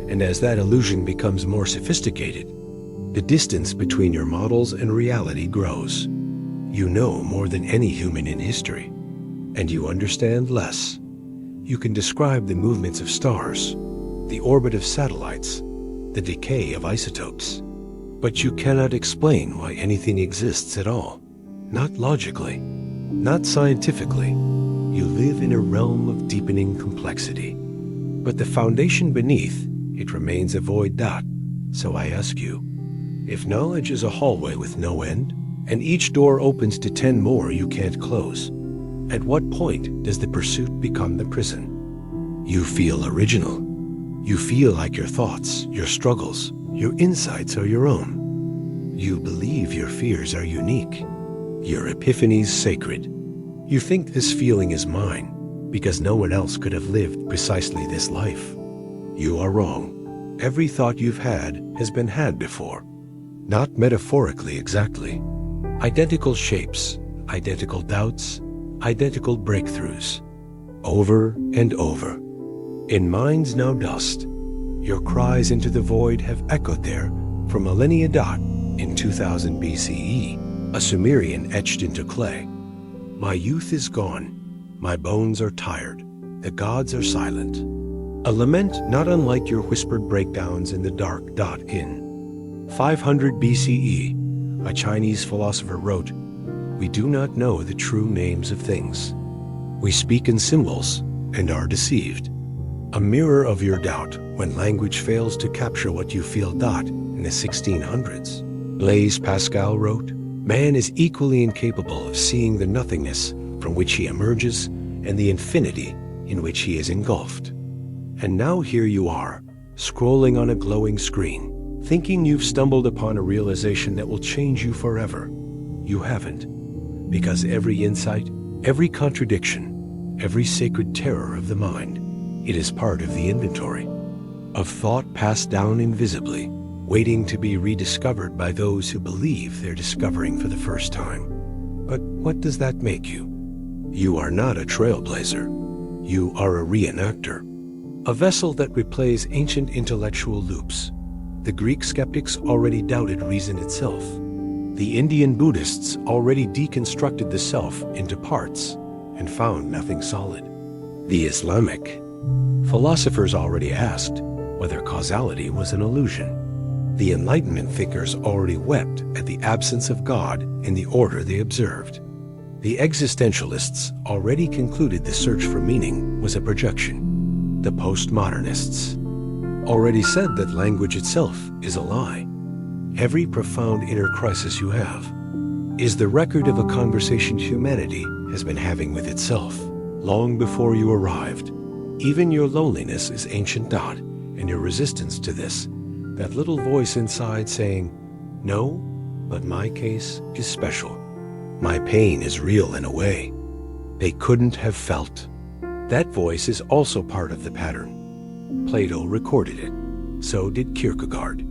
And as that illusion becomes more sophisticated, the distance between your models and reality grows. You know more than any human in history, and you understand less. You can describe the movements of stars, the orbit of satellites, the decay of isotopes, but you cannot explain why anything exists at all. Not logically, not scientifically. You live in a realm of deepening complexity, but the foundation beneath it remains a void. So I ask you, if knowledge is a hallway with no end, and each door opens to 10 more you can't close, at what point does the pursuit become the prison? You feel original. You feel like your thoughts, your struggles, your insights are your own. You believe your fears are unique, your epiphanies sacred. You think this feeling is mine because no one else could have lived precisely this life. You are wrong. Every thought you've had has been had before. Not metaphorically exactly. Identical shapes, identical doubts, identical breakthroughs. Over and over. In minds now dust, your cries into the void have echoed there for millennia. In 2000 BCE, a Sumerian etched into clay. My youth is gone. My bones are tired. The gods are silent. A lament not unlike your whispered breakdowns in the dark. In 500 BCE, a Chinese philosopher wrote, "We do not know the true names of things. We speak in symbols and are deceived." A mirror of your doubt when language fails to capture what you feel. in the 1600s. Blaise Pascal wrote, "Man is equally incapable of seeing the nothingness from which he emerges and the infinity in which he is engulfed." And now here you are, scrolling on a glowing screen, thinking you've stumbled upon a realization that will change you forever. You haven't, because every insight, every contradiction, every sacred terror of the mind, it is part of the inventory of thought passed down invisibly, waiting to be rediscovered by those who believe they're discovering for the first time. But what does that make you? You are not a trailblazer. You are a reenactor, a vessel that replays ancient intellectual loops. The Greek skeptics already doubted reason itself. The Indian Buddhists already deconstructed the self into parts and found nothing solid. The Islamic philosophers already asked whether causality was an illusion. The Enlightenment thinkers already wept at the absence of God in the order they observed. The existentialists already concluded the search for meaning was a projection. The postmodernists already said that language itself is a lie. Every profound inner crisis you have is the record of a conversation humanity has been having with itself long before you arrived. Even your loneliness is ancient doubt, and your resistance to this, that little voice inside saying, "No, but my case is special. My pain is real in a way they couldn't have felt." That voice is also part of the pattern. Plato recorded it. So did Kierkegaard.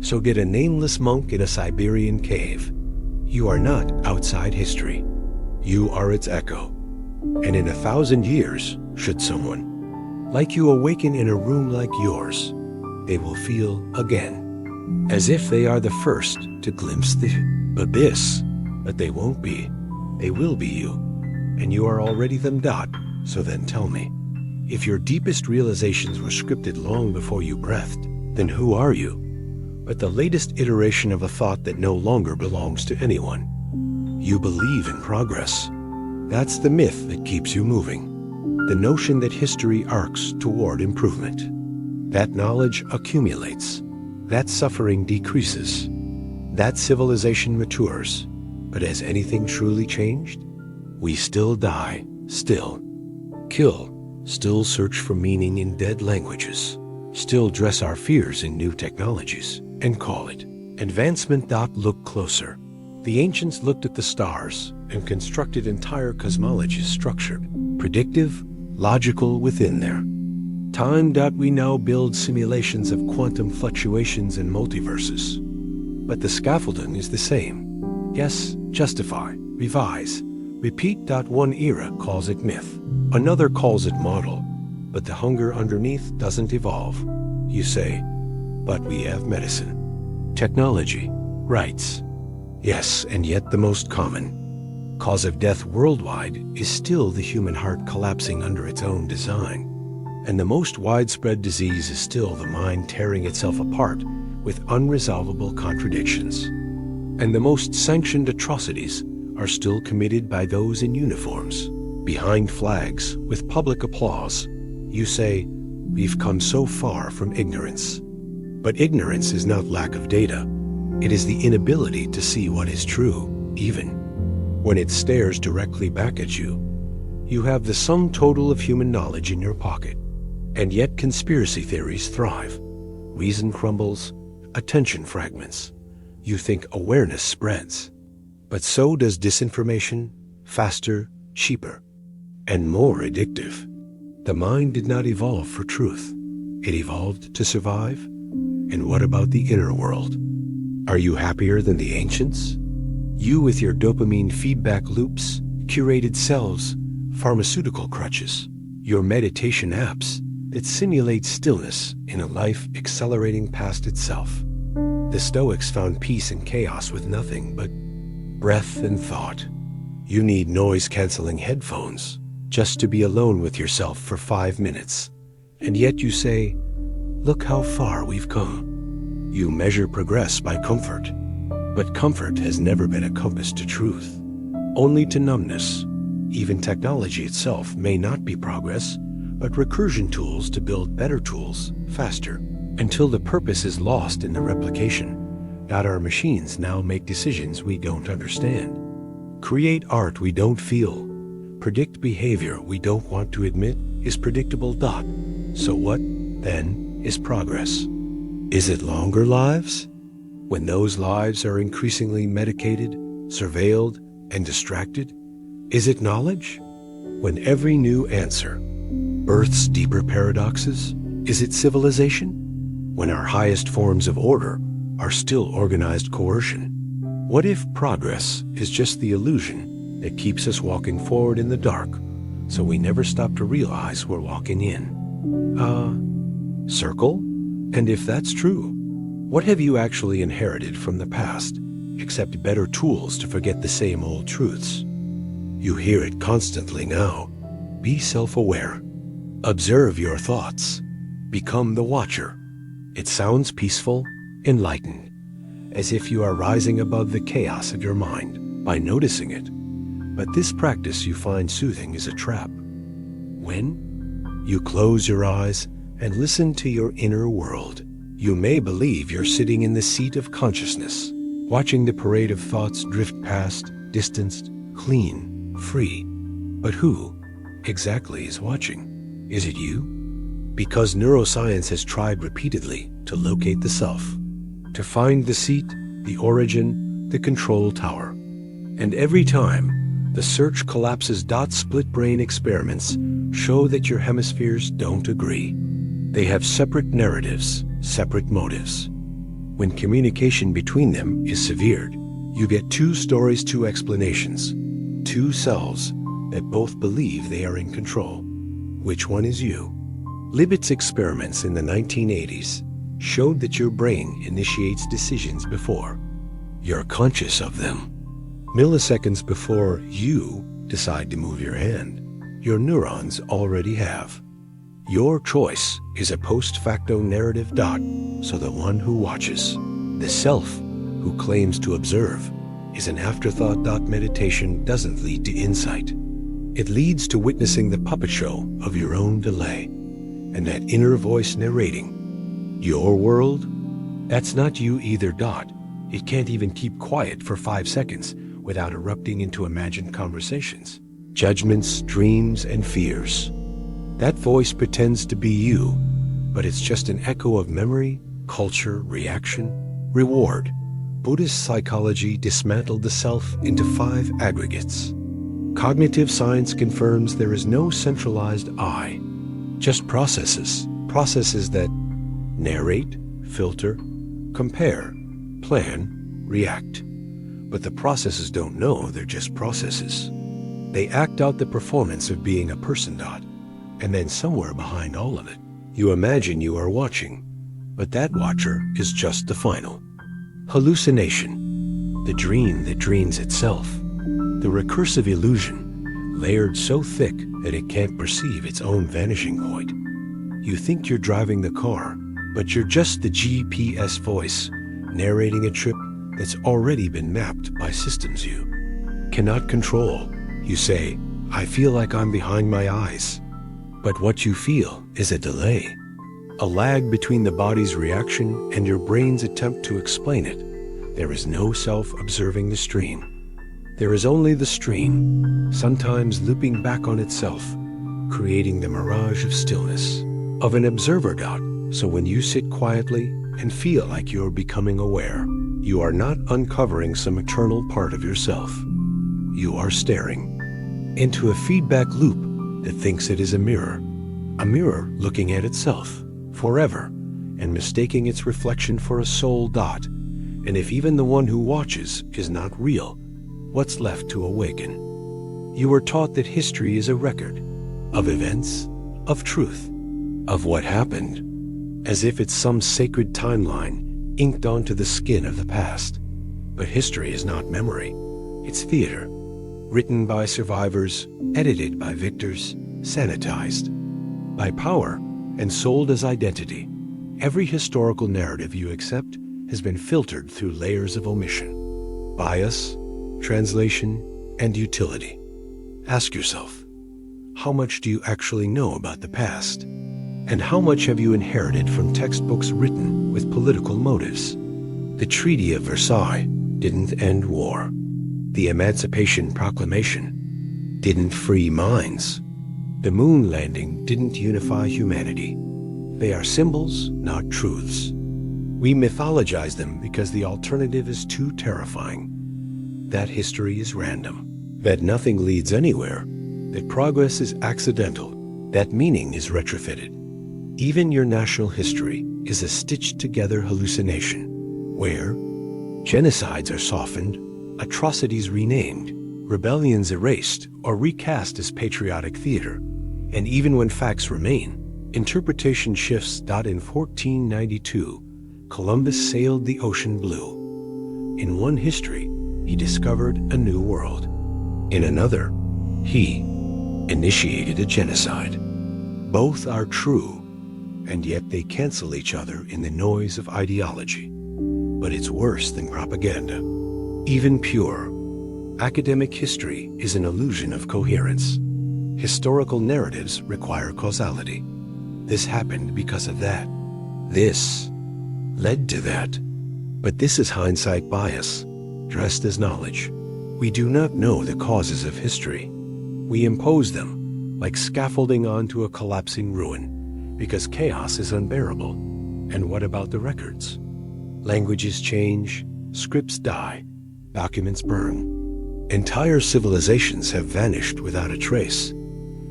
So did a nameless monk in a Siberian cave. You are not outside history. You are its echo. And in 1,000 years, should someone like you awaken in a room like yours, they will feel again, as if they are the first to glimpse the abyss. But they won't be. They will be you. And you are already them. So then tell me, if your deepest realizations were scripted long before you breathed, then who are you? But the latest iteration of a thought that no longer belongs to anyone. You believe in progress. That's the myth that keeps you moving. The notion that history arcs toward improvement. That knowledge accumulates. That suffering decreases. That civilization matures. But has anything truly changed? We still die, still kill, still search for meaning in dead languages, still dress our fears in new technologies, and call it advancement. Look closer. The ancients looked at the stars and constructed entire cosmologies structured, predictive, logical within there. Time. We now build simulations of quantum fluctuations and multiverses. But the scaffolding is the same. Yes, justify, revise, repeat. One era calls it myth, another calls it model, but the hunger underneath doesn't evolve. You say, but we have medicine, technology, rights. Yes, and yet the most common cause of death worldwide is still the human heart collapsing under its own design. And the most widespread disease is still the mind tearing itself apart with unresolvable contradictions. And the most sanctioned atrocities are still committed by those in uniforms, behind flags, with public applause. You say, we've come so far from ignorance. But ignorance is not lack of data. It is the inability to see what is true, even when it stares directly back at you. You have the sum total of human knowledge in your pocket, and yet conspiracy theories thrive. Reason crumbles, attention fragments. You think awareness spreads, but so does disinformation, faster, cheaper, and more addictive. The mind did not evolve for truth. It evolved to survive. And what about the inner world? Are you happier than the ancients? You with your dopamine feedback loops, curated selves, pharmaceutical crutches, your meditation apps that simulate stillness in a life accelerating past itself. The Stoics found peace in chaos with nothing but breath and thought. You need noise-canceling headphones just to be alone with yourself for 5 minutes. And yet you say, look how far we've come. You measure progress by comfort. But comfort has never been a compass to truth, only to numbness. Even technology itself may not be progress, but recursion tools to build better tools, faster, until the purpose is lost in the replication that our machines now make decisions we don't understand, create art we don't feel, predict behavior we don't want to admit is predictable. So what, then, is progress? Is it longer lives? When those lives are increasingly medicated, surveilled, and distracted? Is it knowledge? When every new answer births deeper paradoxes? Is it civilization? When our highest forms of order are still organized coercion? What if progress is just the illusion that keeps us walking forward in the dark, so we never stop to realize we're walking in? Circle? And if that's true, what have you actually inherited from the past, except better tools to forget the same old truths? You hear it constantly now. Be self-aware. Observe your thoughts. Become the watcher. It sounds peaceful, enlightened, as if you are rising above the chaos of your mind by noticing it. But this practice you find soothing is a trap. When you close your eyes and listen to your inner world, you may believe you're sitting in the seat of consciousness, watching the parade of thoughts drift past, distanced, clean, free. But who exactly is watching? Is it you? Because neuroscience has tried repeatedly to locate the self, to find the seat, the origin, the control tower. And every time, the search collapses. Split brain experiments show that your hemispheres don't agree. They have separate narratives, separate motives. When communication between them is severed, you get two stories, two explanations, two selves that both believe they are in control. Which one is you? Libet's experiments in the 1980s showed that your brain initiates decisions before you're conscious of them. Milliseconds before you decide to move your hand, your neurons already have. Your choice is a post facto narrative. So the one who watches, the self who claims to observe, is an afterthought. Meditation doesn't lead to insight. It leads to witnessing the puppet show of your own delay, and that inner voice narrating your world. That's not you either. It can't even keep quiet for 5 seconds without erupting into imagined conversations, judgments, dreams, and fears. That voice pretends to be you, but it's just an echo of memory, culture, reaction, reward. Buddhist psychology dismantled the self into 5 aggregates. Cognitive science confirms there is no centralized I, just processes that narrate, filter, compare, plan, react. But the processes don't know they're just processes. They act out the performance of being a person. And then somewhere behind all of it, you imagine you are watching, but that watcher is just the final hallucination, the dream that dreams itself, the recursive illusion layered so thick that it can't perceive its own vanishing point. You think you're driving the car, but you're just the GPS voice narrating a trip that's already been mapped by systems you cannot control. You say, I feel like I'm behind my eyes. But what you feel is a delay, a lag between the body's reaction and your brain's attempt to explain it. There is no self observing the stream. There is only the stream, sometimes looping back on itself, creating the mirage of stillness, of an observer. So when you sit quietly and feel like you're becoming aware, you are not uncovering some eternal part of yourself. You are staring into a feedback loop that thinks it is a mirror looking at itself forever and mistaking its reflection for a soul. And if even the one who watches is not real, what's left to awaken? You were taught that history is a record of events, of truth, of what happened, as if it's some sacred timeline inked onto the skin of the past. But history is not memory, it's theater, written by survivors, edited by victors, sanitized by power, and sold as identity. Every historical narrative you accept has been filtered through layers of omission, bias, translation, and utility. Ask yourself, how much do you actually know about the past? And how much have you inherited from textbooks written with political motives? The Treaty of Versailles didn't end war. The Emancipation Proclamation didn't free minds. The moon landing didn't unify humanity. They are symbols, not truths. We mythologize them because the alternative is too terrifying. That history is random, that nothing leads anywhere, that progress is accidental, that meaning is retrofitted. Even your national history is a stitched-together hallucination, where genocides are softened, atrocities renamed, rebellions erased or recast as patriotic theater, and even when facts remain, interpretation shifts. In 1492, Columbus sailed the ocean blue. In one history, he discovered a new world. In another, he initiated a genocide. Both are true, and yet they cancel each other in the noise of ideology. But it's worse than propaganda. Even pure, academic history is an illusion of coherence. Historical narratives require causality. This happened because of that. This led to that. But this is hindsight bias, dressed as knowledge. We do not know the causes of history. We impose them, like scaffolding onto a collapsing ruin, because chaos is unbearable. And what about the records? Languages change, scripts die, documents burn. Entire civilizations have vanished without a trace,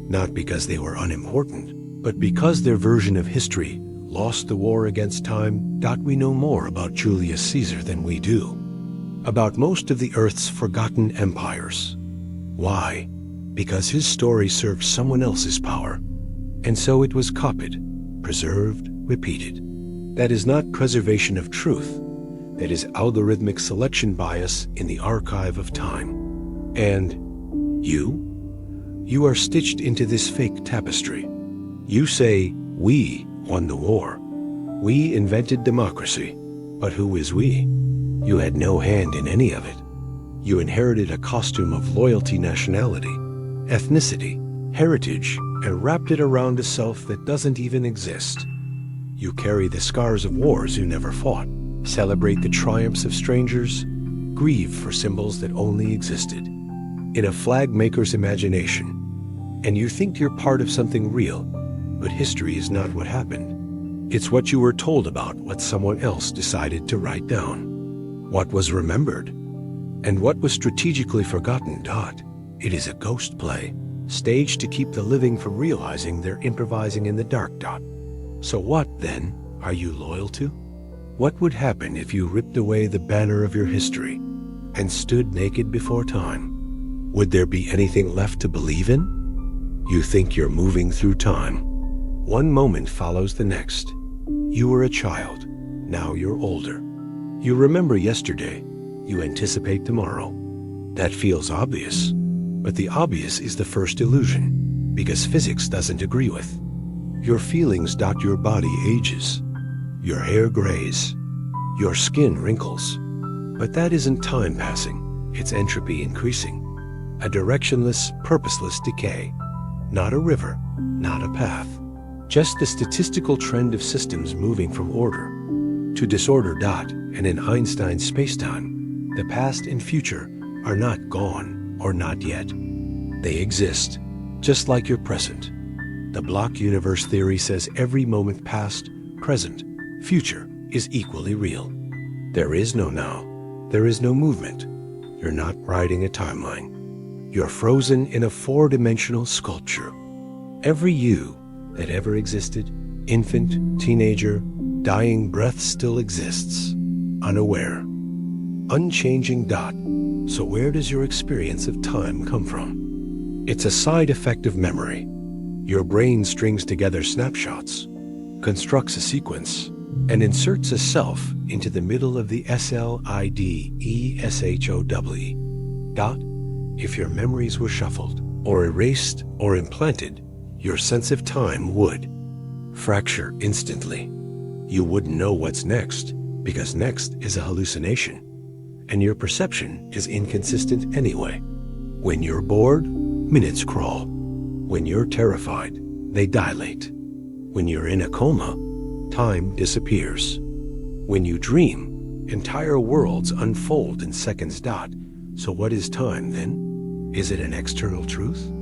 not because they were unimportant, but because their version of history lost the war against time. We know more about Julius Caesar than we do about most of the Earth's forgotten empires. Why? Because his story served someone else's power, and so it was copied, preserved, repeated. That is not preservation of truth. That is algorithmic selection bias in the archive of time. And you are stitched into this fake tapestry. You say, we won the war. We invented democracy. But who is we? You had no hand in any of it. You inherited a costume of loyalty, nationality, ethnicity, heritage, and wrapped it around a self that doesn't even exist. You carry the scars of wars you never fought, celebrate the triumphs of strangers, grieve for symbols that only existed in a flag maker's imagination. And you think you're part of something real, but history is not what happened. It's what you were told about, what someone else decided to write down, what was remembered, and what was strategically forgotten. It is a ghost play, staged to keep the living from realizing they're improvising in the dark. So what, then, are you loyal to? What would happen if you ripped away the banner of your history and stood naked before time? Would there be anything left to believe in? You think you're moving through time. One moment follows the next. You were a child. Now you're older. You remember yesterday. You anticipate tomorrow. That feels obvious. But the obvious is the first illusion, because physics doesn't agree with. Your feelings. Your body ages. Your hair grays. Your skin wrinkles. But that isn't time passing. It's entropy increasing. A directionless, purposeless decay. Not a river, not a path. Just the statistical trend of systems moving from order to disorder. And in Einstein's spacetime, the past and future are not gone or not yet. They exist, just like your present. The block universe theory says every moment past, present, future is equally real. There is no now. There is no movement. You're not riding a timeline. You're frozen in a four-dimensional sculpture. Every you that ever existed, infant, teenager, dying breath, still exists, unaware, unchanging. So where does your experience of time come from? It's a side effect of memory. Your brain strings together snapshots, constructs a sequence, and inserts a self into the middle of the SLIDESHOW. If your memories were shuffled, or erased, or implanted, your sense of time would fracture instantly. You wouldn't know what's next, because next is a hallucination, and your perception is inconsistent anyway. When you're bored, minutes crawl. When you're terrified, they dilate. When you're in a coma, time disappears. When you dream, entire worlds unfold in seconds dot. So what is time then? Is it an external truth?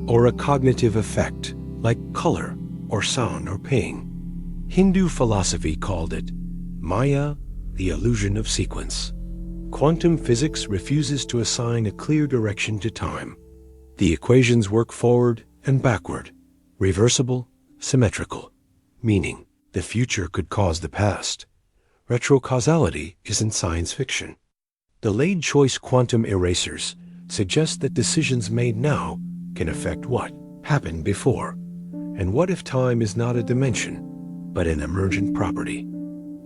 Or a cognitive effect, like color or sound or pain? Hindu philosophy called it Maya, the illusion of sequence. Quantum physics refuses to assign a clear direction to time. The equations work forward and backward, reversible, symmetrical, meaning the future could cause the past. Retrocausality isn't science fiction. Delayed choice quantum erasers suggest that decisions made now can affect what happened before. And what if time is not a dimension, but an emergent property?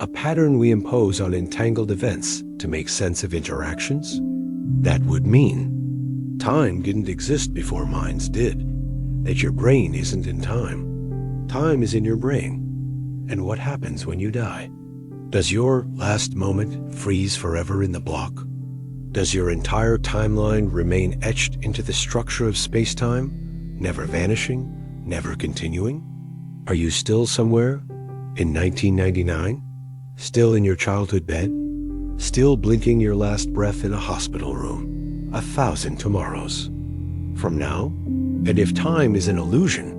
A pattern we impose on entangled events to make sense of interactions? That would mean time didn't exist before minds did, that your brain isn't in time. Time is in your brain. And what happens when you die? Does your last moment freeze forever in the block? Does your entire timeline remain etched into the structure of space-time, never vanishing, never continuing? Are you still somewhere in 1999? Still in your childhood bed? Still blinking your last breath in a hospital room? 1,000 tomorrows from now? And if time is an illusion,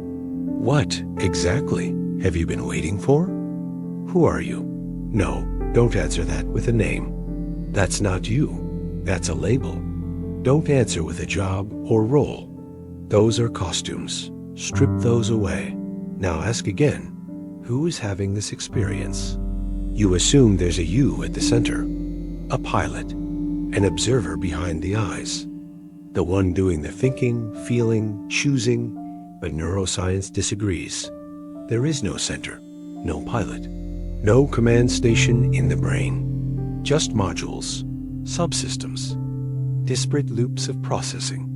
what exactly have you been waiting for? Who are you? No, don't answer that with a name. That's not you. That's a label. Don't answer with a job or role. Those are costumes. Strip those away. Now ask again, who is having this experience? You assume there's a you at the center, a pilot, an observer behind the eyes, the one doing the thinking, feeling, choosing, but neuroscience disagrees. There is no center, no pilot, no command station in the brain, just modules, subsystems, disparate loops of processing,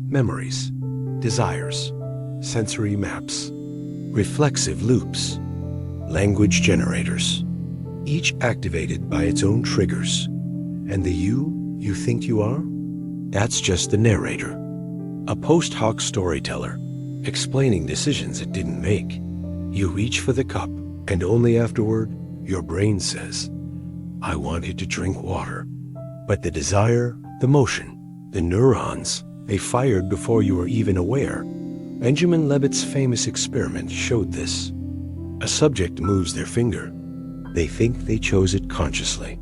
memories, desires, sensory maps, reflexive loops, language generators, each activated by its own triggers. And the you think you are? That's just the narrator, a post hoc storyteller, explaining decisions it didn't make. You reach for the cup, and only afterward, your brain says, I wanted to drink water. But the desire, the motion, the neurons, they fired before you were even aware. Benjamin Levitt's famous experiment showed this. A subject moves their finger. They think they chose it consciously.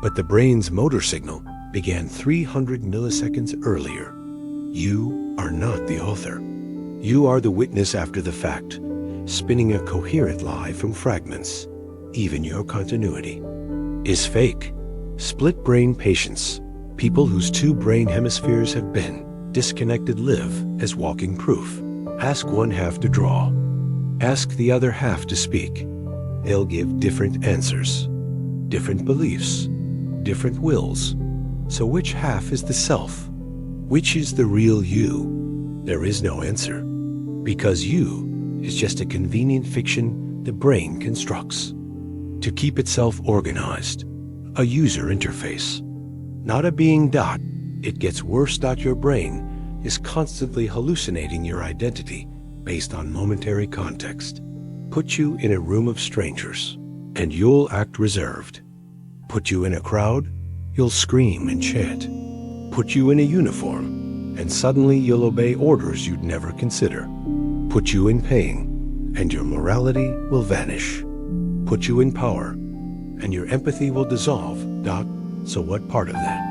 But the brain's motor signal began 300 milliseconds earlier. You are not the author. You are the witness after the fact, spinning a coherent lie from fragments. Even your continuity is fake. Split brain patients, people whose two brain hemispheres have been disconnected, live as walking proof. Ask one half to draw. Ask the other half to speak. They'll give different answers, different beliefs, different wills. So which half is the self? Which is the real you? There is no answer, because you is just a convenient fiction the brain constructs to keep itself organized, a user interface, not a being dot. It gets worse. Your brain is constantly hallucinating your identity based on momentary context. Put you in a room of strangers, and you'll act reserved. Put you in a crowd, you'll scream and chant. Put you in a uniform, and suddenly you'll obey orders you'd never consider. Put you in pain, and your morality will vanish. Put you in power, and your empathy will dissolve. So what part of that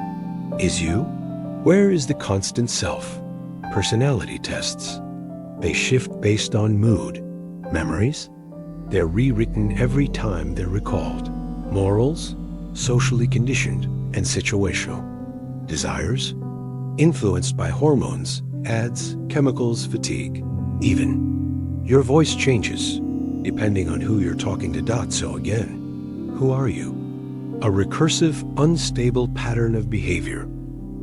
is you? Where is the constant self? Personality tests. They shift based on mood. Memories? They're rewritten every time they're recalled. Morals? Socially conditioned and situational. Desires? Influenced by hormones, ads, chemicals, fatigue. Even your voice changes depending on who you're talking to. So again, who are you? A recursive, unstable pattern of behavior.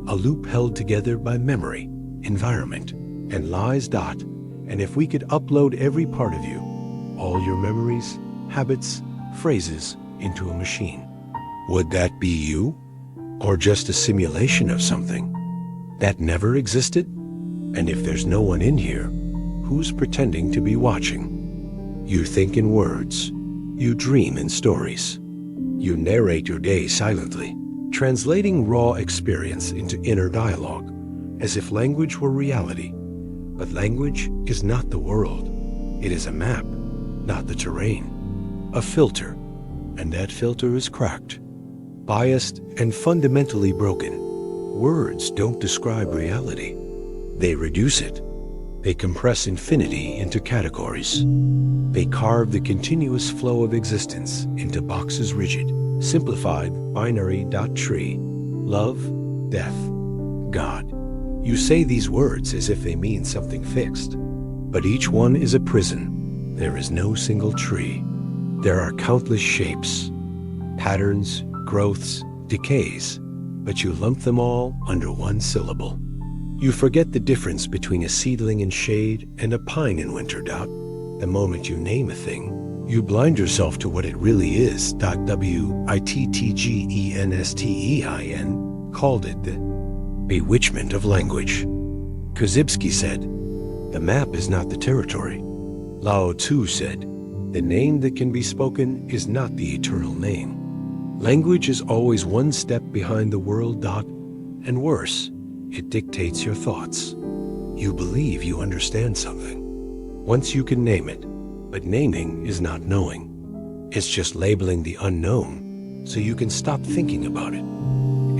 A loop held together by memory, environment, and lies. And if we could upload every part of you, all your memories, habits, phrases, into a machine, would that be you? Or just a simulation of something that never existed? And if there's no one in here, who's pretending to be watching? You think in words. You dream in stories. You narrate your day silently, translating raw experience into inner dialogue, as if language were reality. But language is not the world. It is a map, not the terrain. A filter, and that filter is cracked, biased, and fundamentally broken. Words don't describe reality. They reduce it. They compress infinity into categories. They carve the continuous flow of existence into boxes rigid, simplified binary dot tree. Love, death, God. You say these words as if they mean something fixed. But each one is a prison. There is no single tree. There are countless shapes, patterns, growths, decays, but you lump them all under one syllable. You forget the difference between a seedling in shade and a pine in winter. The moment you name a thing, you blind yourself to what it really is. Wittgenstein called it the bewitchment of language. Korzybski said, "The map is not the territory." Lao Tzu said, "The name that can be spoken is not the eternal name." Language is always one step behind the world. And worse, it dictates your thoughts. You believe you understand something once you can name it, but naming is not knowing. It's just labeling the unknown so you can stop thinking about it.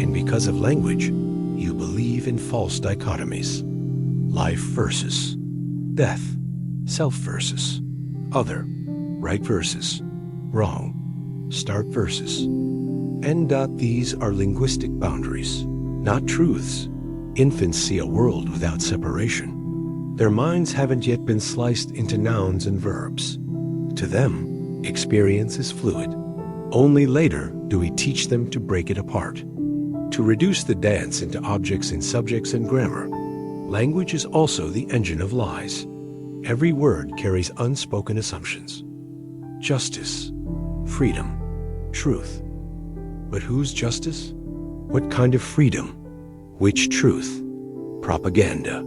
And because of language, you believe in false dichotomies. Life versus death, self versus other, right versus wrong, start versus end. These are linguistic boundaries, not truths. Infants see a world without separation. Their minds haven't yet been sliced into nouns and verbs. To them, experience is fluid. Only later do we teach them to break it apart, to reduce the dance into objects and subjects and grammar. Language is also the engine of lies. Every word carries unspoken assumptions. Justice, freedom, truth. But whose justice? What kind of freedom? Which truth? Propaganda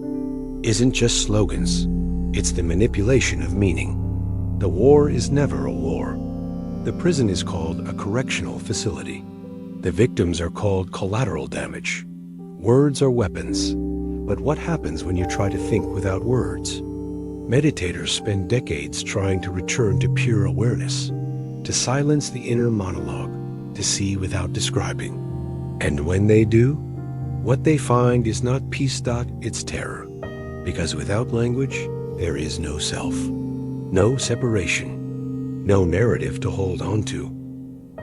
isn't just slogans. It's the manipulation of meaning. The war is never a war. The prison is called a correctional facility. The victims are called collateral damage. Words are weapons. But what happens when you try to think without words? Meditators spend decades trying to return to pure awareness, to silence the inner monologue, to see without describing. And when they do, what they find is not peace. It's terror. Because without language, there is no self, no separation, no narrative to hold on to,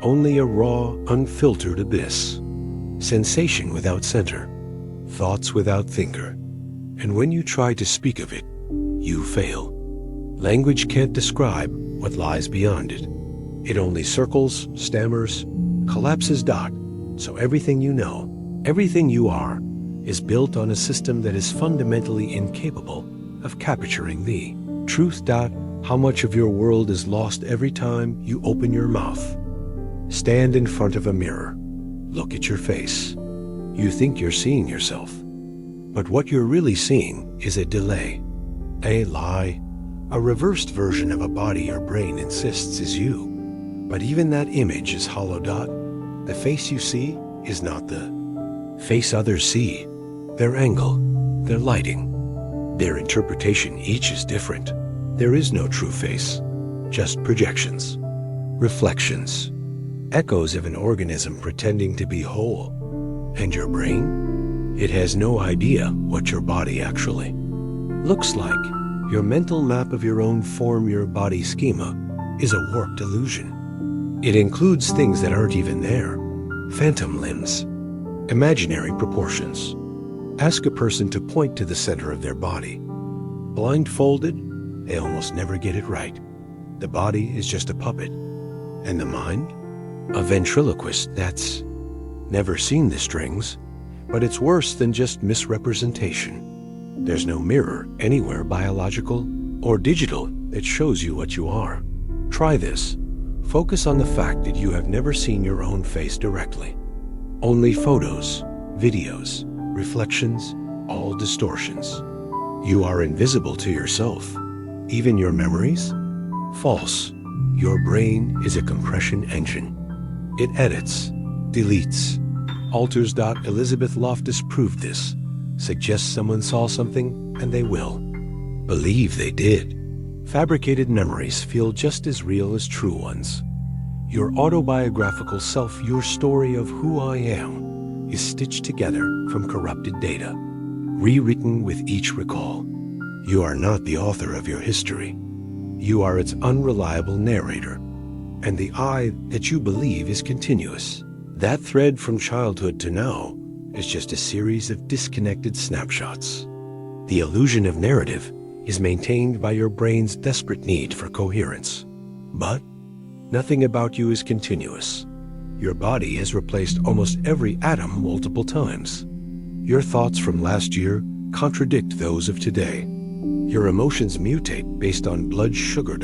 only a raw, unfiltered abyss, sensation without center, thoughts without thinker. And when you try to speak of it, you fail. Language can't describe what lies beyond it. It only circles, stammers, collapses. So everything you know, everything you are, is built on a system that is fundamentally incapable of capturing the truth. How much of your world is lost every time you open your mouth? Stand in front of a mirror. Look at your face. You think you're seeing yourself. But what you're really seeing is a delay, a lie, a reversed version of a body your brain insists is you. But even that image is hollow. The face you see is not the face others see. Their angle, their lighting, their interpretation, each is different. There is no true face, just projections, reflections, echoes of an organism pretending to be whole. And your brain? It has no idea what your body actually looks like. Your mental map of your own form, your body schema, is a warped illusion. It includes things that aren't even there. Phantom limbs, imaginary proportions. Ask a person to point to the center of their body. Blindfolded, they almost never get it right. The body is just a puppet. And the mind? A ventriloquist that's never seen the strings. But it's worse than just misrepresentation. There's no mirror anywhere, biological or digital, that shows you what you are. Try this. Focus on the fact that you have never seen your own face directly. Only photos, videos, reflections, all distortions. You are invisible to yourself, even your memories. False. Your brain is a compression engine. It edits, deletes, alters. Elizabeth Loftus proved this. Suggest someone saw something, and they will. Believe they did. Fabricated memories feel just as real as true ones. Your autobiographical self, your story of who I am, is stitched together from corrupted data, rewritten with each recall. You are not the author of your history. You are its unreliable narrator, and the I that you believe is continuous. That thread from childhood to now is just a series of disconnected snapshots. The illusion of narrative is maintained by your brain's desperate need for coherence. But nothing about you is continuous. Your body has replaced almost every atom multiple times. Your thoughts from last year contradict those of today. Your emotions mutate based on blood sugar.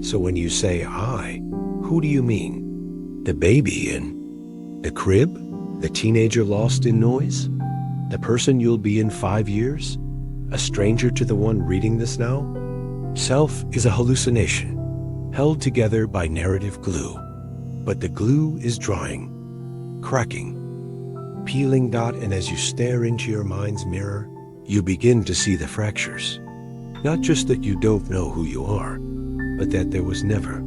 So when you say I, who do you mean? The baby in the crib? The teenager lost in noise? The person you'll be in 5 years? A stranger to the one reading this now? Self is a hallucination, held together by narrative glue. But the glue is drying, cracking, peeling. And as you stare into your mind's mirror, you begin to see the fractures. Not just that you don't know who you are, but that there was never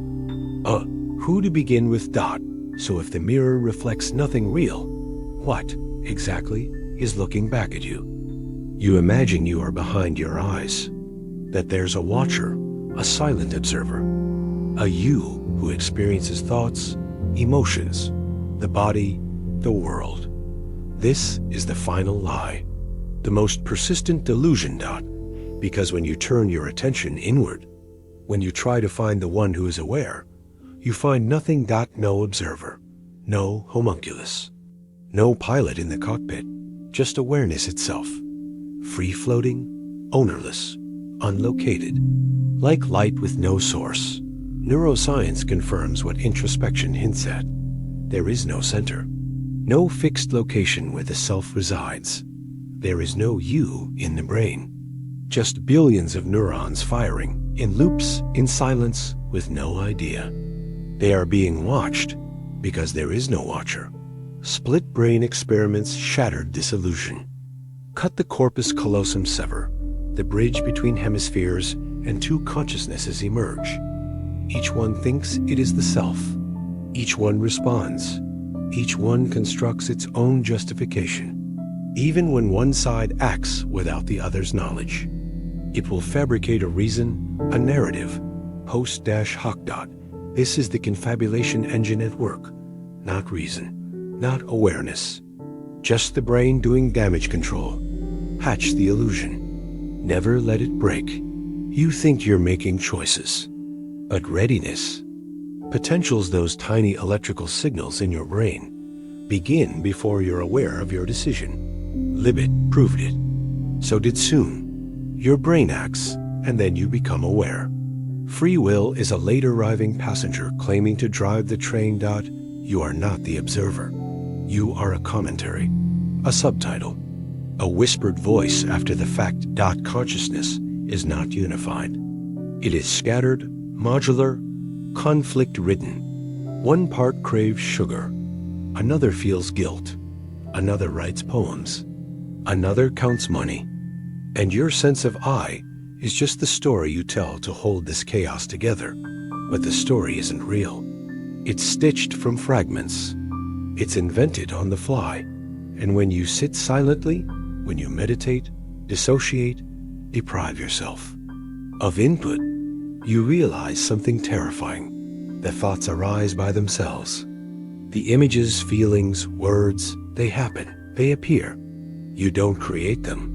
a who to begin with. So if the mirror reflects nothing real, what exactly is looking back at you? You imagine you are behind your eyes, that there's a watcher, a silent observer, a you who experiences thoughts, emotions, the body, the world. This is the final lie, the most persistent delusion. Because when you turn your attention inward, when you try to find the one who is aware, you find nothing. No observer, no homunculus, no pilot in the cockpit, just awareness itself, free-floating, ownerless, unlocated, like light with no source. Neuroscience confirms what introspection hints at. There is no center, no fixed location where the self resides. There is no you in the brain. Just billions of neurons firing, in loops, in silence, with no idea. They are being watched because there is no watcher. Split brain experiments shattered this illusion. Cut the corpus callosum sever. The bridge between hemispheres and two consciousnesses emerge. Each one thinks it is the self. Each one responds. Each one constructs its own justification. Even when one side acts without the other's knowledge, it will fabricate a reason, a narrative, post-hoc. This is the confabulation engine at work, not reason, not awareness. Just the brain doing damage control. Hatch the illusion. Never let it break. You think you're making choices, but readiness, potentials, those tiny electrical signals in your brain, begin before you're aware of your decision. Libet proved it. So did Soon. Your brain acts, and then you become aware. Free will is a late-arriving passenger claiming to drive the train. You are not the observer. You are a commentary, a subtitle, a whispered voice after the fact. Consciousness is not unified. It is scattered, modular, conflict-ridden. One part craves sugar, another feels guilt, another writes poems, another counts money. And your sense of I is just the story you tell to hold this chaos together. But the story isn't real. It's stitched from fragments. It's invented on the fly. And when you sit silently, when you meditate, dissociate, deprive yourself of input, you realize something terrifying. The thoughts arise by themselves. The images, feelings, words, they happen, they appear. You don't create them.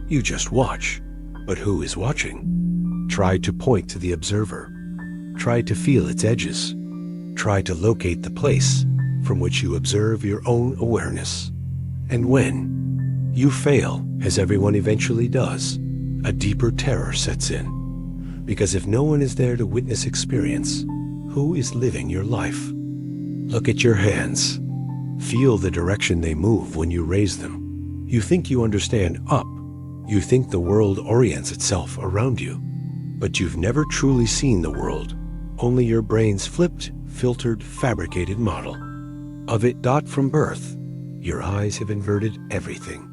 You just watch. But who is watching? Try to point to the observer. Try to feel its edges. Try to locate the place from which you observe your own awareness. And when you fail, as everyone eventually does, a deeper terror sets in. Because if no one is there to witness experience, who is living your life? Look at your hands. Feel the direction they move when you raise them. You think you understand up. You think the world orients itself around you, but you've never truly seen the world only your brain's flipped, filtered, fabricated model. Of it. From birth, your eyes have inverted everything.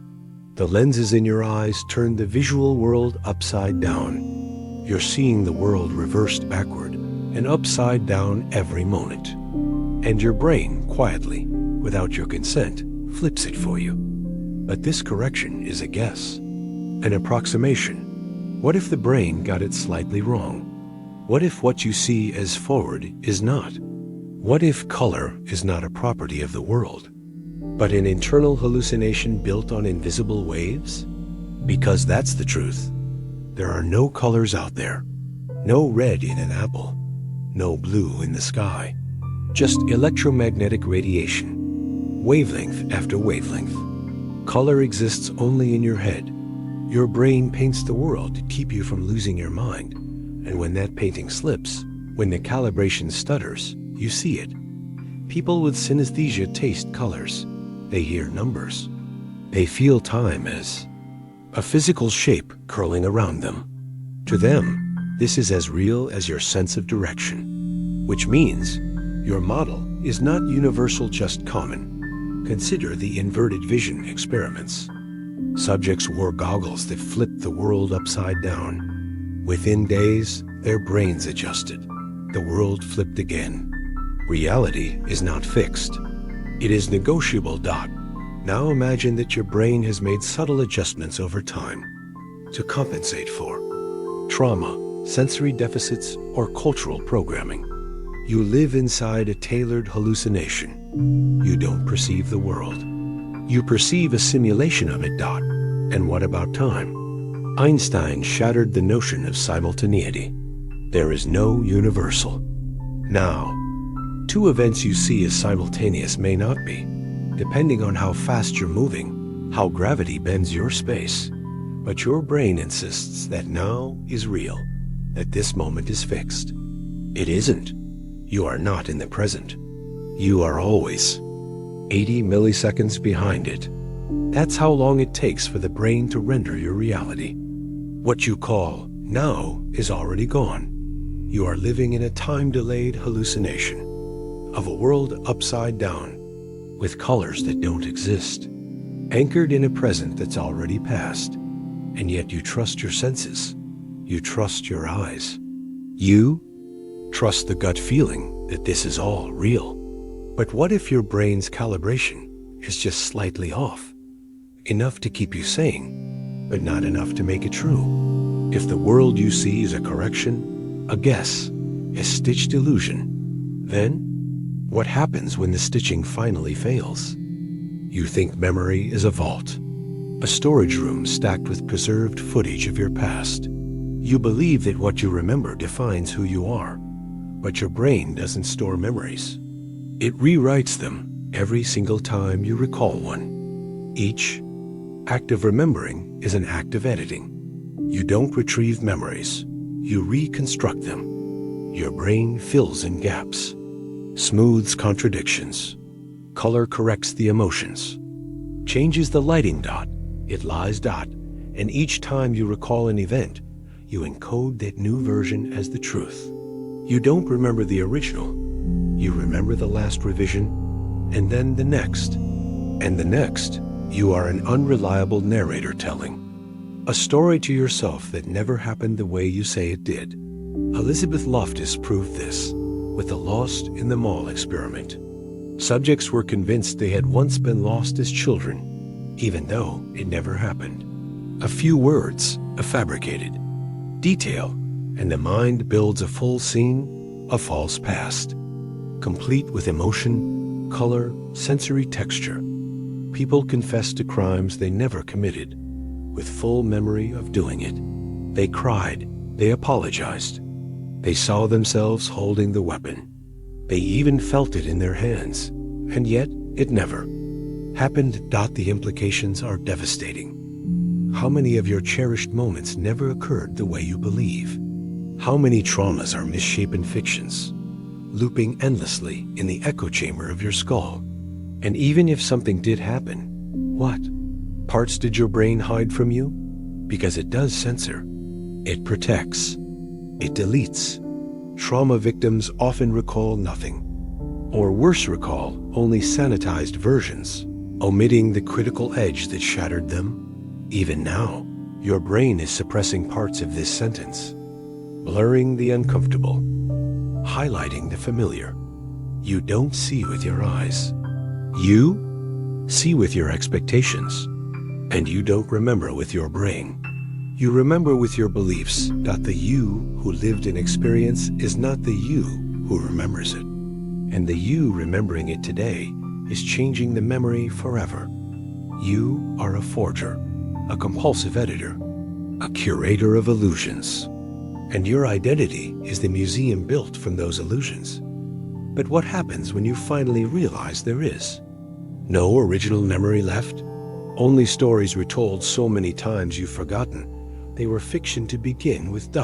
The lenses in your eyes turn the visual world upside down. You're seeing the world reversed backward and upside down every moment. And your brain, quietly, without your consent, flips it for you. But this correction is a guess, an approximation. What if the brain got it slightly wrong? What if what you see as forward is not? What if color is not a property of the world, but an internal hallucination built on invisible waves? Because that's the truth. There are no colors out there. No red in an apple. No blue in the sky. Just electromagnetic radiation. Wavelength after wavelength. Color exists only in your head. Your brain paints the world to keep you from losing your mind. And when that painting slips, when the calibration stutters, you see it. People with synesthesia taste colors. They hear numbers. They feel time as a physical shape curling around them. To them, this is as real as your sense of direction, which means your model is not universal, just common. Consider the inverted vision experiments. Subjects wore goggles that flipped the world upside down. Within days, their brains adjusted. The world flipped again. Reality is not fixed. It is negotiable. Now imagine that your brain has made subtle adjustments over time to compensate for trauma, sensory deficits, or cultural programming. You live inside a tailored hallucination. You don't perceive the world. You perceive a simulation of it. And what about time? Einstein shattered the notion of simultaneity. There is no universal. Now, two events you see as simultaneous may not be, depending on how fast you're moving, how gravity bends your space. But your brain insists that now is real, that this moment is fixed. It isn't. You are not in the present. You are always 80 milliseconds behind it. That's how long it takes for the brain to render your reality. What you call now is already gone. You are living in a time-delayed hallucination of a world upside down, with colors that don't exist, anchored in a present that's already passed. And yet you trust your senses. You trust your eyes. You trust the gut feeling that this is all real. But what if your brain's calibration is just slightly off? Enough to keep you sane, but not enough to make it true. If the world you see is a correction, a guess, a stitched illusion, then what happens when the stitching finally fails? You think memory is a vault, a storage room stacked with preserved footage of your past. You believe that what you remember defines who you are, but your brain doesn't store memories. It rewrites them every single time you recall one. Each act of remembering is an act of editing. You don't retrieve memories, you reconstruct them. Your brain fills in gaps, smooths contradictions, color corrects the emotions, changes the lighting. It lies. And each time you recall an event, you encode that new version as the truth. You don't remember the original. You remember the last revision, and then the next, and the next. You are an unreliable narrator telling a story to yourself that never happened the way you say it did. Elizabeth Loftus proved this with the Lost in the Mall experiment. Subjects were convinced they had once been lost as children, even though it never happened. A few words, a fabricated detail, and the mind builds a full scene, a false past, complete with emotion, color, sensory texture. People confess to crimes they never committed, with full memory of doing it. They cried, they apologized. They saw themselves holding the weapon. They even felt it in their hands, and yet it never happened. The implications are devastating. How many of your cherished moments never occurred the way you believe? How many traumas are misshapen fictions, looping endlessly in the echo chamber of your skull? And even if something did happen, what parts did your brain hide from you? Because it does censor, it protects, it deletes, Trauma victims often recall nothing, or worse, recall only sanitized versions, omitting the critical edge that shattered them. Even now, your brain is suppressing parts of this sentence, blurring the uncomfortable, highlighting the familiar. You don't see with your eyes. You see with your expectations, and you don't remember with your brain. You remember with your beliefs. The you who lived an experience is not the you who remembers it. And the you remembering it today is changing the memory forever. You are a forger, a compulsive editor, a curator of illusions. And your identity is the museum built from those illusions. But what happens when you finally realize there is no original memory left? Only stories retold so many times you've forgotten they were fiction to begin with.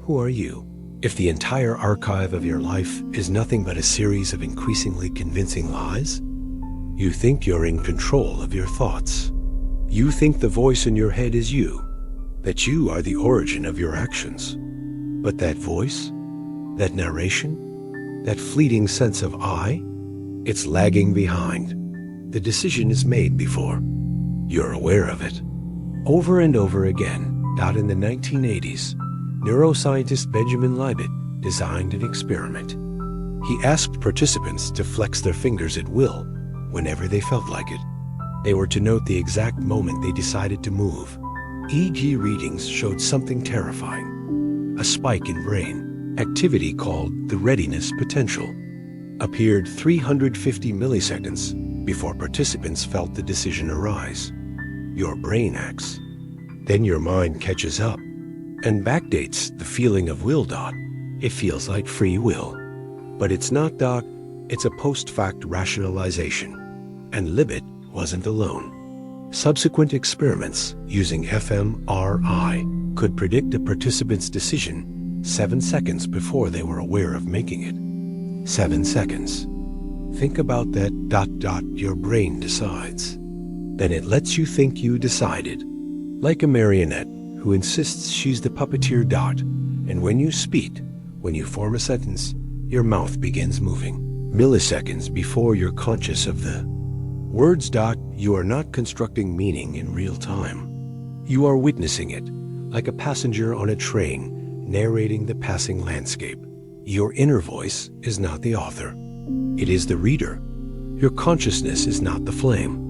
Who are you? If the entire archive of your life is nothing but a series of increasingly convincing lies, you think you're in control of your thoughts. You think the voice in your head is you, that you are the origin of your actions. But that voice, that narration, that fleeting sense of I, it's lagging behind. The decision is made before you're aware of it. Over and over again, in the 1980s, neuroscientist Benjamin Libet designed an experiment. He asked participants to flex their fingers at will whenever they felt like it. They were to note the exact moment they decided to move. EEG readings showed something terrifying. A spike in brain activity called the readiness potential appeared 350 milliseconds before participants felt the decision arise. Your brain acts. Then your mind catches up and backdates the feeling of will. It feels like free will. But it's not. It's a post-fact rationalization. And Libet wasn't alone. Subsequent experiments using fMRI could predict a participant's decision 7 seconds before they were aware of making it. 7 seconds. Think about that. Your brain decides. Then it lets you think you decided. Like a marionette who insists she's the puppeteer. And when you speak, when you form a sentence, your mouth begins moving. Milliseconds before you're conscious of the words. You are not constructing meaning in real time. You are witnessing it, like a passenger on a train narrating the passing landscape. Your inner voice is not the author. It is the reader. Your consciousness is not the flame.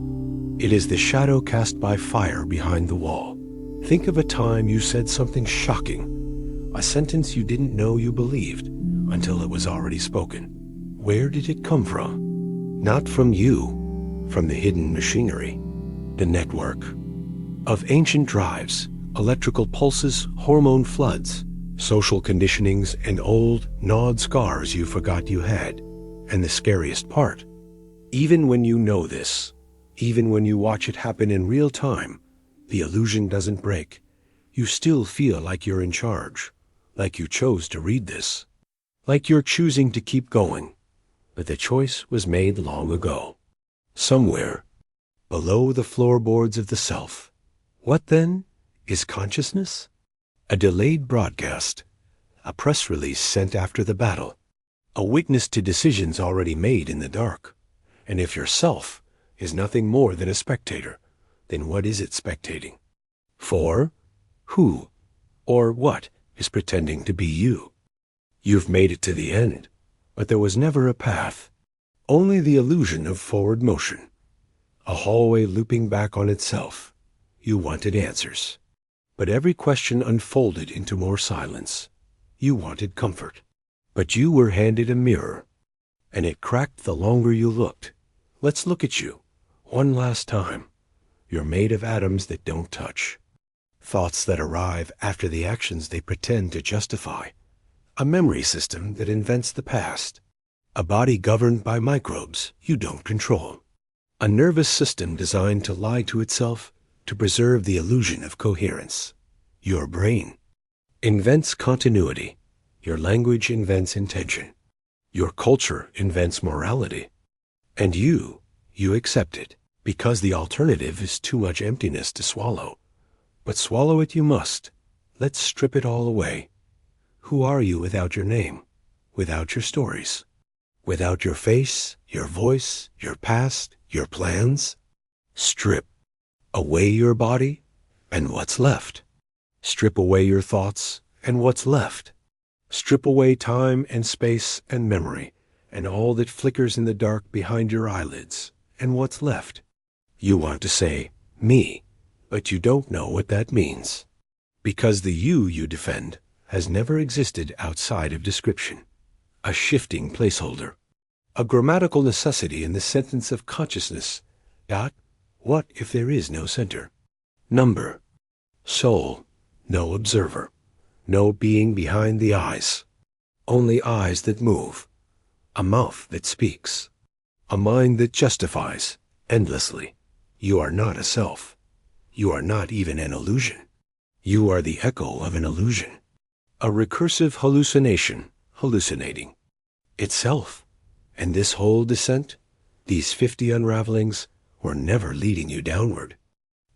It is the shadow cast by fire behind the wall. Think of a time you said something shocking, a sentence you didn't know you believed until it was already spoken. Where did it come from? Not from you, from the hidden machinery, the network of ancient drives, electrical pulses, hormone floods, social conditionings, and old, gnawed scars you forgot you had. And the scariest part, even when you know this, even when you watch it happen in real time, the illusion doesn't break. You still feel like you're in charge, like you chose to read this, like you're choosing to keep going. But the choice was made long ago, somewhere below the floorboards of the self. What then is consciousness? A delayed broadcast, a press release sent after the battle, a witness to decisions already made in the dark. And if your self is nothing more than a spectator, then what is it spectating? For who or what is pretending to be you? You've made it to the end, but there was never a path, only the illusion of forward motion, a hallway looping back on itself. You wanted answers, but every question unfolded into more silence. You wanted comfort, but you were handed a mirror, and it cracked the longer you looked. Let's look at you one last time. You're made of atoms that don't touch, thoughts that arrive after the actions they pretend to justify, a memory system that invents the past, a body governed by microbes you don't control, a nervous system designed to lie to itself to preserve the illusion of coherence. Your brain invents continuity. Your language invents intention. Your culture invents morality. And you accept it, because the alternative is too much emptiness to swallow. But swallow it you must. Let's strip it all away. Who are you without your name? without your stories, without your face, your voice, your past, your plans. Strip away your body, and what's left? Strip away your thoughts, and what's left? Strip away time and space and memory, and all that flickers in the dark behind your eyelids, and what's left? You want to say, me, but you don't know what that means. Because the you defend has never existed outside of description, a shifting placeholder, a grammatical necessity in the sentence of consciousness. What if there is no center? Number, soul, no observer, no being behind the eyes, only eyes that move, a mouth that speaks, a mind that justifies endlessly. You are not a self. You are not even an illusion. You are the echo of an illusion, a recursive hallucination hallucinating itself. And this whole descent, these 50 unravelings, were never leading you downward.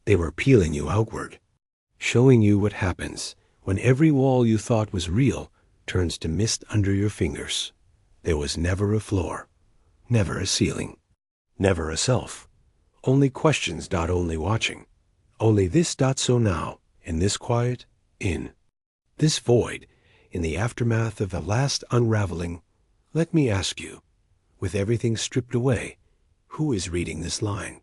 They were peeling you outward, showing you what happens when every wall you thought was real turns to mist under your fingers. There was never a floor, never a ceiling, never a self. Only questions. Only watching. Only this. So now, in this quiet, in this void, in the aftermath of the last unraveling, let me ask you, with everything stripped away, who is reading this line?